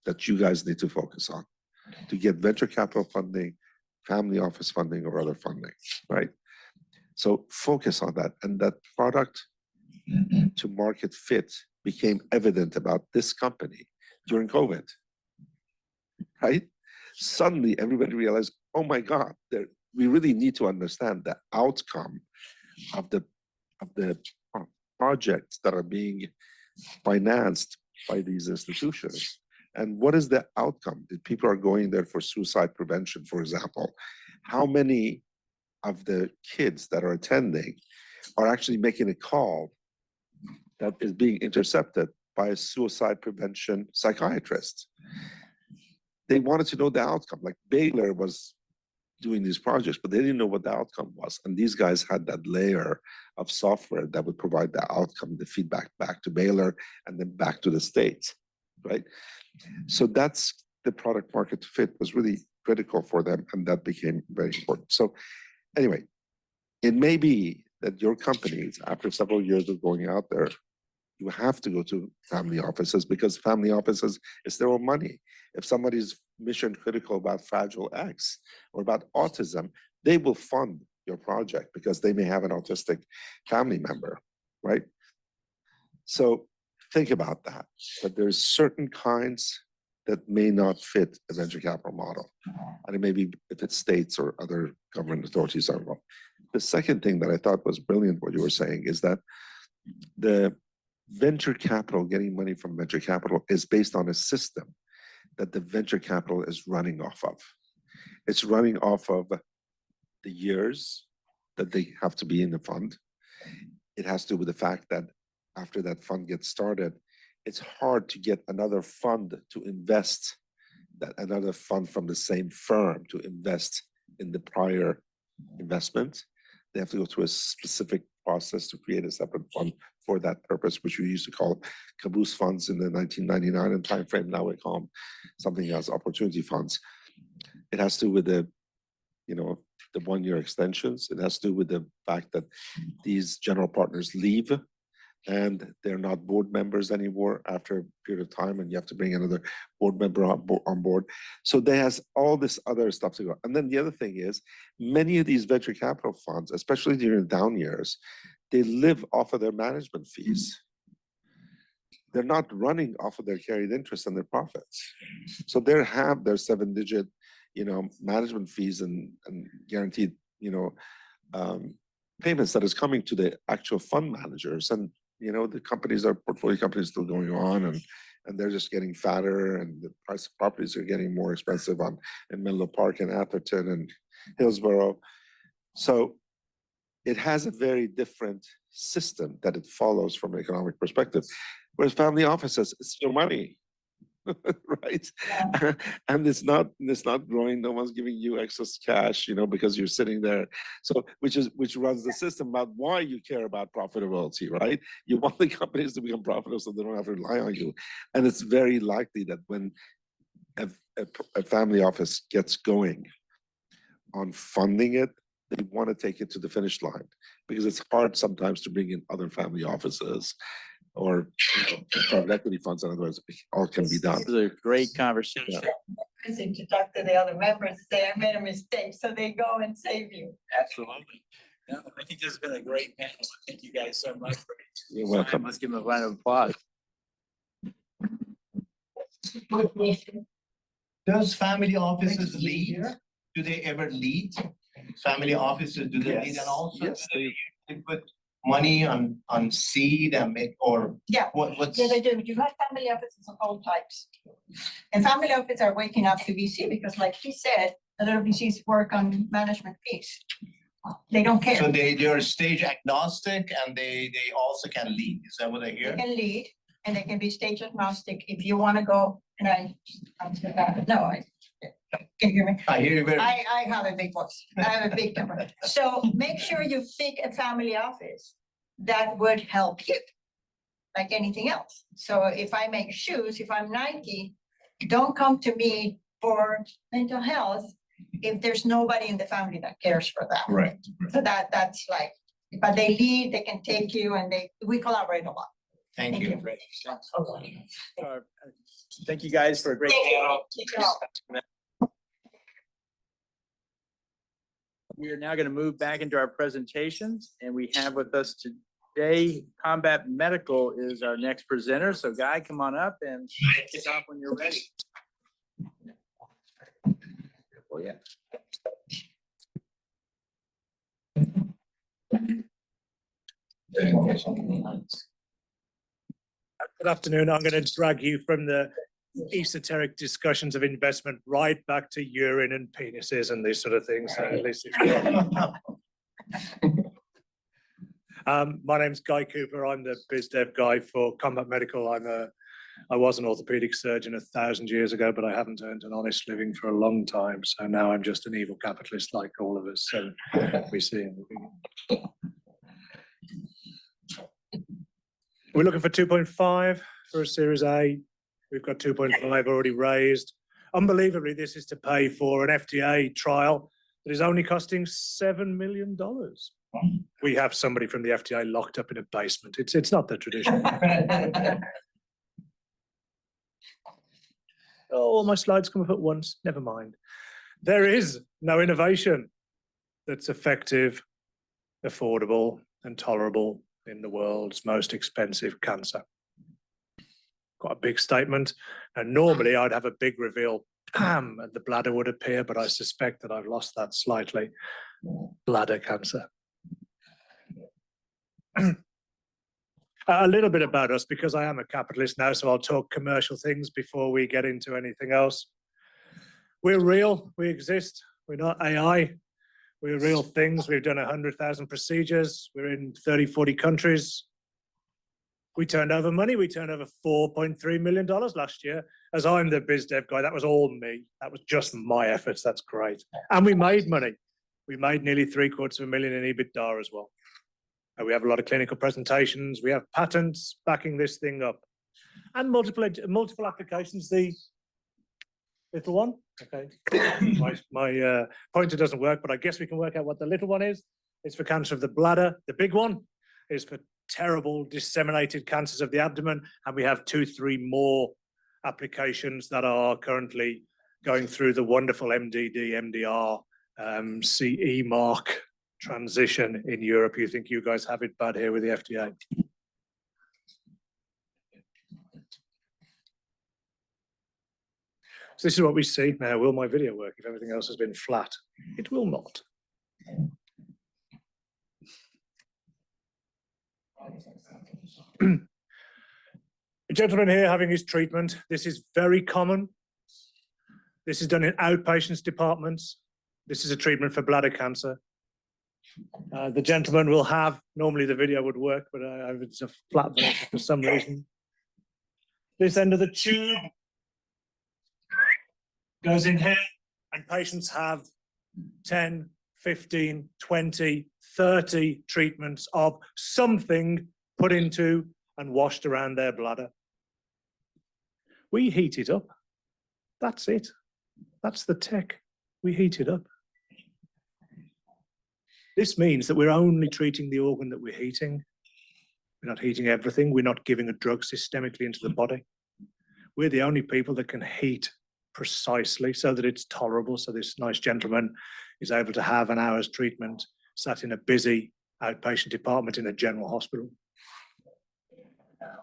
that you guys need to focus on to get venture capital funding, family office funding, or other funding, right? So focus on that. And that product to market fit became evident about this company during COVID, right? Suddenly everybody realized, oh my God, we really need to understand the outcome of the projects that are being financed by these institutions. And what is the outcome? If people are going there for suicide prevention, for example, how many of the kids that are attending are actually making a call that is being intercepted by a suicide prevention psychiatrist? They wanted to know the outcome. Like Baylor was doing these projects, but they didn't know what the outcome was. And these guys had that layer of software that would provide the outcome, the feedback back to Baylor and then back to the state, right? So that's the product market fit was really critical for them, and that became very important. So anyway, it may be that your companies, after several years of going out there, you have to go to family offices because family offices is their own money. If somebody's mission critical about Fragile X or about autism, they will fund your project because they may have an autistic family member, right? So think about that, but there's certain kinds that may not fit a venture capital model. And it may be if it's states or other government authorities are involved. The second thing that I thought was brilliant, what you were saying, is that the venture capital, getting money from venture capital is based on a system that the venture capital is running off of. It's running off of the years that they have to be in the fund. It has to do with the fact that after that fund gets started, it's hard to get another fund to invest, that another fund from the same firm to invest in the prior investment. They have to go through a specific process to create a separate fund for that purpose, which we used to call caboose funds in the 1999 timeframe. Now we call them something else, opportunity funds. It has to do with the, the 1-year extensions. It has to do with the fact that these general partners leave and they're not board members anymore after a period of time, and you have to bring another board member on board. So they has all this other stuff to go. And then the other thing is, many of these venture capital funds, especially during down years, they live off of their management fees. They're not running off of their carried interest and their profits. So they have their 7-digit, management fees and guaranteed, payments that is coming to the actual fund managers. And the companies, our portfolio companies, still going on, and they're just getting fatter, and the price of properties are getting more expensive in Menlo Park and Atherton and Hillsborough. So it has a very different system that it follows from an economic perspective. Whereas family offices, it's your money, right? Yeah. And it's not growing. No one's giving you excess cash, because you're sitting there. So which runs the system about why you care about profitability, right? You want the companies to become profitable so they don't have to rely on you. And it's very likely that when a family office gets going on funding it, they want to take it to the finish line, because it's hard sometimes to bring in other family offices or private equity funds. In other words, all can be done. This is a great conversation. To talk to the other members, say I made a mistake, so they go and save you. Absolutely. No, I think this has been a great panel. Thank you guys so much for it. You're welcome. Let's give them a round of applause. Does family offices lead? Do they ever lead? Family offices, do they lead? And also, yes, they put money on seed and make, or yeah, what's yeah, they do. You have family offices of all types, and family offices are waking up to VC because, like he said, a lot of VCs work on management fees. They don't care. So they're stage agnostic, and they also can lead. Is that what I hear? They can lead, and they can be stage agnostic. If you want to go, and I can you hear me? I hear you very. I have a big voice. I have a big temper. So make sure you pick a family office that would help you, like anything else. So if I make shoes, if I'm Nike, don't come to me for mental health if there's nobody in the family that cares for that. Right. So that's like, but they lead, they can take you, and we collaborate a lot. Thank you. Thank you guys for a great. We are now going to move back into our presentations, and we have with us today, Combat Medical is our next presenter. So Guy, come on up and kick off when you're ready. Oh, yeah. Good afternoon. I'm going to drag you from the esoteric discussions of investment right back to urine and penises and these sort of things. So at least my name's Guy Cooper. I'm the biz dev guy for Combat Medical. I was an orthopedic surgeon 1,000 years ago, but I haven't earned an honest living for a long time. So now I'm just an evil capitalist like all of us. So we see. We're looking for 2.5 for a Series A. We've got 2.5 already raised. Unbelievably, this is to pay for an FDA trial that is only costing $7 million. We have somebody from the FDA locked up in a basement. It's not the tradition. Oh, my slides come up at once. Never mind. There is no innovation that's effective, affordable, and tolerable in the world's most expensive cancer. Quite a big statement. And normally I'd have a big reveal, and the bladder would appear, but I suspect that I've lost that slightly. Bladder cancer. A little bit about us, because I am a capitalist now, so I'll talk commercial things before we get into anything else. We're real, we exist, we're not AI. We're real things. We've done 100,000 procedures. We're in 30, 40 countries. We turned over money. We turned over $4.3 million last year. As I'm the biz dev guy, that was all me. That was just my efforts. That's great. And we made money. We made nearly $750,000 in EBITDA as well. And we have a lot of clinical presentations. We have patents backing this thing up. And multiple applications. The little one? Okay. My pointer doesn't work, but I guess we can work out what the little one is. It's for cancer of the bladder. The big one is for terrible disseminated cancers of the abdomen. And we have 2-3 more applications that are currently going through the wonderful MDD, MDR, CE mark transition in Europe. You think you guys have it bad here with the FDA? So this is what we see. Now, will my video work if everything else has been flat? It will not. A gentleman here having his treatment. This is very common. This is done in outpatients departments. This is a treatment for bladder cancer. The gentleman will have, normally the video would work, but it's a flat version for some reason. This end of the tube goes in here, and patients have 10, 15, 20, 30 treatments of something put into and washed around their bladder. We heat it up. That's it. That's the tech. We heat it up. This means that we're only treating the organ that we're heating. We're not heating everything. We're not giving a drug systemically into the body. We're the only people that can heat precisely so that it's tolerable. So this nice gentleman is able to have an hour's treatment sat in a busy outpatient department in a general hospital.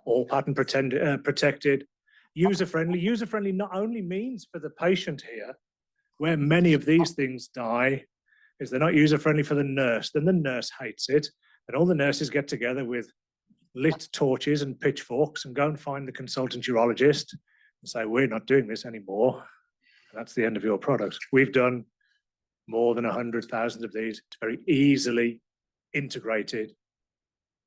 All patent protected, user-friendly. User-friendly not only means for the patient here, where many of these things die, is they're not user-friendly for the nurse. Then the nurse hates it, and all the nurses get together with lit torches and pitchforks and go and find the consultant urologist and say, we're not doing this anymore. That's the end of your product. We've done more than 100,000 of these. It's very easily integrated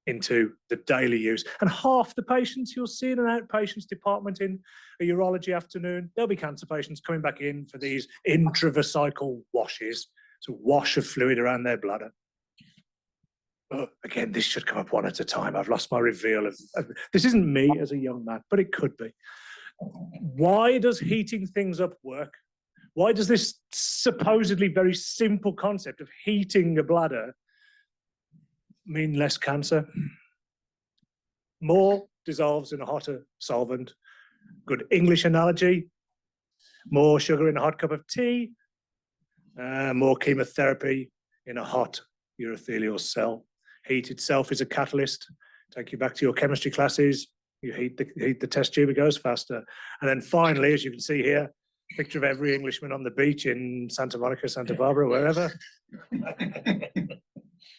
into the daily use. And half the patients you'll see in an outpatients department in a urology afternoon, there'll be cancer patients coming back in for these intravesical washes. So wash of fluid around their bladder. Oh, again, this should come up one at a time. I've lost my reveal of this isn't me as a young man, but it could be. Why does heating things up work? Why does this supposedly very simple concept of heating a bladder mean less cancer? More dissolves in a hotter solvent. Good English analogy. More sugar in a hot cup of tea, more chemotherapy in a hot urothelial cell. Heat itself is a catalyst. Take you back to your chemistry classes. You heat the test tube, it goes faster. And then finally, as you can see here, picture of every Englishman on the beach in Santa Monica, Santa Barbara, wherever.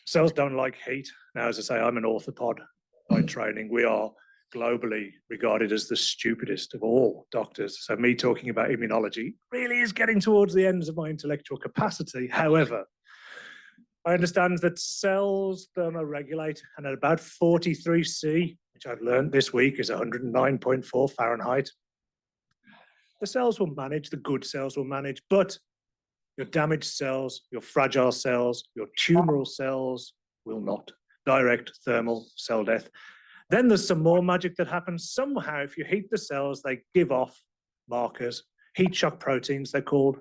Cells don't like heat. Now, as I say, I'm an orthopod by training. We are globally regarded as the stupidest of all doctors. So me talking about immunology really is getting towards the ends of my intellectual capacity. However, I understand that cells thermoregulate, and at about 43 C, which I've learned this week is 109.4 Fahrenheit, the cells will manage, the good cells will manage, but your damaged cells, your fragile cells, your tumoral cells will not. Direct thermal cell death. Then there's some more magic that happens. Somehow, if you heat the cells, they give off markers, heat shock proteins, they're called.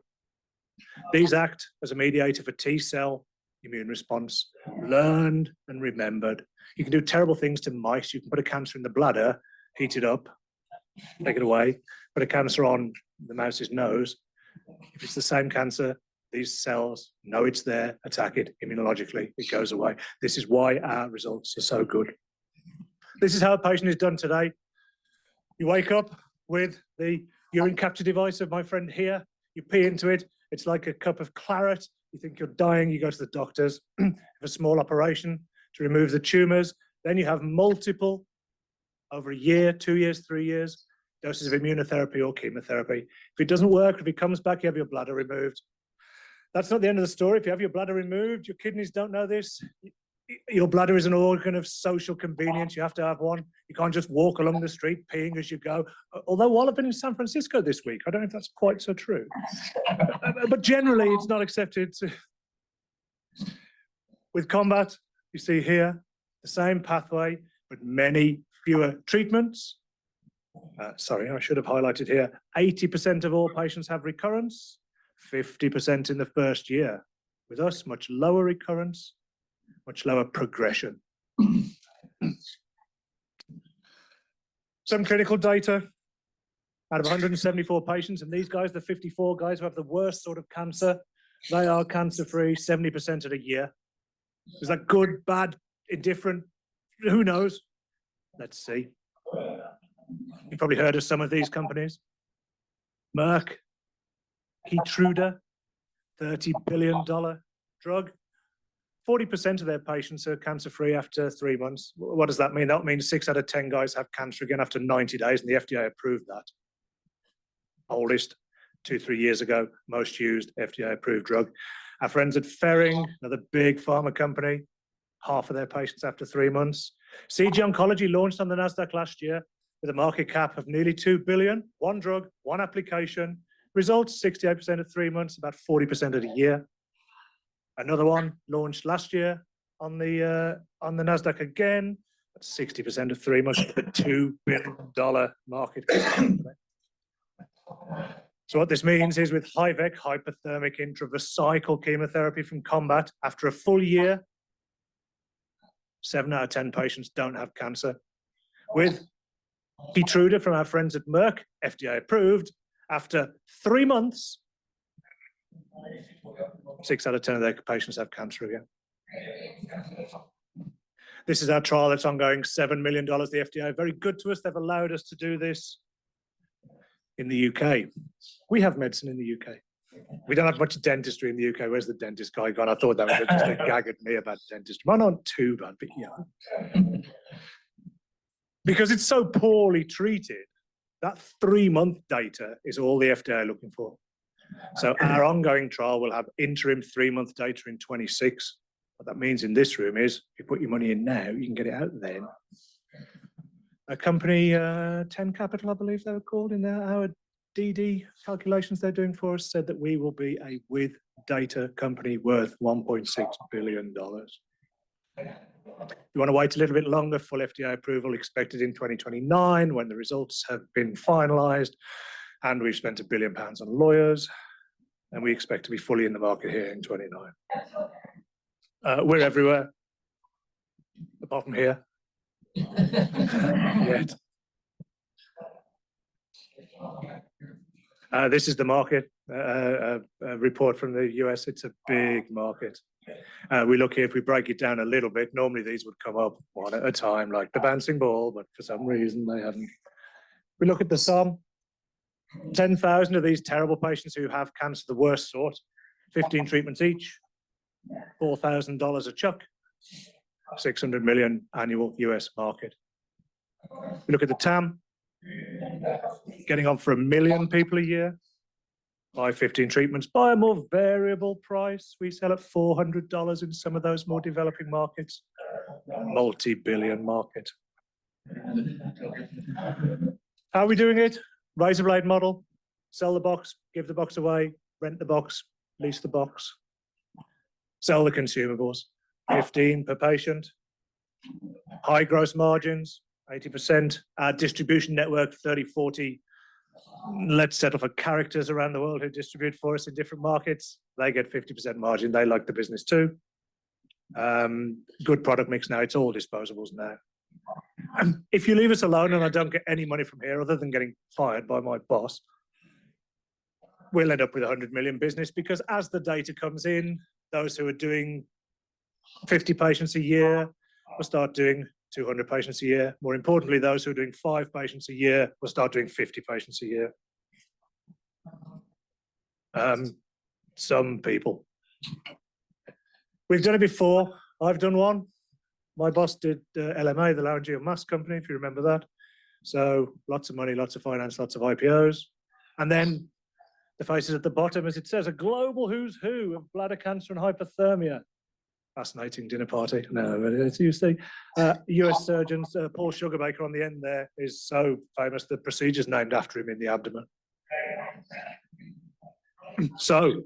These act as a mediator for T cell immune response, learned and remembered. You can do terrible things to mice. You can put a cancer in the bladder, heat it up, take it away, put a cancer on the mouse's nose. If it's the same cancer, these cells know it's there, attack it immunologically, it goes away. This is why our results are so good. This is how a patient is done today. You wake up with the urine capture device of my friend here, you pee into it, it's like a cup of claret, you think you're dying, you go to the doctors, have a small operation to remove the tumors, then you have multiple, over a year, 2 years, 3 years, doses of immunotherapy or chemotherapy. If it doesn't work, if it comes back, you have your bladder removed. That's not the end of the story. If you have your bladder removed, your kidneys don't know this. Your bladder is an organ of social convenience. You have to have one. You can't just walk along the street peeing as you go. Although while I've been in San Francisco this week, I don't know if that's quite so true. But generally, it's not accepted. With combat, you see here, the same pathway, but many fewer treatments. Sorry, I should have highlighted here. 80% of all patients have recurrence, 50% in the first year. With us, much lower recurrence, much lower progression. Some clinical data out of 174 patients, and these guys, the 54 guys who have the worst sort of cancer, they are cancer-free 70% of the year. Is that good, bad, indifferent? Who knows? Let's see. You've probably heard of some of these companies. Merck, Keytruda, $30 billion drug. 40% of their patients are cancer-free after 3 months. What does that mean? That means 6 out of 10 guys have cancer again after 90 days, and the FDA approved that. Oldest, 2-3 years ago, most used FDA-approved drug. Our friends at Ferring, another big pharma company, half of their patients after 3 months. CG Oncology launched on the NASDAQ last year with a market cap of nearly 2 billion, one drug, one application. Results 68% at 3 months, about 40% of the year. Another one launched last year on the NASDAQ again, at 60% of 3 months, a $2 billion market cap. So what this means is with HIVEC, hyperthermic intravesical chemotherapy from combat, after a full year, 7 out of 10 patients don't have cancer. With Keytruda from our friends at Merck, FDA approved, after 3 months, 6 out of 10 of their patients have cancer again. This is our trial that's ongoing, $7 million. The FDA are very good to us. They've allowed us to do this in the UK. We have medicine in the UK. We don't have much dentistry in the UK. Where's the dentist guy gone? I thought that was just a gag at me about dentistry. Well, not too bad, but yeah. Because it's so poorly treated, that 3-month data is all the FDA are looking for. So our ongoing trial will have interim 3-month data in 26. What that means in this room is, if you put your money in now, you can get it out then. A company, 10 Capital, I believe they were called, in our DD calculations they're doing for us, said that we will be a with data company worth $1.6 billion. You want to wait a little bit longer, full FDA approval expected in 2029 when the results have been finalized, and we've spent £1 billion on lawyers, and we expect to be fully in the market here in 29. We're everywhere, apart from here. Yet. This is the market, a report from the US. It's a big market. We look here, if we break it down a little bit, normally these would come up one at a time, like the bouncing ball, but for some reason they haven't. We look at the sum, 10,000 of these terrible patients who have cancer, the worst sort, 15 treatments each, $4,000 a chuck, 600 million annual US market. We look at the TAM, getting on for 1 million people a year, buy 15 treatments, buy a more variable price. We sell at $400 in some of those more developing markets, multi-billion market. How are we doing it? Razor blade model, sell the box, give the box away, rent the box, lease the box, sell the consumables, 15 per patient, high gross margins, 80%, our distribution network, 30, 40. Let's settle for characters around the world who distribute for us in different markets. They get 50% margin. They like the business too. Good product mix now. It's all disposables now. If you leave us alone and I don't get any money from here other than getting fired by my boss, we'll end up with 100 million business, because as the data comes in, those who are doing 50 patients a year will start doing 200 patients a year. More importantly, those who are doing 5 patients a year will start doing 50 patients a year. Some people. We've done it before. I've done one. My boss did LMA, the Laryngeal Mask Company, if you remember that. So lots of money, lots of finance, lots of IPOs. And then the faces at the bottom, as it says, a global who's who of bladder cancer and hypothermia. Fascinating dinner party. No, but you see, US surgeons, Paul Sugarbaker on the end there is so famous. The procedure's named after him in the abdomen. So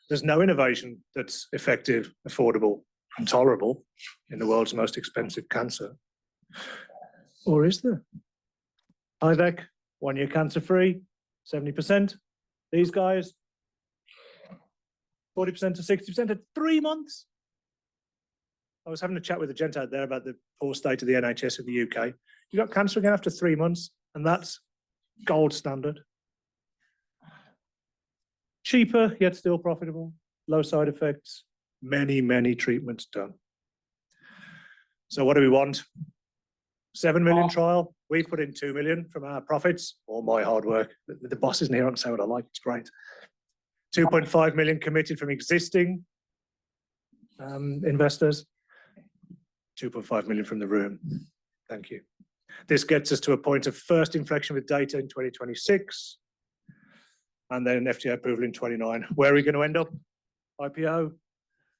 there's no innovation that's effective, affordable, and tolerable in the world's most expensive cancer. Or is there? IVEC, 1 year cancer-free, 70%. These guys, 40% to 60% at 3 months. I was having a chat with a gent out there about the poor state of the NHS in the UK. You got cancer again after 3 months, and that's gold standard. Cheaper, yet still profitable, low side effects, many, many treatments done. So what do we want? 7 million trial. We put in 2 million from our profits, all my hard work. The boss isn't here, I can say what I like, it's great. 2.5 million committed from existing investors. 2.5 million from the room. Thank you. This gets us to a point of first inflection with data in 2026, and then FDA approval in 29. Where are we going to end up? IPO.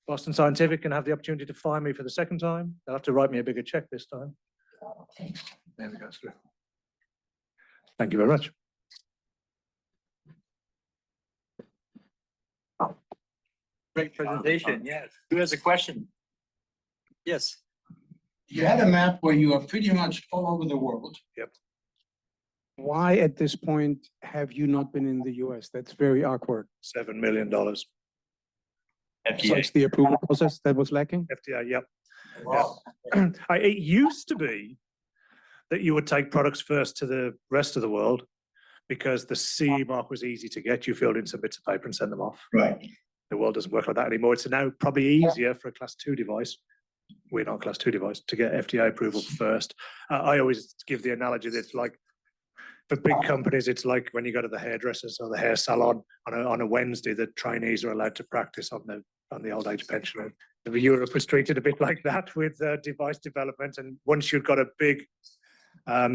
Boston Scientific can have the opportunity to fire me for the second time. They'll have to write me a bigger check this time. There we go through. Thank you very much. Great presentation. Yes. Who has a question? Yes. You had a map where you are pretty much all over the world. Yep. Why at this point have you not been in the US? That's very awkward. $7 million. So it's the approval process that was lacking? FDA, yep. Wow. It used to be that you would take products first to the rest of the world because the CE mark was easy to get. You filled in some bits of paper and send them off. Right. The world doesn't work like that anymore. It's now probably easier for a class 2 device. We're not a class 2 device to get FDA approval first. I always give the analogy that it's like, for big companies, it's like when you go to the hairdressers or the hair salon on a Wednesday, the trainees are allowed to practice on the old age pensioner. Europe was treated a bit like that with device development. And once you've got a big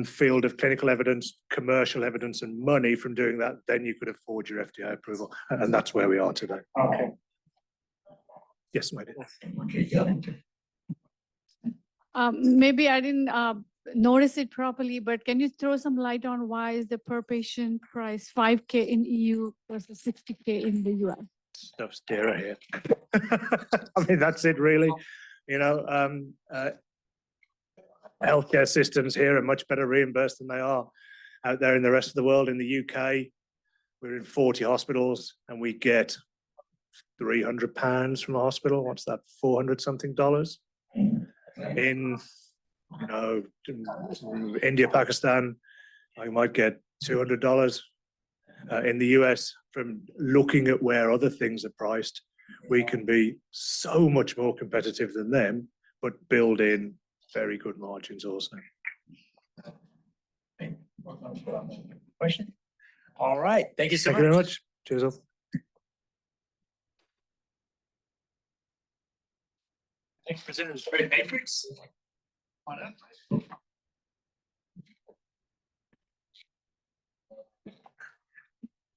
field of clinical evidence, commercial evidence, and money from doing that, then you could afford your FDA approval. And that's where we are today. Okay. Yes, my dear. Okay. Maybe I didn't notice it properly, but can you throw some light on why is the per patient price 5K in EU versus 60K in the US? Stuff's dearer here. I mean, that's it really. You know, healthcare systems here are much better reimbursed than they are out there in the rest of the world. In the UK, we're in 40 hospitals and we get £300 from a hospital. What's that? $400 something. In you know, India, Pakistan, I might get $200. In the US, from looking at where other things are priced, we can be so much more competitive than them, but build in very good margins also. Question? All right, thank you so Thank you much. very much. Cheers. All. Next presenter is GridMatrix. On up.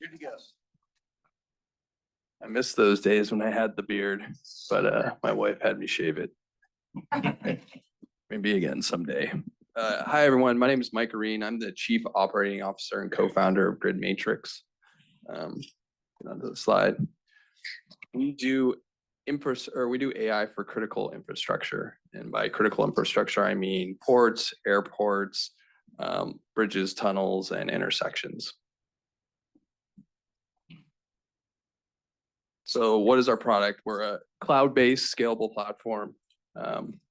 Good to go. I miss those days when I had the beard, but my wife had me shave it. Maybe again someday. Hi, everyone. My name is Mike Areen. I'm the Chief Operating Officer and co-founder of GridMatrix. Get onto the slide. We do AI for critical infrastructure. And by critical infrastructure, I mean ports, airports, bridges, tunnels, and intersections. So what is our product? We're a cloud-based scalable platform.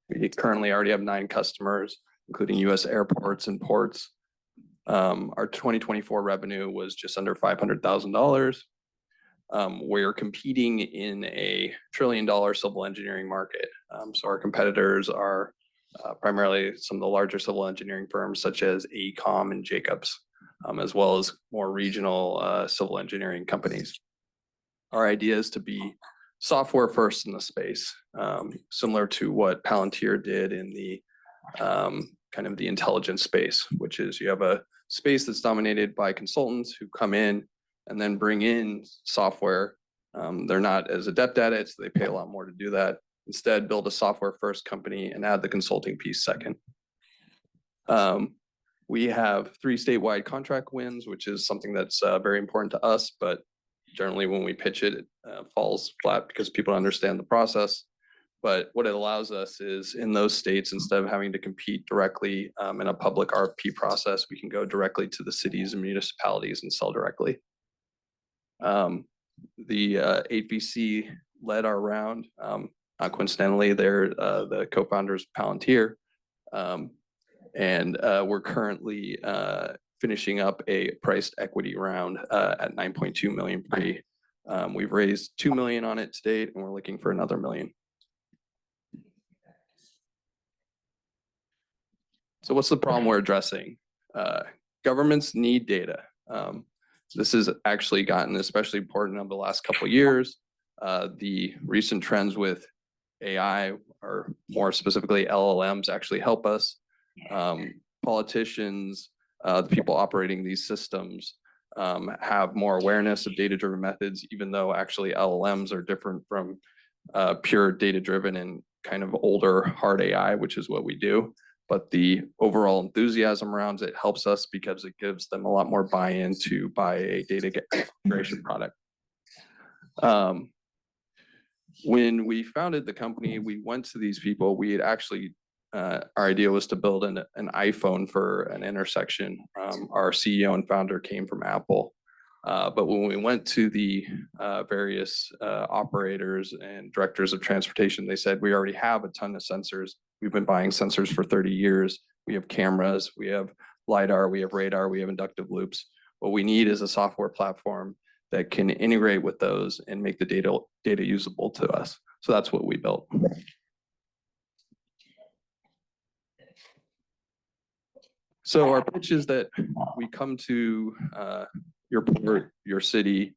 We currently already have 9 customers, including US airports and ports. Our 2024 revenue was just under $500,000. We're competing in a $1 trillion civil engineering market. So our competitors are primarily some of the larger civil engineering firms such as AECOM and Jacobs, as well as more regional civil engineering companies. Our idea is to be software first in the space, similar to what Palantir did in the kind of the intelligence space, which is you have a space that's dominated by consultants who come in and then bring in software. They're not as adept at it, so they pay a lot more to do that. Instead, build a software first company and add the consulting piece second. We have 3 statewide contract wins, which is something that's very important to us, but generally when we pitch it, it falls flat because people understand the process. But what it allows us is in those states, instead of having to compete directly in a public RFP process, we can go directly to the cities and municipalities and sell directly. The 8VC led our round. Not coincidentally, they're the co-founders of Palantir. And we're currently finishing up a priced equity round at 9.2 million pre. We've raised 2 million on it to date, and we're looking for another 1 million. So what's the problem we're addressing? Governments need data. This has actually gotten especially important over the last couple of years. The recent trends with AI, or more specifically LLMs, actually help us. Politicians, the people operating these systems have more awareness of data-driven methods, even though actually LLMs are different from pure data-driven and kind of older hard AI, which is what we do. But the overall enthusiasm around it helps us because it gives them a lot more buy-in to buy a data integration product. When we founded the company, we went to these people. We had actually, our idea was to build an iPhone for an intersection. Our CEO and founder came from Apple. But when we went to the various operators and directors of transportation, they said, we already have a ton of sensors. We've been buying sensors for 30 years. We have cameras, we have LiDAR, we have radar, we have inductive loops. What we need is a software platform that can integrate with those and make the data usable to us. So that's what we built. So our pitch is that we come to your port, your city,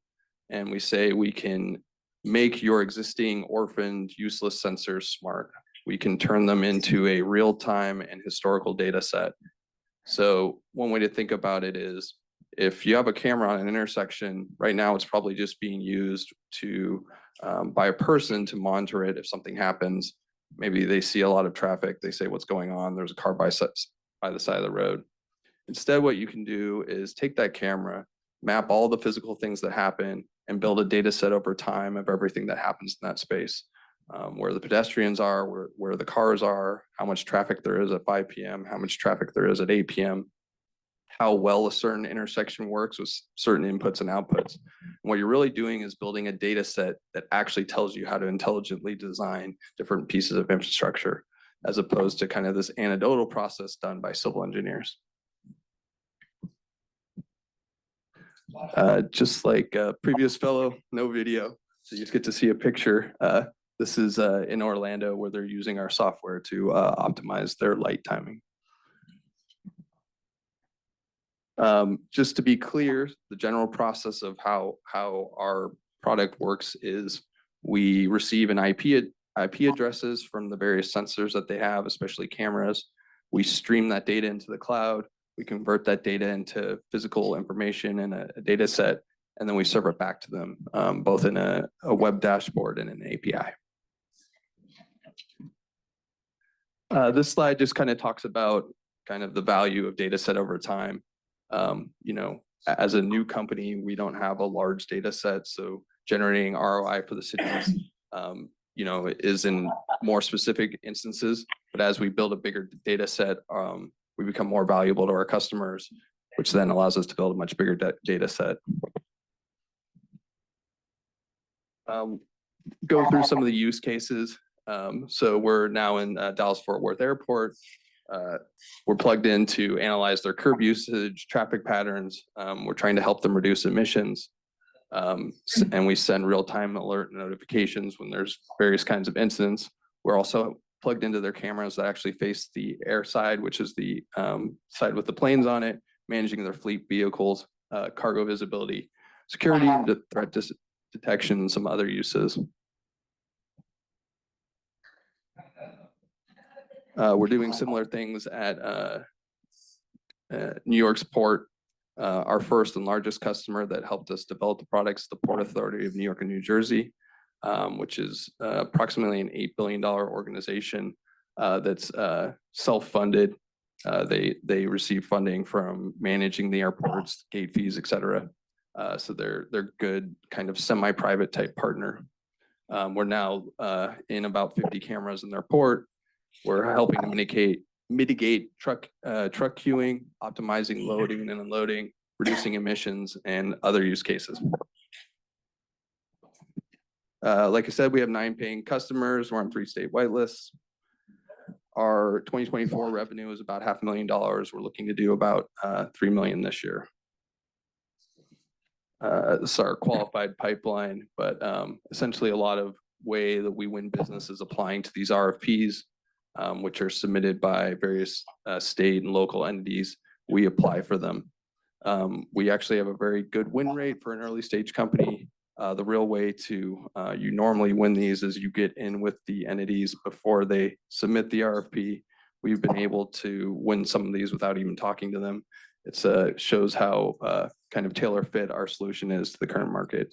and we say we can make your existing orphaned, useless sensors smart. We can turn them into a real-time and historical data set. So one way to think about it is if you have a camera on an intersection, right now it's probably just being used to by a person to monitor it if something happens. Maybe they see a lot of traffic, they say what's going on, there's a car by the side of the road. Instead, what you can do is take that camera, map all the physical things that happen, and build a data set over time of everything that happens in that space. Where the pedestrians are, where the cars are, how much traffic there is at 5 p.m., how much traffic there is at 8 p.m., how well a certain intersection works with certain inputs and outputs. And what you're really doing is building a data set that actually tells you how to intelligently design different pieces of infrastructure. as opposed to kind of this anecdotal process done by civil engineers. Just like previous fellow, no video, so you just get to see a picture. This is in Orlando where they're using our software to optimize their light timing. Just to be clear, the general process of how our product works is we receive an IP addresses from the various sensors that they have, especially cameras. We stream that data into the cloud. We convert that data into physical information in a data set, and then we serve it back to them, both in a web dashboard and an API. This slide just kind of talks about kind of the value of data set over time. You know, as a new company, we don't have a large data set, so generating ROI for the cities, you know, is in more specific instances. But as we build a bigger data set, we become more valuable to our customers, which then allows us to build a much bigger data set. Go through some of the use cases. So we're now in Dallas-Fort Worth Airport. We're plugged in to analyze their curb usage, traffic patterns. We're trying to help them reduce emissions. And we send real-time alert notifications when there's various kinds of incidents. We're also plugged into their cameras that actually face the air side, which is the side with the planes on it, managing their fleet vehicles, cargo visibility, security, threat detection, and some other uses. We're doing similar things at New York's port. Our first and largest customer that helped us develop the products, the Port Authority of New York and New Jersey, which is approximately an $8 billion organization that's self-funded. They receive funding from managing the airports, gate fees, et cetera. So they're good kind of semi-private type partner. We're now in about 50 cameras in their port. We're helping to mitigate truck queuing, optimizing loading and unloading, reducing emissions, and other use cases. Like I said, we have 9 paying customers. We're on 3 state whitelists. Our 2024 revenue is about $500,000. We're looking to do about $3 million this year. This is our qualified pipeline, but essentially a lot of way that we win business is applying to these RFPs, which are submitted by various state and local entities. We apply for them. We actually have a very good win rate for an early stage company. The real way to you normally win these is you get in with the entities before they submit the RFP. We've been able to win some of these without even talking to them. It shows how kind of tailor fit our solution is to the current market.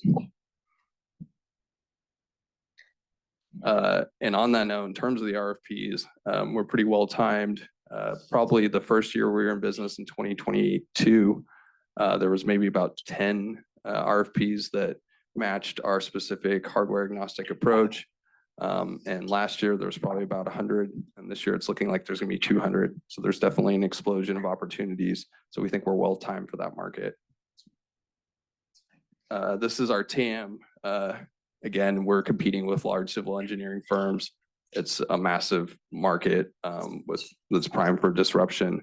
And on that note, in terms of the RFPs, we're pretty well timed. Probably the first year we were in business in 2022, there was maybe about 10 RFPs that matched our specific hardware agnostic approach. And last year there was probably about 100, and this year it's looking like there's gonna be 200. So there's definitely an explosion of opportunities. So we think we're well timed for that market. This is our TAM. Again, we're competing with large civil engineering firms. It's a massive market that's primed for disruption.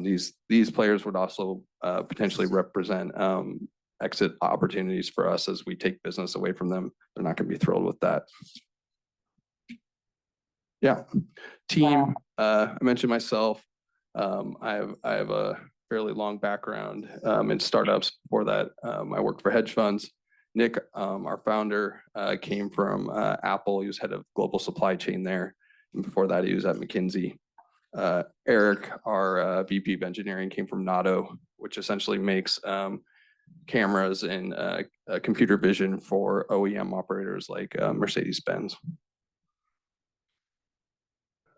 These players would also potentially represent exit opportunities for us as we take business away from them. They're not going to be thrilled with that. Yeah, team. I mentioned myself. I have a fairly long background in startups. Before that, I worked for hedge funds. Nick, our founder, came from Apple. He was head of global supply chain there. And before that, he was at McKinsey. Eric, our VP of engineering, came from Natto, which essentially makes cameras and computer vision for OEM operators like Mercedes-Benz.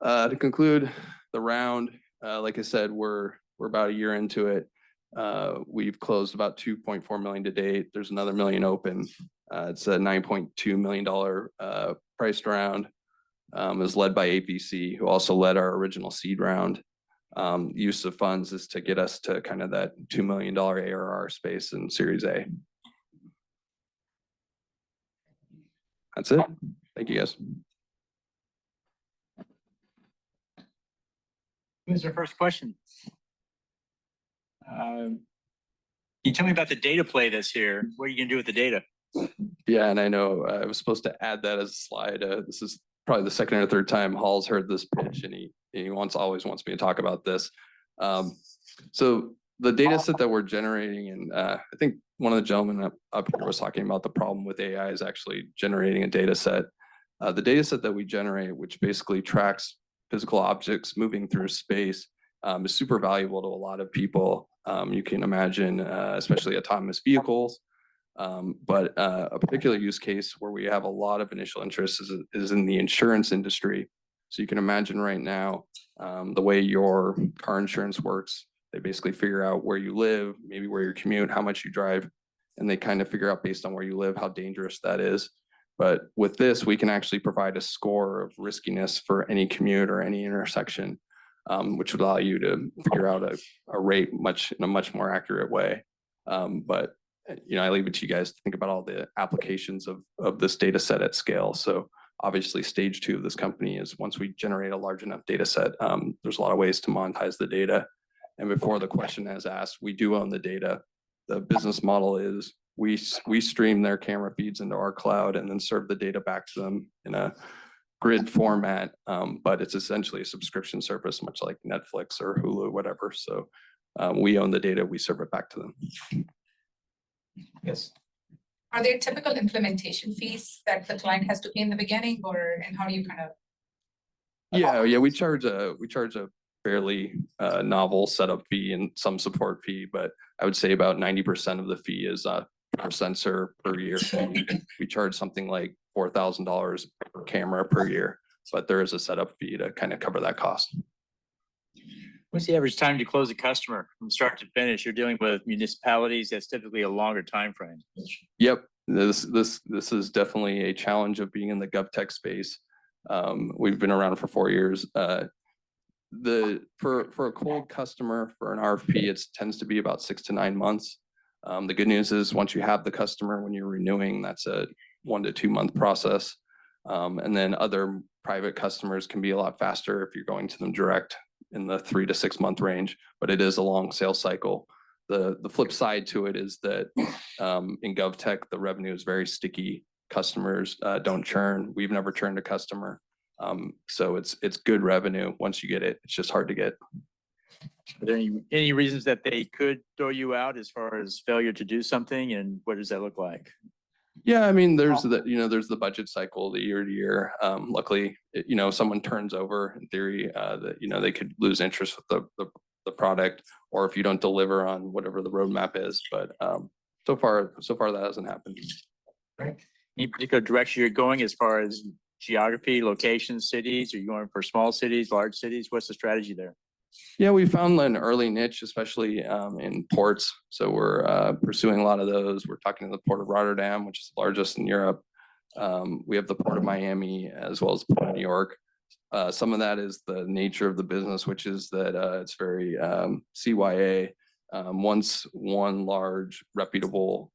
To conclude the round, like I said, we're about a year into it. We've closed about 2.4 million to date. There's another million open. It's a $9.2 million priced round. It was led by APC, who also led our original seed round. Use of funds is to get us to kind of that $2 million ARR space in Series A. That's it. Thank you, guys. Who's our first question? Can you tell me about the data play that's here? What are you gonna do with the data? Yeah, and I know I was supposed to add that as a slide. This is probably the second or third time Hall's heard this pitch, and he always wants me to talk about this. So the data set that we're generating, and I think one of the gentlemen up here was talking about the problem with AI is actually generating a data set. The data set that we generate, which basically tracks physical objects moving through space, is super valuable to a lot of people. You can imagine, especially autonomous vehicles. But a particular use case where we have a lot of initial interest is in the insurance industry. So you can imagine right now, the way your car insurance works, they basically figure out where you live, maybe where you commute, how much you drive, and they kind of figure out based on where you live, how dangerous that is. But with this, we can actually provide a score of riskiness for any commute or any intersection, which would allow you to figure out a rate in a much more accurate way. But I leave it to you guys to think about all the applications of this data set at scale. So obviously stage 2 of this company is once we generate a large enough data set, there's a lot of ways to monetize the data. And before the question is asked, we do own the data. The business model is we stream their camera feeds into our cloud and then serve the data back to them in a grid format. But it's essentially a subscription service, much like Netflix or Hulu, whatever. So we own the data, we serve it back to them. Yes. Are there typical implementation fees that the client has to pay in the beginning, and how do you kind of? Yeah, we charge a fairly novel setup fee and some support fee, but I would say about 90% of the fee is per sensor per year. We charge something like $4,000 per camera per year, but there is a setup fee to kind of cover that cost. What's the average time to close a customer from start to finish? You're dealing with municipalities. That's typically a longer time frame. Yep, this is definitely a challenge of being in the GovTech space. We've been around for 4 years. For a cold customer for an RFP, it tends to be about 6 to 9 months. The good news is once you have the customer, when you're renewing, that's a 1 to 2 month process. And then other private customers can be a lot faster if you're going to them direct in the 3 to 6 month range, but it is a long sales cycle. The flip side to it is that in GovTech, the revenue is very sticky. Customers don't churn. We've never churned a customer. So it's good revenue. Once you get it, it's just hard to get. Are there any reasons that they could throw you out as far as failure to do something, and what does that look like? Yeah, I mean, there's the budget cycle, the year to year. Luckily, someone turns over in theory, that they could lose interest with the product, or if you don't deliver on whatever the roadmap is. But so far that hasn't happened. Right. Any particular direction you're going as far as geography, locations, cities? Are you going for small cities, large cities? What's the strategy there? Yeah, we found an early niche, especially in ports. So we're pursuing a lot of those. We're talking to the Port of Rotterdam, which is the largest in Europe. We have the Port of Miami as well as the Port of New York. Some of that is the nature of the business, which is that it's very CYA. Once one large reputable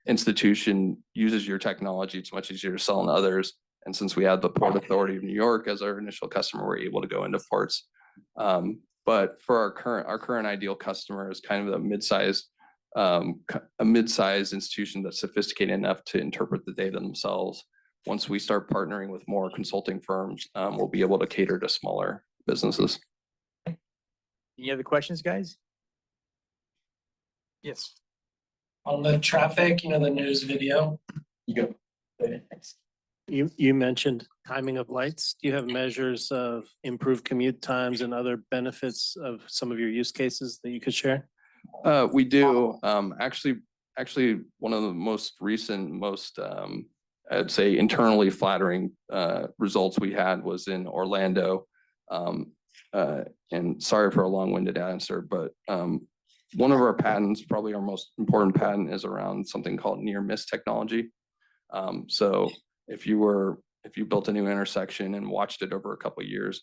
institution uses your technology, it's much easier to sell on others. And since we had the Port Authority of New York as our initial customer, we're able to go into ports. But for our current ideal customer is kind of a mid-sized institution that's sophisticated enough to interpret the data themselves. Once we start partnering with more consulting firms, we'll be able to cater to smaller businesses. Any other questions, guys? Yes. On the traffic, the news video. You go. You mentioned timing of lights. Do you have measures of improved commute times and other benefits of some of your use cases that you could share? We do. Actually, one of the most recent, I'd say internally flattering results we had was in Orlando. And sorry for a long-winded answer, but one of our patents, probably our most important patent, is around something called near miss technology. So if you built a new intersection and watched it over a couple of years,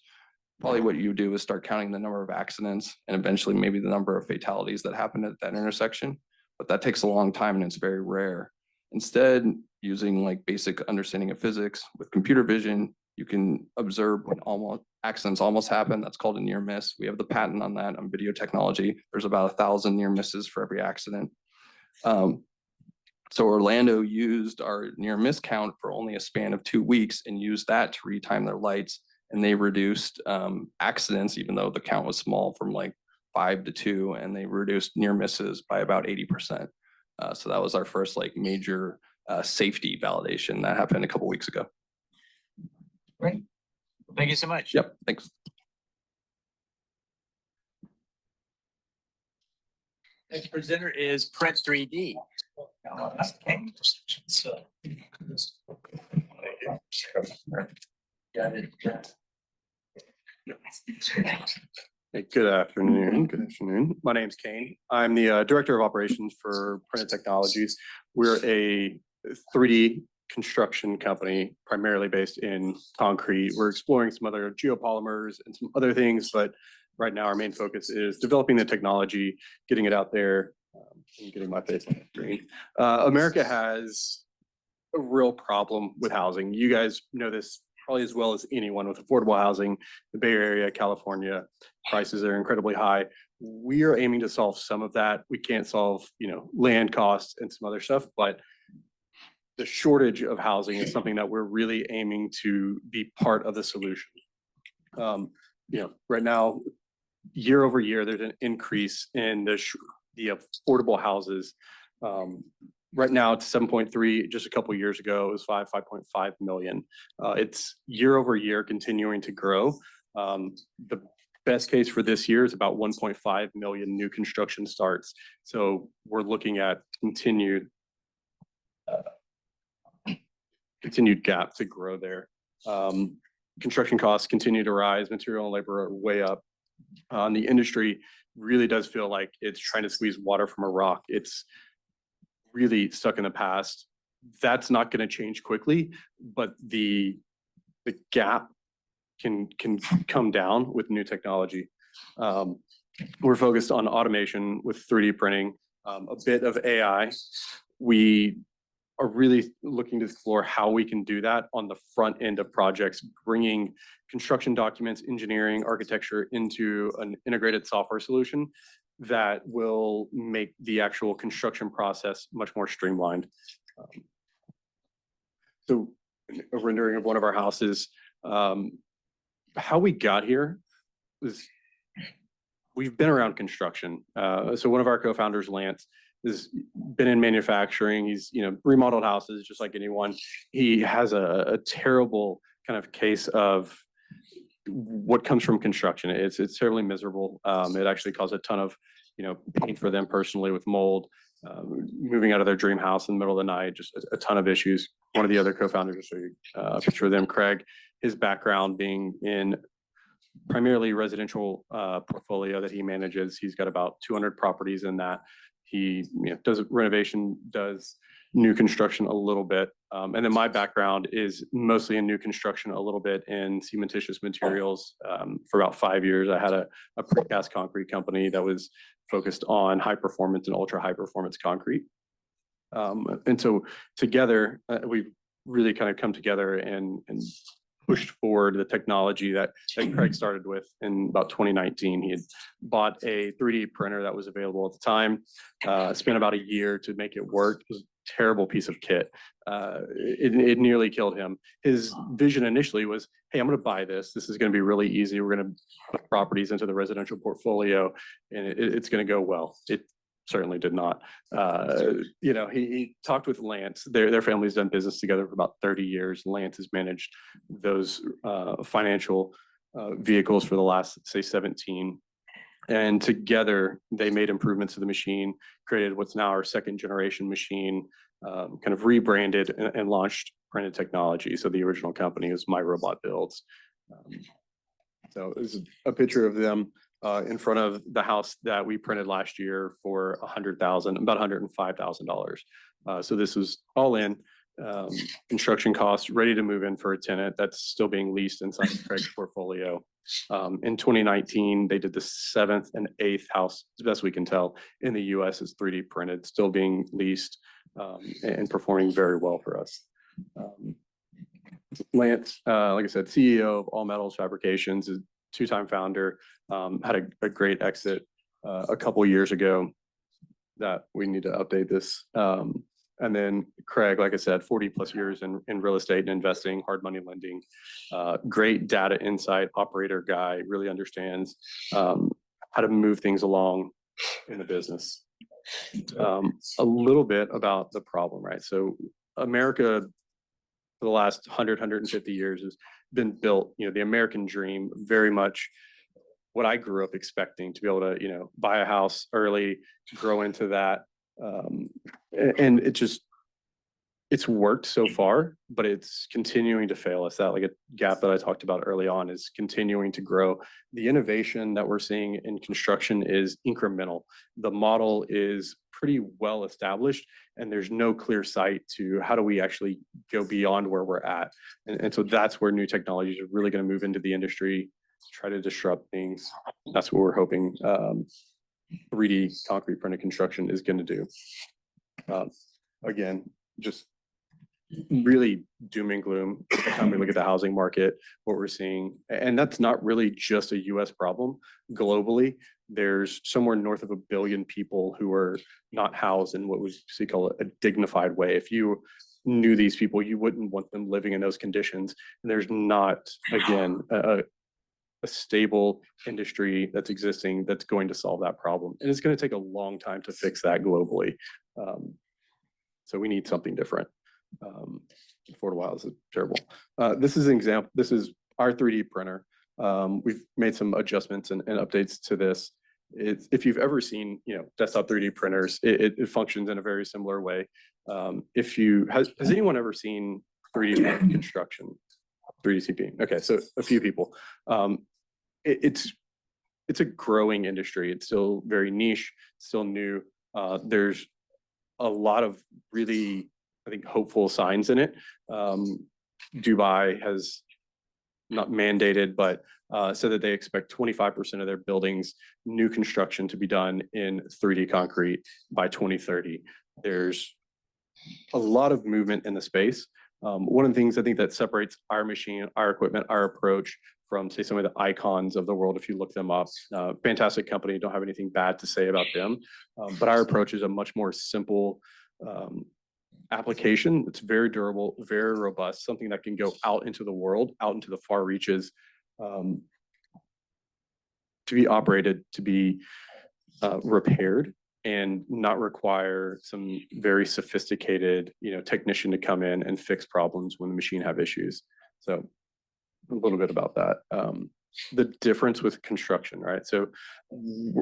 probably what you do is start counting the number of accidents and eventually maybe the number of fatalities that happen at that intersection. But that takes a long time and it's very rare. Instead, using like basic understanding of physics with computer vision, You can observe when accidents almost happen. That's called a near miss. We have the patent on that on video technology. There's about 1,000 near misses for every accident. So Orlando used our near miss count for only a span of 2 weeks and used that to retime their lights. And they reduced accidents, even though the count was small, from like 5 to 2, and they reduced near misses by about 80%. So that was our first like major safety validation that happened a couple weeks ago. Great. Thank you so much. Yep, thanks. Next presenter is Print 3D. Hey, good afternoon. Good afternoon. My name's Kane. I'm the Director of Operations for Printed Technologies. We're a 3D construction company primarily based in concrete. We're exploring some other geopolymers and some other things, but right now our main focus is developing the technology, getting it out there, and getting my face on the screen. America has a real problem with housing. You guys know this probably as well as anyone with affordable housing. The Bay Area, California, prices are incredibly high. We are aiming to solve some of that. We can't solve, land costs and some other stuff, but the shortage of housing is something that we're really aiming to be part of the solution. Right now, year over year, there's an increase in the affordable houses. Right now, it's 7.3. Just a couple of years ago, it was 5.5 million. It's year over year continuing to grow. The best case for this year is about 1.5 million new construction starts. So we're looking at continued gap to grow there. Construction costs continue to rise. Material and labor are way up. The industry really does feel like it's trying to squeeze water from a rock. It's really stuck in the past. That's not going to change quickly, but the gap can come down with new technology. We're focused on automation with 3D printing, a bit of AI. We are really looking to explore how we can do that on the front end of projects, bringing construction documents, engineering, architecture into an integrated software solution that will make the actual construction process much more streamlined. So a rendering of one of our houses, how we got here is we've been around construction. So one of our co-founders, Lance, has been in manufacturing. He's remodeled houses just like anyone. He has a terrible kind of case of what comes from construction. It's terribly miserable. It actually caused a ton of pain for them personally with mold, moving out of their dream house in the middle of the night, just a ton of issues. One of the other co-founders, just show you a picture of them, Craig, his background being in primarily residential portfolio that he manages. He's got about 200 properties in that. He does renovation, does new construction a little bit. And then my background is mostly in new construction, a little bit in cementitious materials. For about 5 years, I had a precast concrete company that was focused on high performance and ultra high performance concrete. And so together, we've really kind of come together and pushed forward the technology that Craig started with in about 2019. He had bought a 3D printer that was available at the time, spent about a year to make it work. It was a terrible piece of kit. It nearly killed him. His vision initially was, hey, I'm going to buy this. This is going to be really easy. We're going to put properties into the residential portfolio and it's going to go well. It certainly did not. He talked with Lance. Their family's done business together for about 30 years. Lance has managed those financial vehicles for the last, say, 17. And together, they made improvements to the machine, created what's now our second generation machine, kind of rebranded and launched Printed Technology. So the original company was My Robot Builds. So this is a picture of them in front of the house that we printed last year for about $105,000. So this was all in construction costs, ready to move in for a tenant that's still being leased inside Craig's portfolio. In 2019, they did the 7th and 8th house, as best we can tell, in the US is 3D printed, still being leased and performing very well for us. Lance, like I said, CEO of All Metals Fabrications, is two-time founder, had a great exit a couple years ago that we need to update this. And then Craig, like I said, 40+ years in real estate and investing, hard money lending, great data insight, operator guy, really understands how to move things along in the business. A little bit about the problem, right? So America, for the last 150 years, has been built, the American dream, very much what I grew up expecting, to be able to, buy a house early, grow into that. And it's worked so far, but it's continuing to fail. It's that like a gap that I talked about early on is continuing to grow. The innovation that we're seeing in construction is incremental. The model is pretty well established, and there's no clear sight to how do we actually go beyond where we're at. And so that's where new technologies are really going to move into the industry, try to disrupt things. That's what we're hoping 3D concrete printed construction is going to do. Again, just really doom and gloom every time we look at the housing market, what we're seeing. And that's not really just a US problem. Globally, there's somewhere north of 1 billion people who are not housed in what we call a dignified way. If you knew these people, you wouldn't want them living in those conditions. And there's not, again, a stable industry that's existing that's going to solve that problem. And it's going to take a long time to fix that globally. So we need something different. For a while, this is terrible. This is an example. This is our 3D printer. We've made some adjustments and updates to this. If you've ever seen, desktop 3D printers, it functions in a very similar way. Has anyone ever seen 3D construction, 3D CP? Okay, so a few people. It's a growing industry. It's still very niche, still new. There's a lot of really, I think, hopeful signs in it. Dubai has not mandated, but said that they expect 25% of their buildings, new construction, to be done in 3D concrete by 2030. There's a lot of movement in the space. One of the things I think that separates our machine, our equipment, our approach from, say, some of the icons of the world, if you look them up, fantastic company, don't have anything bad to say about them. But our approach is a much more simple application. It's very durable, very robust, something that can go out into the world, out into the far reaches, to be operated, to be repaired, and not require some very sophisticated, technician to come in and fix problems when the machine have issues. So a little bit about that. The difference with construction, right? So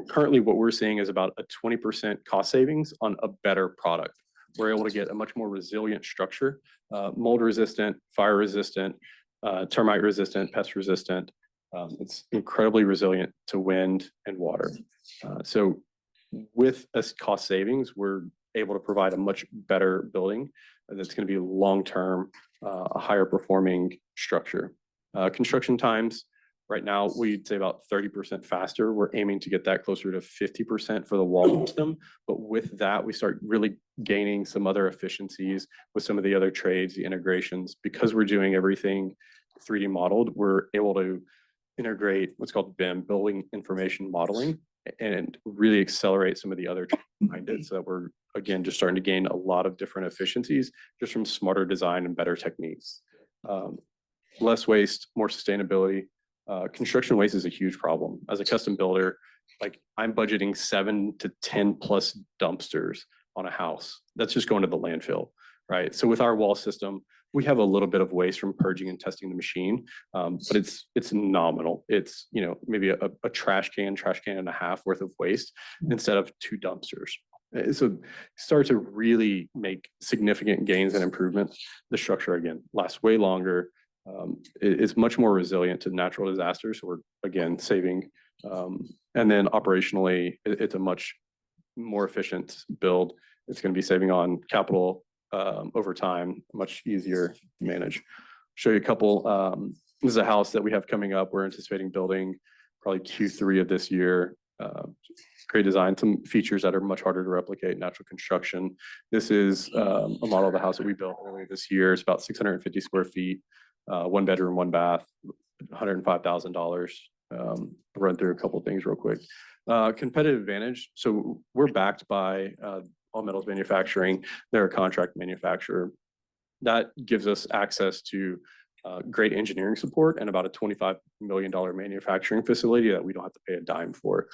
currently what we're seeing is about a 20% cost savings on a better product. We're able to get a much more resilient structure, mold resistant, fire resistant, termite resistant, pest resistant. It's incredibly resilient to wind and water. So with this cost savings, we're able to provide a much better building that's going to be long-term, a higher performing structure. Construction times, right now, we'd say about 30% faster. We're aiming to get that closer to 50% for the wall system. But with that, we start really gaining some other efficiencies with some of the other trades, the integrations. Because we're doing everything 3D modeled, we're able to integrate what's called BIM, Building Information Modeling, and really accelerate some of the other behind it, so that we're, again, just starting to gain a lot of different efficiencies just from smarter design and better techniques. Less waste, more sustainability. Construction waste is a huge problem. As a custom builder, like, I'm budgeting 7 to 10 plus dumpsters on a house. That's just going to the landfill, right? So with our wall system, we have a little bit of waste from purging and testing the machine, but it's nominal. It's, maybe a trash can and a half worth of waste instead of 2 dumpsters. So start to really make significant gains and improvements. The structure, again, lasts way longer. It's much more resilient to natural disasters. So we're, again, saving. And then operationally, it's a much more efficient build. It's going to be saving on capital over time, much easier to manage. Show you a couple. This is a house that we have coming up. We're anticipating building probably Q3 of this year. Great design, some features that are much harder to replicate, natural construction. This is a model of the house that we built earlier this year. It's about 650 square feet. one bedroom, one bath, $105,000. Run through a couple of things real quick. Competitive advantage. So we're backed by All Metals Manufacturing. They're a contract manufacturer. That gives us access to great engineering support and about a $25 million manufacturing facility that we don't have to pay a dime for.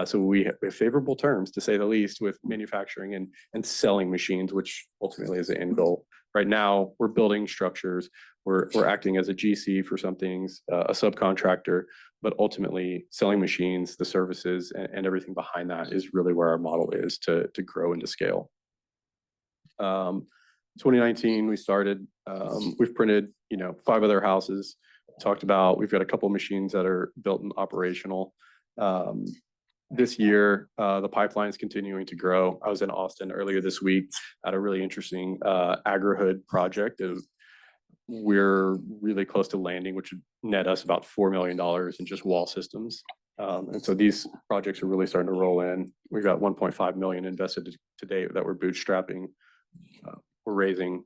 So we have favorable terms, to say the least, with manufacturing and selling machines, which ultimately is the end goal. Right now, we're building structures. We're acting as a GC for some things, a subcontractor, but ultimately selling machines, the services, and everything behind that is really where our model is to grow and to scale. 2019, we started, we've printed, 5 other houses. Talked about, we've got a couple machines that are built and operational. This year, the pipeline is continuing to grow. I was in Austin earlier this week at a really interesting agri-hood project. We're really close to landing, which would net us about $4 million in just wall systems. And so these projects are really starting to roll in. We've got 1.5 million invested to date that we're bootstrapping. We're raising,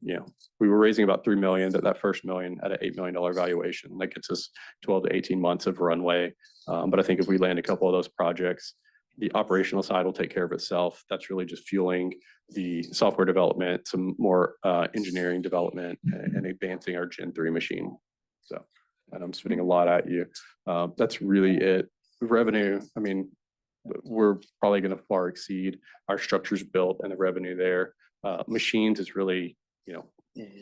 we were raising about 3 million, that first million at an $8 million valuation. That gets us 12 to 18 months of runway. But I think if we land a couple of those projects, the operational side will take care of itself. That's really just fueling the software development, some more engineering development, and advancing our Gen 3 machine. So, and I'm spitting a lot at you. That's really it. Revenue, I mean, we're probably going to far exceed our structures built and the revenue there. Machines is really,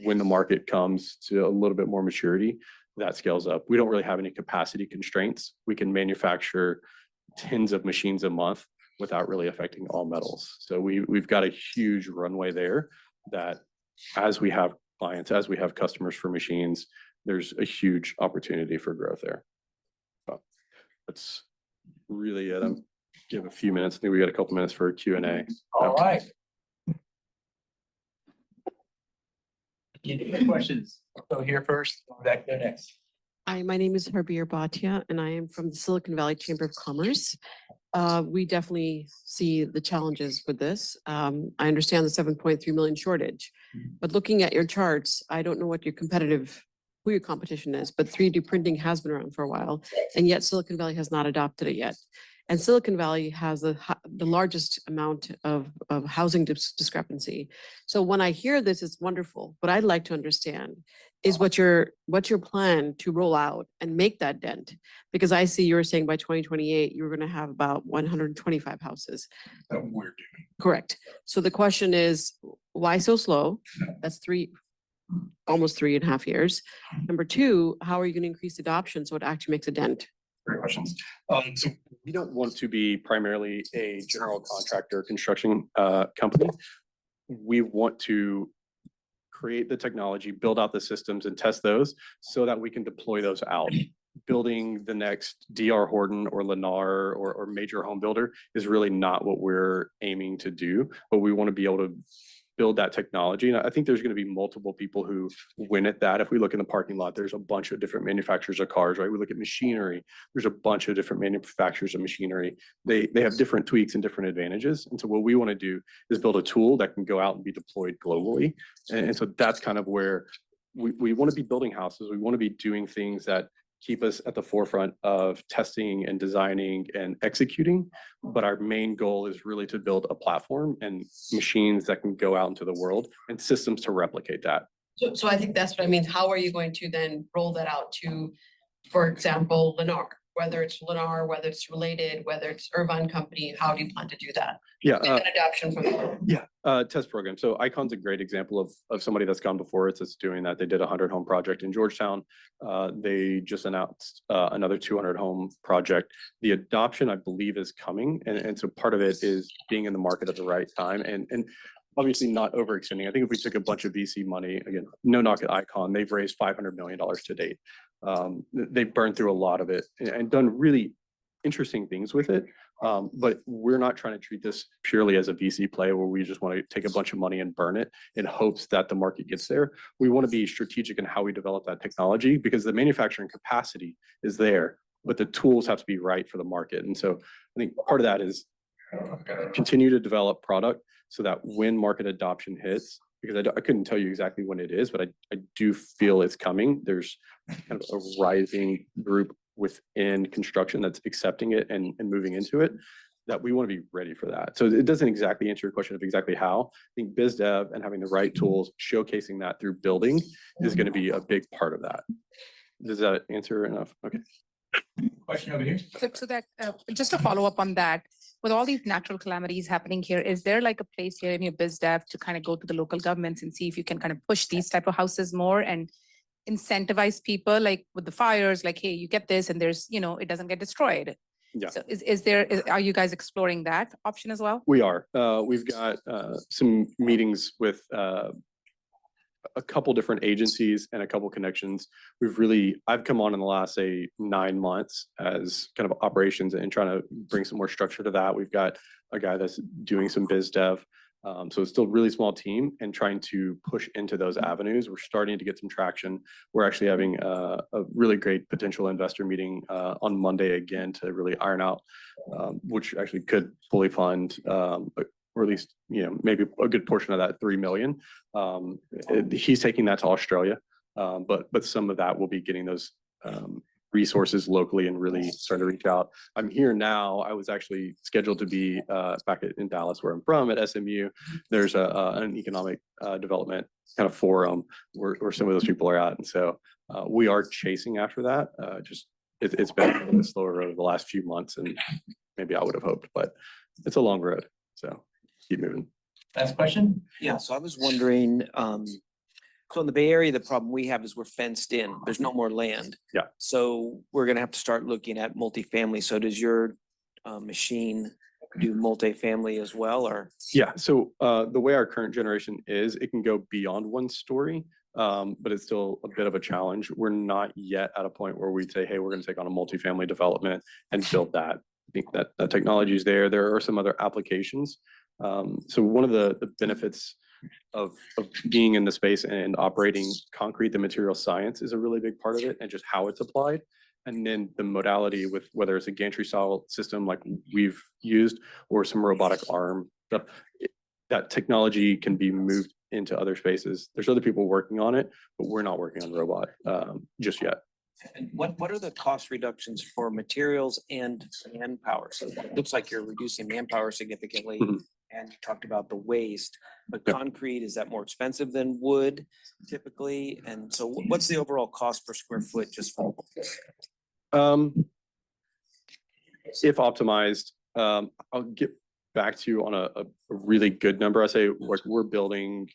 when the market comes to a little bit more maturity, that scales up. We don't really have any capacity constraints. We can manufacture tens of machines a month without really affecting All Metals. So we've got a huge runway there that as we have clients, as we have customers for machines, there's a huge opportunity for growth there. So that's really it. I'm give a few minutes. I think we got a couple minutes for Q&A. All right. Any questions? Go here first, back there next. Hi, my name is Herbie Bhatia, and I am from the Silicon Valley Chamber of Commerce. We definitely see the challenges with this. I understand the 7.3 million shortage, but looking at your charts, I don't know what who your competition is, but 3D printing has been around for a while, and yet Silicon Valley has not adopted it yet. And Silicon Valley has the largest amount of housing discrepancy. So when I hear this, it's wonderful. What I'd like to understand is what's your plan to roll out and make that dent? Because I see you're saying by 2028, you're going to have about 125 houses. That we're doing. Correct. So the question is, why so slow? That's almost 3.5 years. Number 2, how are you going to increase adoption so it actually makes a dent? Great questions. So we don't want to be primarily a general contractor construction company. We want to create the technology, build out the systems and test those so that we can deploy those out. Building the next DR Horton or Lennar or major home builder is really not what we're aiming to do, but we want to be able to build that technology. And I think there's going to be multiple people who win at that. If we look in the parking lot, there's a bunch of different manufacturers of cars, right? We look at machinery, there's a bunch of different manufacturers of machinery. They have different tweaks and different advantages. And so what we want to do is build a tool that can go out and be deployed globally. And so that's kind of where we want to be building houses. We want to be doing things that keep us at the forefront of testing and designing and executing. But our main goal is really to build a platform and machines that can go out into the world and systems to replicate that. So I think that's what I mean. How are you going to then roll that out to, for example, Lennar? Whether it's Lennar, whether it's related, whether it's Irvine Company, how do you plan to do that? Yeah. An adoption from there. Test program. So Icon's a great example of somebody that's gone before us that's doing that. They did a 100 home project in Georgetown. They just announced another 200 home project. The adoption, I believe, is coming. And so part of it is being in the market at the right time and obviously not overextending. I think if we took a bunch of VC money, again, no knock at Icon, they've raised $500 million to date. They've burned through a lot of it and done really interesting things with it. But we're not trying to treat this purely as a VC play where we just want to take a bunch of money and burn it in hopes that the market gets there. We want to be strategic in how we develop that technology because the manufacturing capacity is there, but the tools have to be right for the market. And so I think part of that is continue to develop product so that when market adoption hits, because I couldn't tell you exactly when it is, but I do feel it's coming. There's kind of a rising group within construction that's accepting it and moving into it, that we want to be ready for that. So it doesn't exactly answer your question of exactly how. I think biz dev and having the right tools, showcasing that through building is going to be a big part of that. Does that answer enough? Okay. Question over here. So that, just to follow up on that, with all these natural calamities happening here, is there like a place here in your biz dev to kind of go to the local governments and see if you can kind of push these type of houses more and incentivize people, like with the fires, like, hey, you get this and there's, it doesn't get destroyed? Yeah. So are you guys exploring that option as well? We are. We've got some meetings with a couple different agencies and a couple connections. I've come on in the last, say, 9 months as kind of operations and trying to bring some more structure to that. We've got a guy that's doing some biz dev. So it's still a really small team and trying to push into those avenues. We're starting to get some traction. We're actually having a really great potential investor meeting on Monday again to really iron out, which actually could fully fund, or at least, maybe a good portion of that 3 million. He's taking that to Australia, but some of that will be getting those resources locally and really starting to reach out. I'm here now. I was actually scheduled to be back in Dallas, where I'm from, at SMU. There's an economic development kind of forum where some of those people are at, and so we are chasing after that. It's been a little slower over the last few months, and maybe I would have hoped, but it's a long road. So keep moving. Last question? Yeah, so I was wondering, so in the Bay Area, the problem we have is we're fenced in. There's no more land. Yeah. So we're gonna have to start looking at multifamily. So does your machine do multifamily as well, or? Yeah, so the way our current generation is, it can go beyond 1 story, but it's still a bit of a challenge. We're not yet at a point where we'd say, hey, we're going to take on a multifamily development and build that. I think that the technology is there. There are some other applications. So one of the benefits of being in the space and operating concrete, the material science is a really big part of it, and just how it's applied. And then the modality with whether it's a gantry style system like we've used or some robotic arm stuff, that technology can be moved into other spaces. There's other people working on it, but we're not working on the robot just yet. And what are the cost reductions for materials and manpower? So it looks like you're reducing manpower significantly. Mhm. And you talked about the waste, but concrete, is that more expensive than wood typically? And so what's the overall cost per square foot just for? If optimized, I'll get back to you on a really good number. I say, like, we're building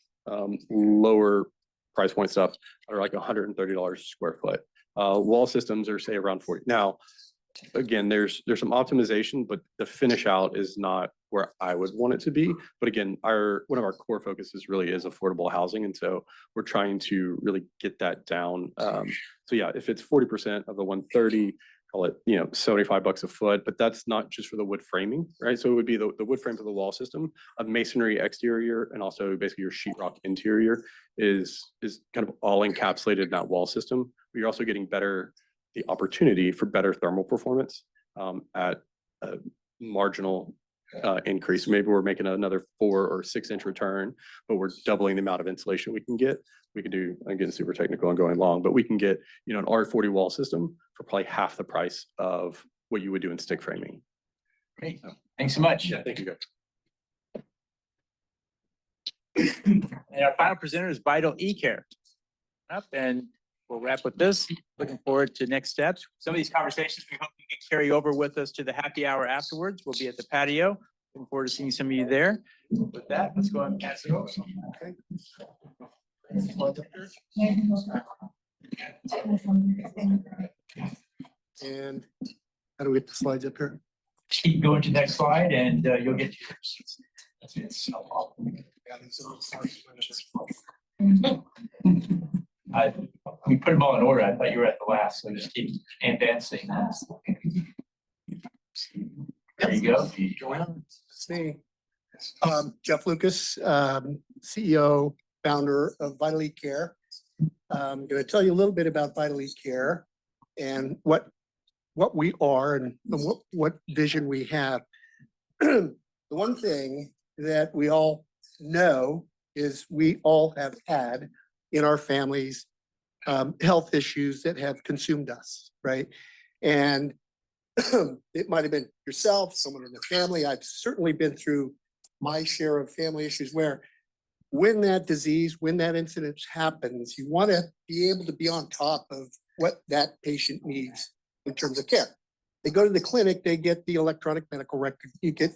lower price point stuff are like $130 a square foot. Wall systems are, say, around 40. Now, again, there's some optimization, but the finish out is not where I would want it to be. But again, one of our core focuses really is affordable housing. And so we're trying to really get that down. So yeah, if it's 40% of the 130, call it, $75 a foot, but that's not just for the wood framing, right? So it would be the wood frame for the wall system, a masonry exterior, and also basically your sheetrock interior is kind of all encapsulated in that wall system. But you're also getting the opportunity for better thermal performance at a marginal increase. Maybe we're making another 4 or 6 inch return, but we're doubling the amount of insulation we can get. We can do, again, super technical and going long, but we can get, an R40 wall system for probably half the price of what you would do in stick framing. Great. Thanks so much. Yeah, thank you, guys. And our final presenter is Vital eCare. Up, and we'll wrap with this. Looking forward to next steps. Some of these conversations we hope you can carry over with us to the happy hour afterwards. We'll be at the patio. Looking forward to seeing some of you there. With that, let's go ahead and pass it over. Okay. And how do we get the slides up here? Keep going to the next slide and you'll get to yours. That's it. We put them all in order. I thought you were at the last, so just keep advancing. There you go. It's me. Jeff Lucas, CEO, founder of Vital eCare. I'm going to tell you a little bit about Vital eCare and what we are and what vision we have. The one thing that we all know is we all have had in our families health issues that have consumed us, right? And it might have been yourself, someone in the family. I've certainly been through my share of family issues where when that disease, when that incident happens, you want to be able to be on top of what that patient needs in terms of care. They go to the clinic, they get the electronic medical record, you get,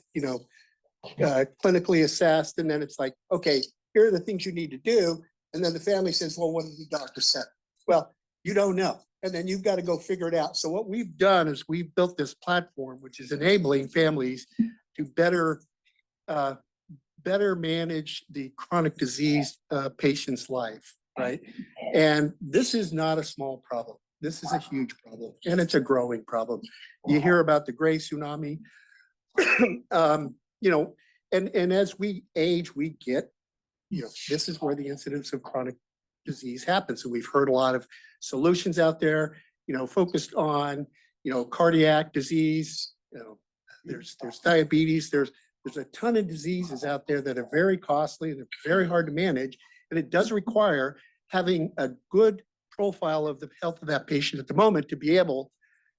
clinically assessed, and then it's like, okay, here are the things you need to do. And then the family says, well, what did the doctor say? Well, you don't know. And then you've got to go figure it out. So what we've done is we've built this platform, which is enabling families to better manage the chronic disease patient's life, right? And this is not a small problem. This is a huge problem, and it's a growing problem. You hear about the gray tsunami, and as we age, we get, this is where the incidence of chronic disease happens. So we've heard a lot of solutions out there, focused on, cardiac disease, there's diabetes, there's a ton of diseases out there that are very costly, they're very hard to manage, and it does require having a good profile of the health of that patient at the moment to be able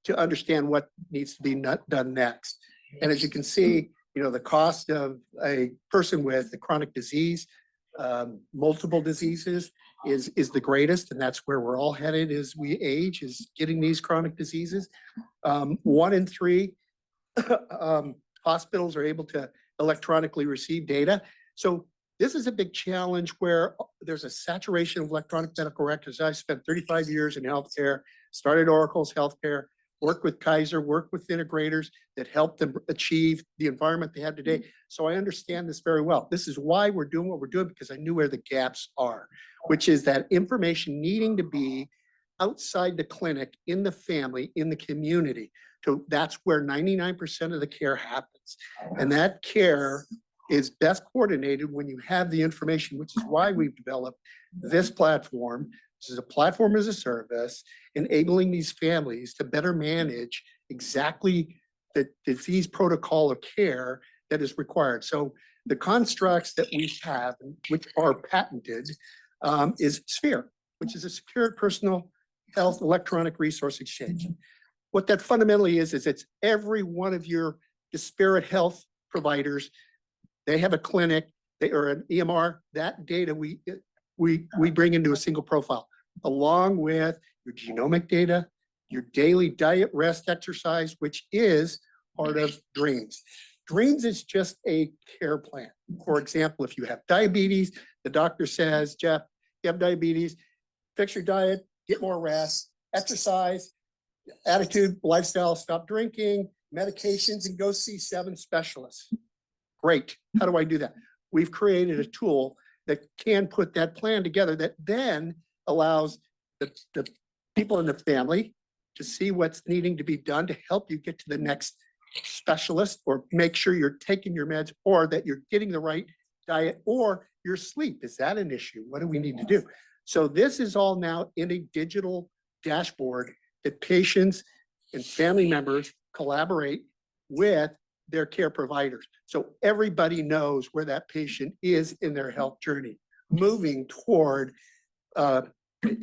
to understand what needs to be done next. And as you can see, the cost of a person with a chronic disease, multiple diseases is the greatest, and that's where we're all headed as we age, is getting these chronic diseases. 1 in 3 hospitals are able to electronically receive data. So this is a big challenge where there's a saturation of electronic medical records. I spent 35 years in healthcare, started Oracle's healthcare, worked with Kaiser, worked with integrators that helped them achieve the environment they have today. So I understand this very well. This is why we're doing what we're doing, because I knew where the gaps are, which is that information needing to be outside the clinic, in the family, in the community. So that's where 99% of the care happens. And that care is best coordinated when you have the information, which is why we've developed this platform. This is a platform as a service, enabling these families to better manage exactly the disease protocol of care that is required. So the constructs that we have, which are patented, is Sphere, which is a secure personal health electronic resource exchange. What that fundamentally is it's every one of your disparate health providers. They have a clinic, they are an EMR. That data we bring into a single profile, along with your genomic data, your daily diet, rest, exercise, which is part of Dreams. Dreams is just a care plan. For example, if you have diabetes, the doctor says, Jeff, you have diabetes, fix your diet, get more rest, exercise, attitude, lifestyle, stop drinking, medications, and go see 7 specialists. Great. How do I do that? We've created a tool that can put that plan together that then allows the people in the family to see what's needing to be done to help you get to the next specialist, or make sure you're taking your meds, or that you're getting the right diet, or your sleep. Is that an issue? What do we need to do? So this is all now in a digital dashboard that patients and family members collaborate with their care providers. So everybody knows where that patient is in their health journey, moving toward a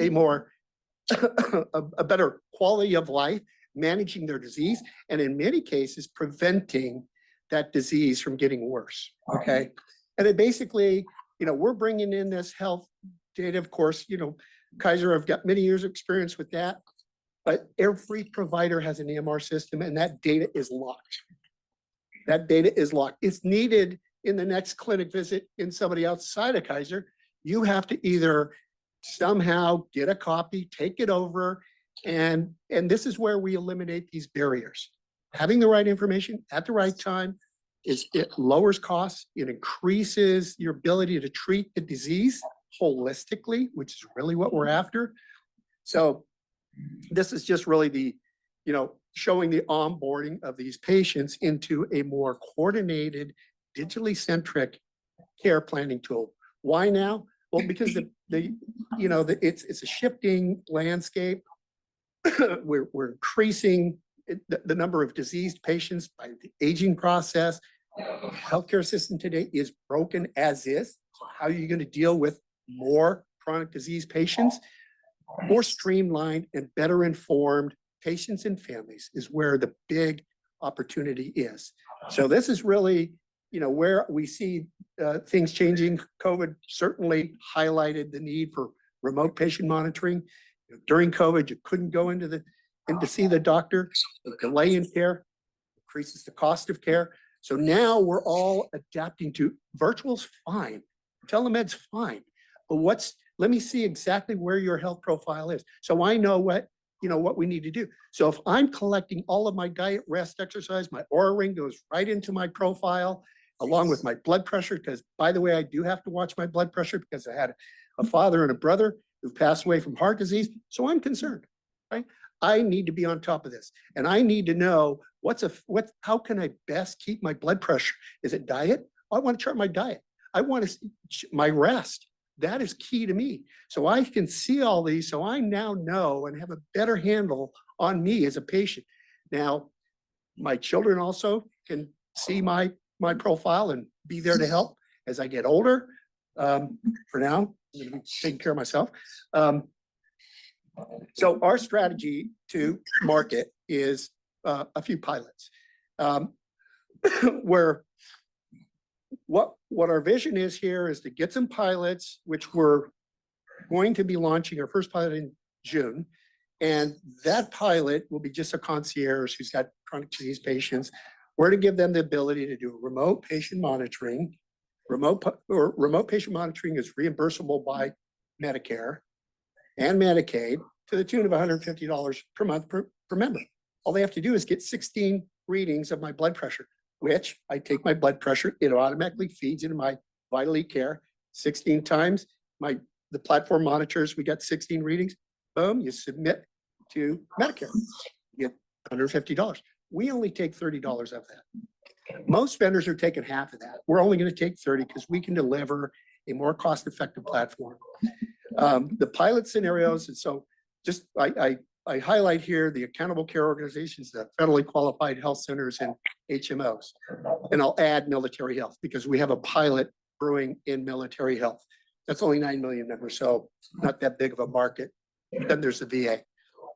more, a better quality of life, managing their disease, and in many cases, preventing that disease from getting worse, okay? And it basically, we're bringing in this health data, of course, Kaiser have got many years of experience with that, but every provider has an EMR system, and that data is locked. That data is locked. It's needed in the next clinic visit in somebody outside of Kaiser. You have to either somehow get a copy, take it over, and this is where we eliminate these barriers. Having the right information at the right time it lowers costs, it increases your ability to treat the disease holistically, which is really what we're after. So this is just really the, showing the onboarding of these patients into a more coordinated, digitally centric care planning tool. Why now? Well, because it's a shifting landscape. We're increasing the number of diseased patients by the aging process. healthcare system today is broken as is. So how are you going to deal with more chronic disease patients? More streamlined and better informed patients and families is where the big opportunity is. So this is really, where we see things changing. COVID certainly highlighted the need for remote patient monitoring. During COVID, you couldn't go in to see the doctor. The delay in care increases the cost of care. So now we're all adapting to virtual's fine, telemed's fine, but let me see exactly where your health profile is. So I know what we need to do. So if I'm collecting all of my diet, rest, exercise, my Oura Ring goes right into my profile, along with my blood pressure, because by the way, I do have to watch my blood pressure because I had a father and a brother who passed away from heart disease. So I'm concerned, right? I need to be on top of this. And I need to know how can I best keep my blood pressure? Is it diet? I want to chart my diet. I want my rest. That is key to me. So I can see all these. So I now know and have a better handle on me as a patient. Now, my children also can see my profile and be there to help as I get older. For now, I'm going to be taking care of myself. So our strategy to market is a few pilots, where what our vision is here is to get some pilots, which we're going to be launching our first pilot in June. And that pilot will be just a concierge who's got chronic disease patients. We're to give them the ability to do remote patient monitoring. Remote patient monitoring is reimbursable by Medicare and Medicaid to the tune of $150 per month per member. All they have to do is get 16 readings of my blood pressure, which I take my blood pressure, it automatically feeds into my Vitally Care 16 times. The platform monitors, we got 16 readings. Boom, you submit to Medicare. You get $150. We only take $30 of that. Most vendors are taking half of that. We're only going to take 30 because we can deliver a more cost-effective platform. The pilot scenarios, and so just I highlight here the accountable care organizations, the federally qualified health centers and HMOs. And I'll add military health because we have a pilot brewing in military health. That's only 9 million members, so not that big of a market. Then there's the VA,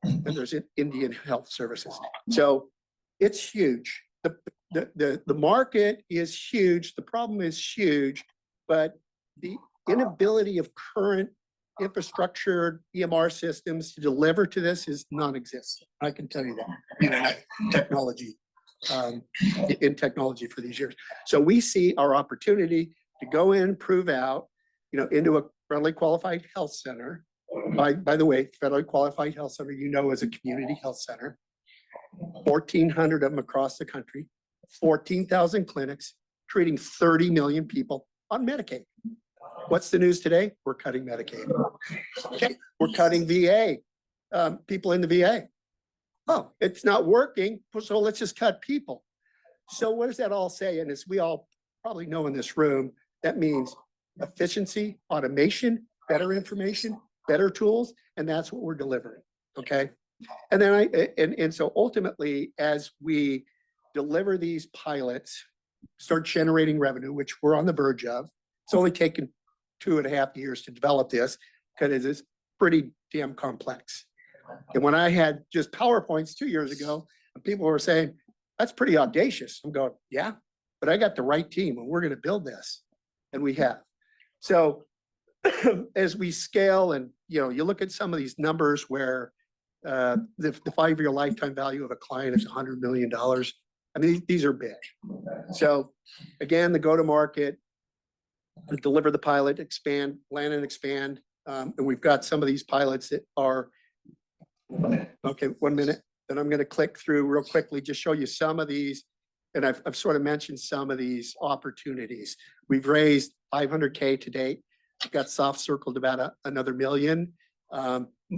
and there's Indian Health Services. So it's huge. The market is huge. The problem is huge, but the inability of current infrastructure EMR systems to deliver to this is non-existent. I can tell you that. Technology, in technology for these years. So we see our opportunity to go in, prove out, into a federally qualified health center. By the way, federally qualified health center, is a community health center. 1,400 of them across the country, 14,000 clinics, treating 30 million people on Medicaid. What's the news today? We're cutting Medicaid. Okay, we're cutting VA, people in the VA. Oh, it's not working, so let's just cut people. So what does that all say? And as we all probably know in this room, that means efficiency, automation, better information, better tools, and that's what we're delivering, okay? And then so ultimately, as we deliver these pilots, start generating revenue, which we're on the verge of, it's only taken 2.5 years to develop this because it is pretty damn complex. And when I had just PowerPoints 2 years ago, and people were saying, that's pretty audacious. I'm going, yeah, but I got the right team and we're going to build this. And we have. So as we scale and, you look at some of these numbers where the 5-year lifetime value of a client is $100 million. I mean, these are big. So again, the go-to-market, deliver the pilot, expand, land and expand. And we've got some of these pilots that are, okay, 1 minute. Then I'm going to click through real quickly, just show you some of these. And I've sort of mentioned some of these opportunities. We've raised $500K to date. We've got soft circled about another $1 million.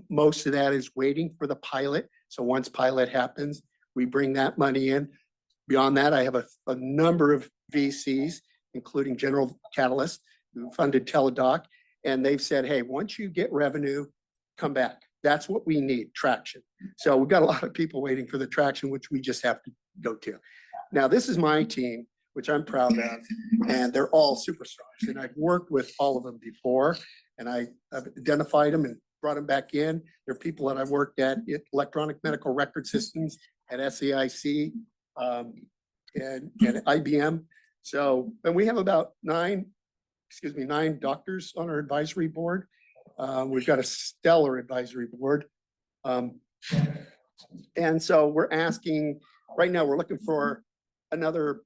Most of that is waiting for the pilot. So once pilot happens, we bring that money in. Beyond that, I have a number of VCs, including General Catalyst, who funded Teladoc. And they've said, hey, once you get revenue, come back. That's what we need, traction. So we've got a lot of people waiting for the traction, which we just have to go to. Now, this is my team. which I'm proud of, and they're all superstars. And I've worked with all of them before, and I've identified them and brought them back in. They're people that I've worked at electronic medical record systems at SAIC and IBM. So, and we have about nine doctors on our advisory board. We've got a stellar advisory board. And so we're asking, right now, we're looking for another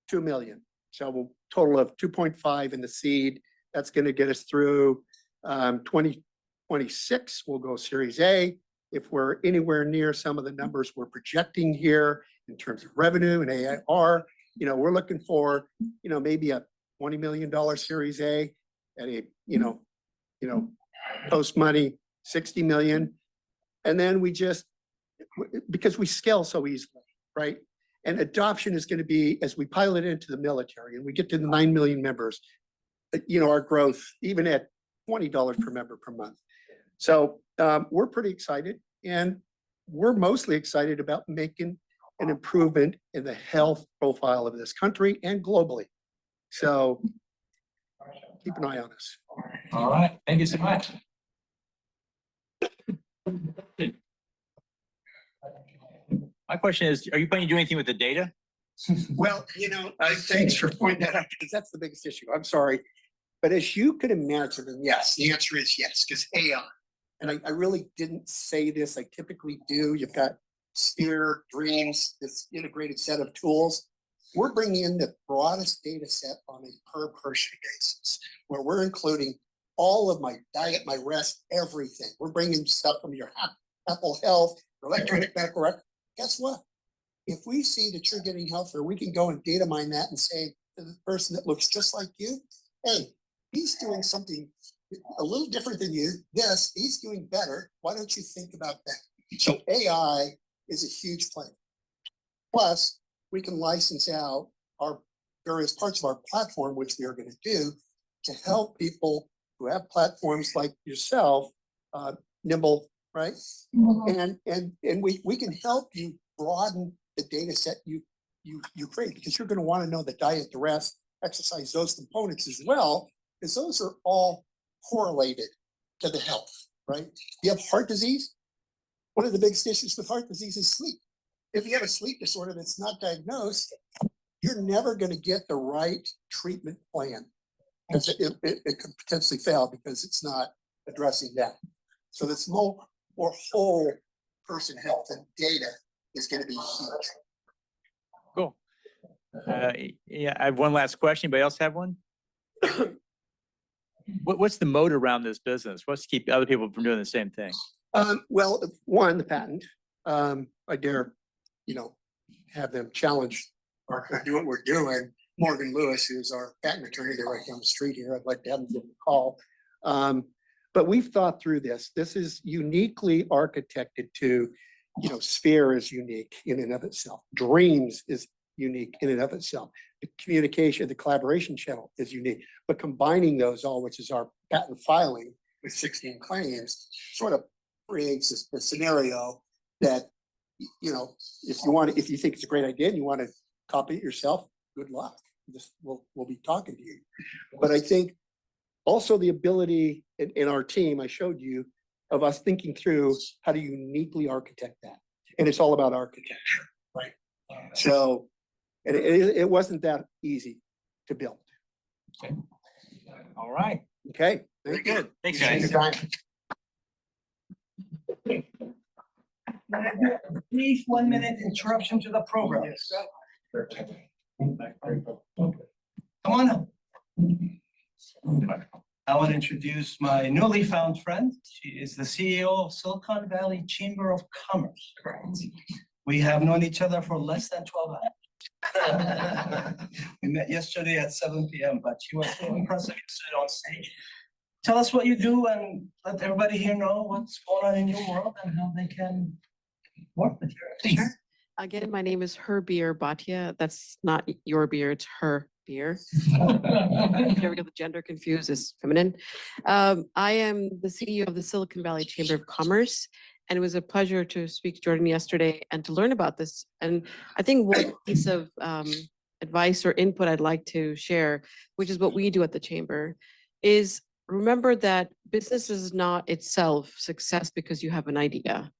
2 million. So we'll total of 2.5 in the seed. That's going to get us through 2026. We'll go Series A. If we're anywhere near some of the numbers we're projecting here in terms of revenue and AIR, we're looking for, maybe a $20 million Series A at a, post money, 60 million. And then we just, because we scale so easily, right? And adoption is going to be, as we pilot into the military and we get to the 9 million members, our growth, even at $20 per member per month. So we're pretty excited, and we're mostly excited about making an improvement in the health profile of this country and globally. So keep an eye on us. All right, thank you so much. My question is, are you planning to do anything with the data? Well, thanks for pointing that out, because that's the biggest issue. I'm sorry. But as you could imagine, and yes, the answer is yes, because AI, and I really didn't say this, I typically do. You've got Sphere, Dreams, this integrated set of tools. We're bringing in the broadest data set on a per person basis, where we're including all of my diet, my rest, everything. We're bringing stuff from your Apple Health, your electronic medical record. Guess what? If we see that you're getting healthier, we can go and data mine that and say to the person that looks just like you, hey, he's doing something a little different than you. This, he's doing better. Why don't you think about that? So AI is a huge play. Plus, we can license out our various parts of our platform, which we are going to do, to help people who have platforms like yourself, Nimble, right? And we can help you broaden the data set you create, because you're going to want to know the diet, the rest, exercise, those components as well, because those are all correlated to the health, right? You have heart disease. One of the biggest issues with heart disease is sleep. If you have a sleep disorder that's not diagnosed, you're never going to get the right treatment plan. It could potentially fail because it's not addressing that. So this more whole person health and data is going to be huge. Cool. Yeah, I have one last question. Anybody else have one? What's the moat around this business? What's to keep other people from doing the same thing? Well, one, the patent. I dare, have them challenge or do what we're doing. Morgan Lewis, who's our patent attorney, they're right down the street here. I'd like to have them give a call. But we've thought through this. This is uniquely architected to, Sphere is unique in and of itself. Dreams is unique in and of itself. The communication, the collaboration channel is unique. But combining those all, which is our patent filing with 16 claims, sort of creates a scenario that, if you think it's a great idea and you want to copy it yourself, good luck. We'll be talking to you. But I think also the ability in our team, I showed you, of us thinking through how to uniquely architect that. And it's all about architecture, right? So and it wasn't that easy to build. Okay. All right. Okay. Very good. Thanks, Thanks, guys. Brief 1 minute interruption to the program. Come on up. I want to introduce my newly found friend. She is the CEO of Silicon Valley Chamber of Commerce. We have known each other for less than 12 hours. We met yesterday at 7 p.m., but she was so impressive yesterday on stage. Tell us what you do and let everybody here know what's going on in your world and how they can work with you. Please. Again, my name is Wahbeh Bhatia. That's not your beer, it's her beer. Never get the gender confused, it's feminine. I am the CEO of the Silicon Valley Chamber of Commerce, and it was a pleasure to speak to Jordan yesterday and to learn about this. And I think one piece of advice or input I'd like to share, which is what we do at the chamber, is remember that business is not itself success because you have an idea.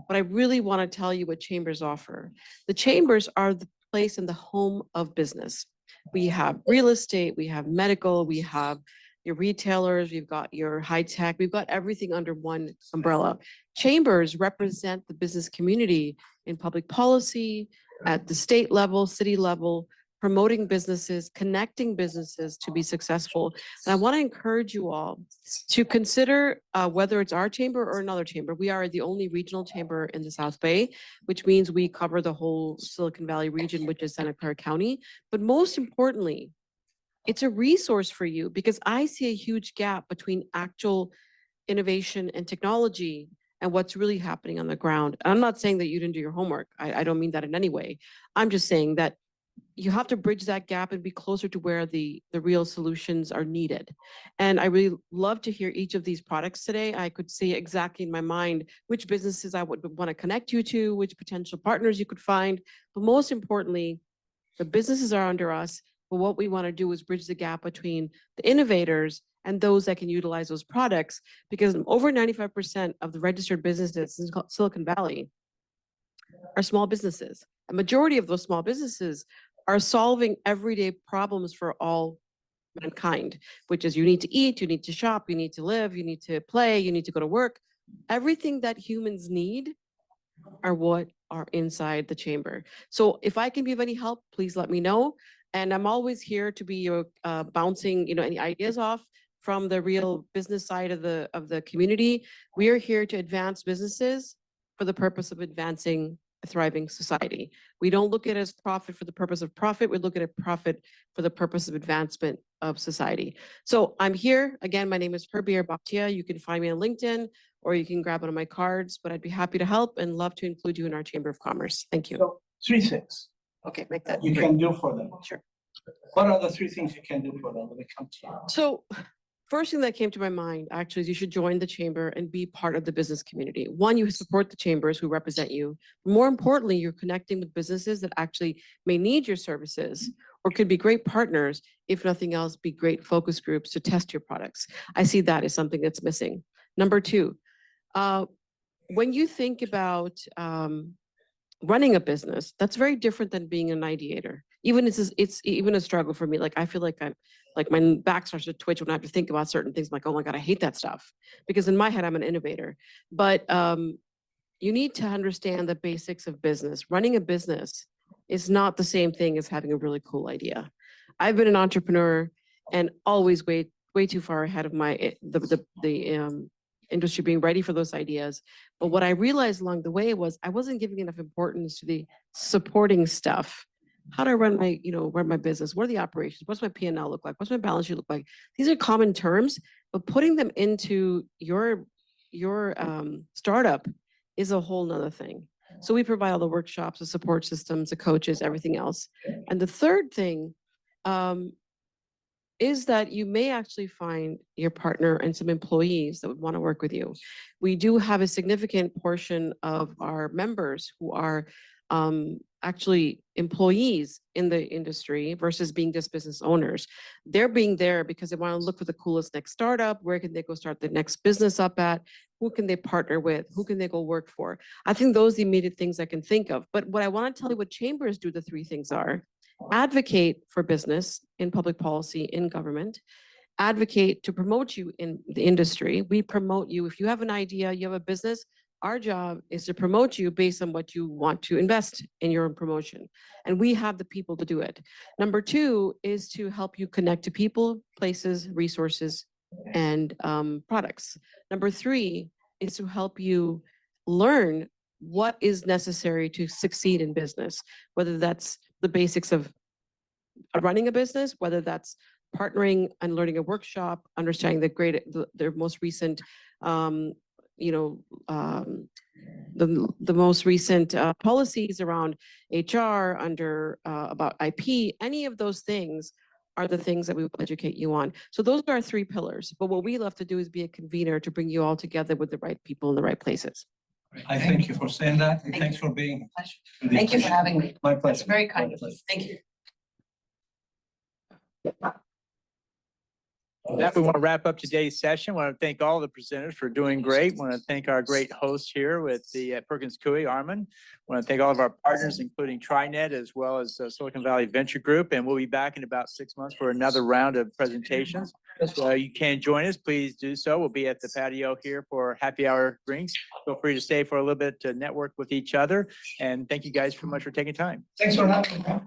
But I really want to tell you what chambers offer. The chambers are the place and the home of business. We have real estate, we have medical, we have your retailers, we've got your high tech, we've got everything under one umbrella. Chambers represent the business community in public policy, at the state level, city level, promoting businesses, connecting businesses to be successful. And I want to encourage you all to consider whether it's our chamber or another chamber. We are the only regional chamber in the South Bay, which means we cover the whole Silicon Valley region, which is Santa Clara County. But most importantly, it's a resource for you because I see a huge gap between actual innovation and technology and what's really happening on the ground. I'm not saying that you didn't do your homework. I don't mean that in any way. I'm just saying that you have to bridge that gap and be closer to where the real solutions are needed. And I really love to hear each of these products today. I could see exactly in my mind which businesses I would want to connect you to, which potential partners you could find. But most importantly, the businesses are under us. But what we want to do is bridge the gap between the innovators and those that can utilize those products, because over 95% of the registered businesses in Silicon Valley are small businesses. A majority of those small businesses are solving everyday problems for all mankind, which is you need to eat, you need to shop, you need to live, you need to play, you need to go to work. Everything that humans need are what are inside the chamber. So if I can be of any help, please let me know. And I'm always here to be your bouncing, any ideas off from the real business side of the community. We are here to advance businesses for the purpose of advancing a thriving society. We don't look at it as profit for the purpose of profit. We look at it profit for the purpose of advancement of society. So I'm here. Again, my name is Herbie Bhatia. You can find me on LinkedIn or you can grab one of my cards, but I'd be happy to help and love to include you in our Chamber of Commerce. Thank you. So 3 things Okay, make that. you brief. can do for them. Sure. What are the 3 things you can do for them when they come to you? So first thing that came to my mind actually is you should join the chamber and be part of the business community. One, you support the chambers who represent you. More importantly, you're connecting with businesses that actually may need your services or could be great partners, if nothing else, be great focus groups to test your products. I see that as something that's missing. Number 2, when you think about running a business, that's very different than being an ideator. Even it's even a struggle for me. Like I feel like my back starts to twitch when I have to think about certain things. I'm like, oh my God, I hate that stuff. Because in my head, I'm an innovator. But you need to understand the basics of business. Running a business is not the same thing as having a really cool idea. I've been an entrepreneur and always way too far ahead of the industry being ready for those ideas. But what I realized along the way was I wasn't giving enough importance to the supporting stuff. How do I run my business? What are the operations? What's my P&L look like? What's my balance sheet look like? These are common terms, but putting them into your startup is a whole nother thing. So we provide all the workshops, the support systems, the coaches, everything else. And the third thing is that you may actually find your partner and some employees that would want to work with you. We do have a significant portion of our members who are actually employees in the industry versus being just business owners. They're being there because they want to look for the coolest next startup. Where can they go start the next business up at? Who can they partner with? Who can they go work for? I think those are the immediate things I can think of. But what I want to tell you what chambers do, the 3 things are: advocate for business in public policy, in government, advocate to promote you in the industry. We promote you. If you have an idea, you have a business, our job is to promote you based on what you want to invest in your promotion. And we have the people to do it. Number 2 is to help you connect to people, places, resources, and products. Number 3 is to help you learn what is necessary to succeed in business, whether that's the basics of running a business, whether that's partnering and learning a workshop, understanding the most recent the most recent policies around HR about IP. Any of those things are the things that we will educate you on. So those are our 3 pillars. But what we love to do is be a convener to bring you all together with the right people in the right places. I thank you for saying that, and thanks for being. Thank you for having me. My pleasure. That's very kind of you. Thank you. With that, we want to wrap up today's session. Want to thank all the presenters for doing great. Want to thank our great host here with the Perkins Coie, Arman. Want to thank all of our partners, including TriNet, as well as Silicon Valley Venture Group. And we'll be back in about 6 months for another round of presentations. You can join us, please do so. We'll be at the patio here for happy hour drinks. Feel free to stay for a little bit to network with each other. And thank you guys so much for taking time. Thanks for having me.